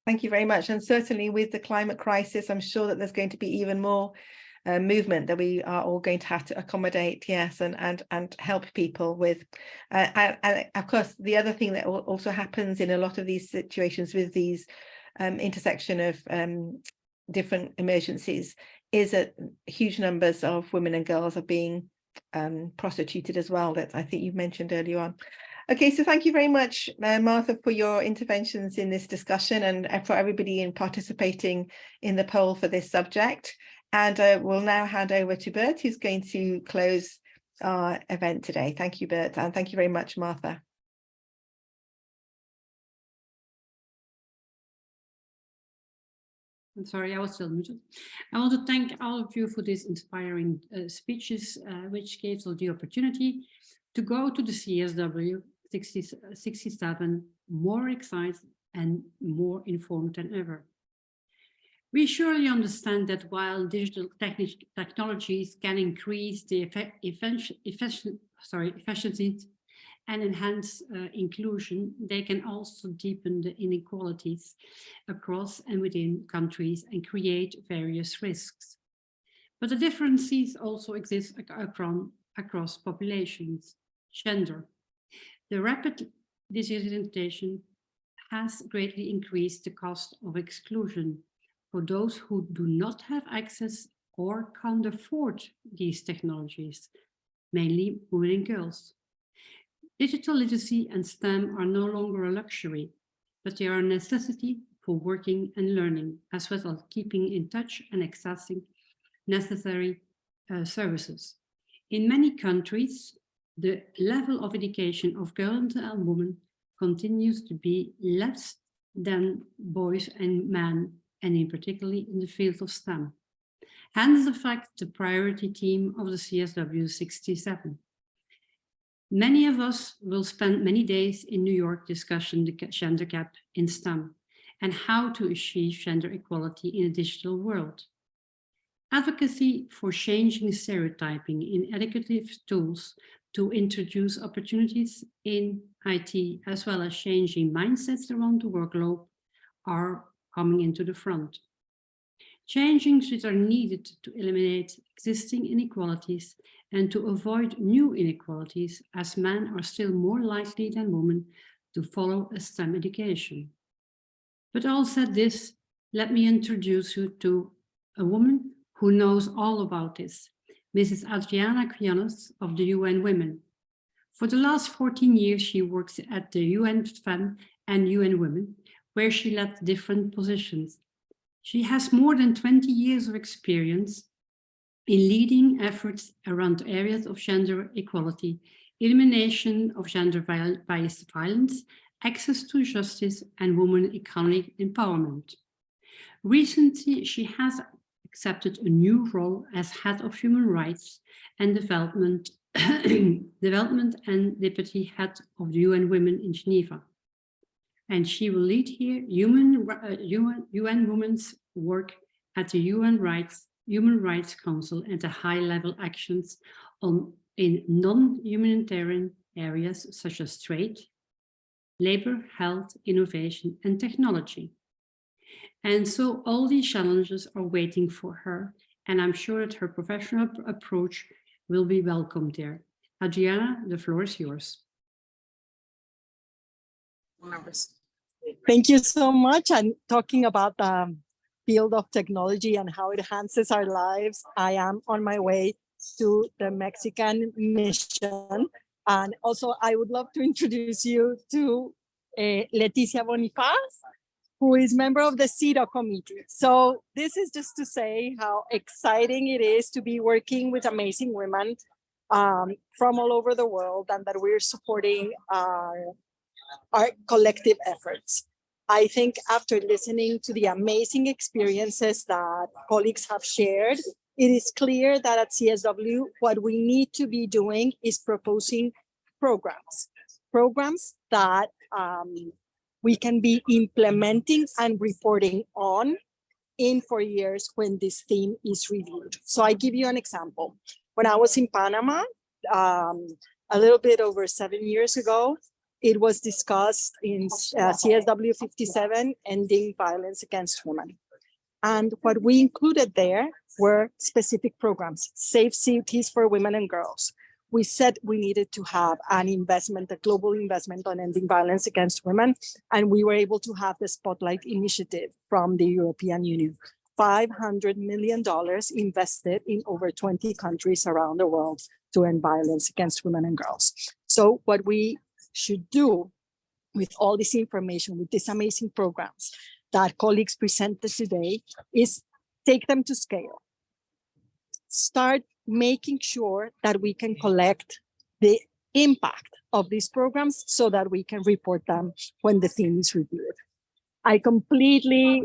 Thank you very much. And certainly with the climate crisis, I'm sure that there's going to be even more movement that we are all going to have to accommodate, yes, and help people with. And of course, the other thing that also happens in a lot of these situations with these intersection of different emergencies is that huge numbers of women and girls are being prostituted as well, that I think you mentioned earlier on. Okay, so thank you very much, Martha, for your interventions in this discussion and for everybody in participating in the poll for this subject. And we'll now hand over to Bert, who's going to close our event today. Thank you, Bert, and thank you very much, Martha. I'm sorry, I was still muted. I want to thank all of you for these inspiring speeches, which gave us the opportunity to go to the CSW 67 more excited and more informed than ever. We surely understand that while digital technologies can increase the efficiency and enhance inclusion, they can also deepen the inequalities across and within countries and create various risks. But the differences also exist across populations. Gender. The rapid digitalization has greatly increased the cost of exclusion for those who do not have access or can't afford these technologies, mainly women and girls. Digital literacy and STEM are no longer a luxury, but they are a necessity for working and learning, as well as keeping in touch and accessing necessary services. In many countries, the level of education of girls and women continues to be less than boys and men, and in particularly in the field of STEM. Hence the fact the priority team of the CSW 67. Many of us will spend many days in New York discussing the gender gap in STEM and how to achieve gender equality in a digital world. Advocacy for changing stereotyping in educative tools to introduce opportunities in IT, as well as changing mindsets around the work globe, are coming into the front. Changes which are needed to eliminate existing inequalities and to avoid new inequalities, as men are still more likely than women to follow a STEM education. But all said this, let me introduce you to a woman who knows all about this, Mrs. Adriana Quianos of the UN Women. For the last 14 years, she works at the UN FEM and UN Women, where she led different positions. She has more than 20 years of experience in leading efforts around areas of gender equality, elimination of gender-based violence, access to justice, and women economic empowerment. Recently, she has accepted a new role as head of human rights and development, and deputy head of the UN Women in Geneva. And she will lead here UN Women's work at the Human Rights Council and the high-level actions in non-humanitarian areas such as trade, labor, health, innovation, and technology. And so all these challenges are waiting for her, and I'm sure that her professional approach will be welcomed there. Adriana, the floor is yours. Thank you so much. And talking about the field of technology and how it enhances our lives, I am on my way to the Mexican mission. And also, I would love to introduce you to Leticia Bonifaz, who is member of the CEDAW committee. So this is just to say how exciting it is to be working with amazing women from all over the world, and that we're supporting our collective efforts. I think after listening to the amazing experiences that colleagues have shared, it is clear that at CSW, what we need to be doing is proposing programs that we can be implementing and reporting on in 4 years when this theme is reviewed. So I give you an example. When I was in Panama, a little bit over 7 years ago, it was discussed in CSW 57, Ending Violence Against Women. And what we included there were specific programs, safe cities for women and girls. We said we needed to have an investment, a global investment on ending violence against women. And we were able to have the Spotlight Initiative from the European Union. $500 million invested in over 20 countries around the world to end violence against women and girls. So what we should do with all this information, with these amazing programs that colleagues presented today, is take them to scale. Start making sure that we can collect the impact of these programs so that we can report them when the team is reviewed. I completely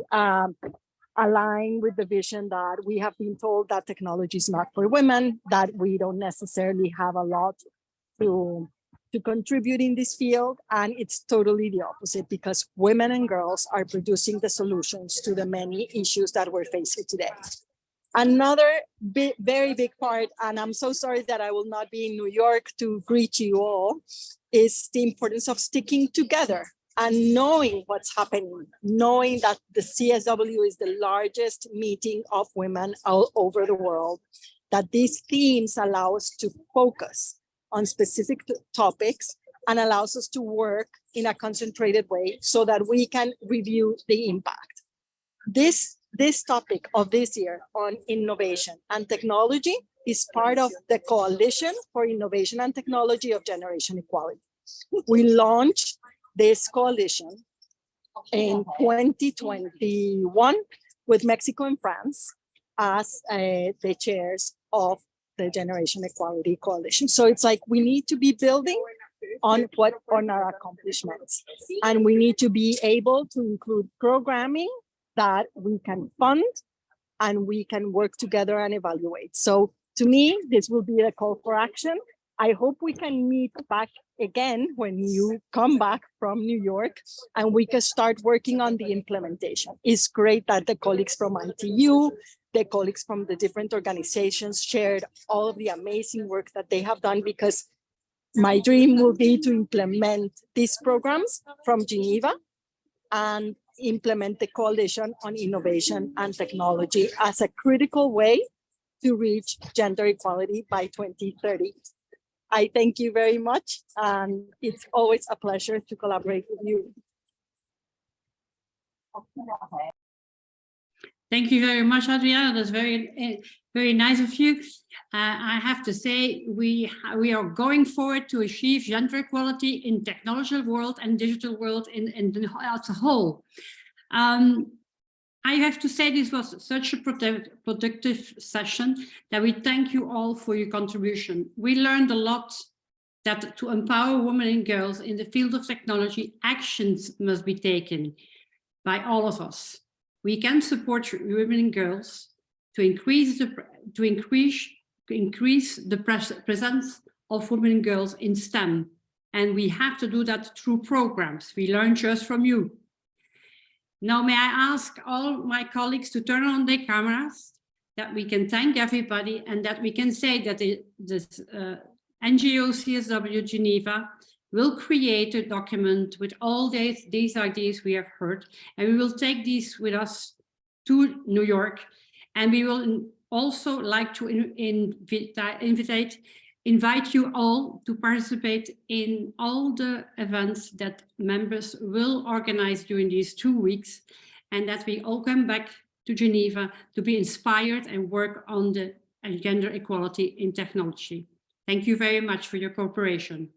align with the vision that we have been told that technology is not for women, that we don't necessarily have a lot to contribute in this field. And it's totally the opposite, because women and girls are producing the solutions to the many issues that we're facing today. Another very big part, and I'm so sorry that I will not be in New York to greet you all, is the importance of sticking together and knowing what's happening, knowing that the CSW is the largest meeting of women all over the world, that these themes allow us to focus on specific topics and allows us to work in a concentrated way so that we can review the impact. This topic of this year on innovation and technology is part of the Coalition for Innovation and Technology of Generation Equality. We launched this coalition in 2021 with Mexico and France as the chairs of the Generation Equality Coalition. So it's like we need to be building on our accomplishments, and we need to be able to include programming that we can fund and we can work together and evaluate. So to me, this will be a call for action. I hope we can meet back again when you come back from New York and we can start working on the implementation. It's great that the colleagues from ITU, the colleagues from the different organizations shared all of the amazing work that they have done, because my dream will be to implement these programs from Geneva and implement the Coalition on Innovation and Technology as a critical way to reach gender equality by 2030. I thank you very much, and it's always a pleasure to collaborate with you. Thank you very much, Adriana. That's very, very nice of you. I have to say, we are going forward to achieve gender equality in technological world and digital world as a whole. I have to say this was such a productive session that we thank you all for your contribution. We learned a lot, that to empower women and girls in the field of technology, actions must be taken by all of us. We can support women and girls to increase the presence of women and girls in STEM. And we have to do that through programs. We learn just from you. Now, may I ask all my colleagues to turn on their cameras, that we can thank everybody, and that we can say that this NGO CSW Geneva will create a document with all these ideas we have heard, and we will take these with us to New York, and we will also like to invite you all to participate in all the events that members will organize during these 2 weeks, and that we all come back to Geneva to be inspired and work on the gender equality in technology. Thank you very much for your cooperation.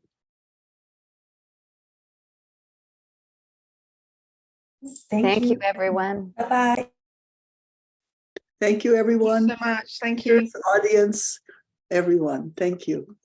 Thank you, everyone. Bye-bye. Thank you, everyone. Thank you so much. Thank you. Audience, everyone. Thank you.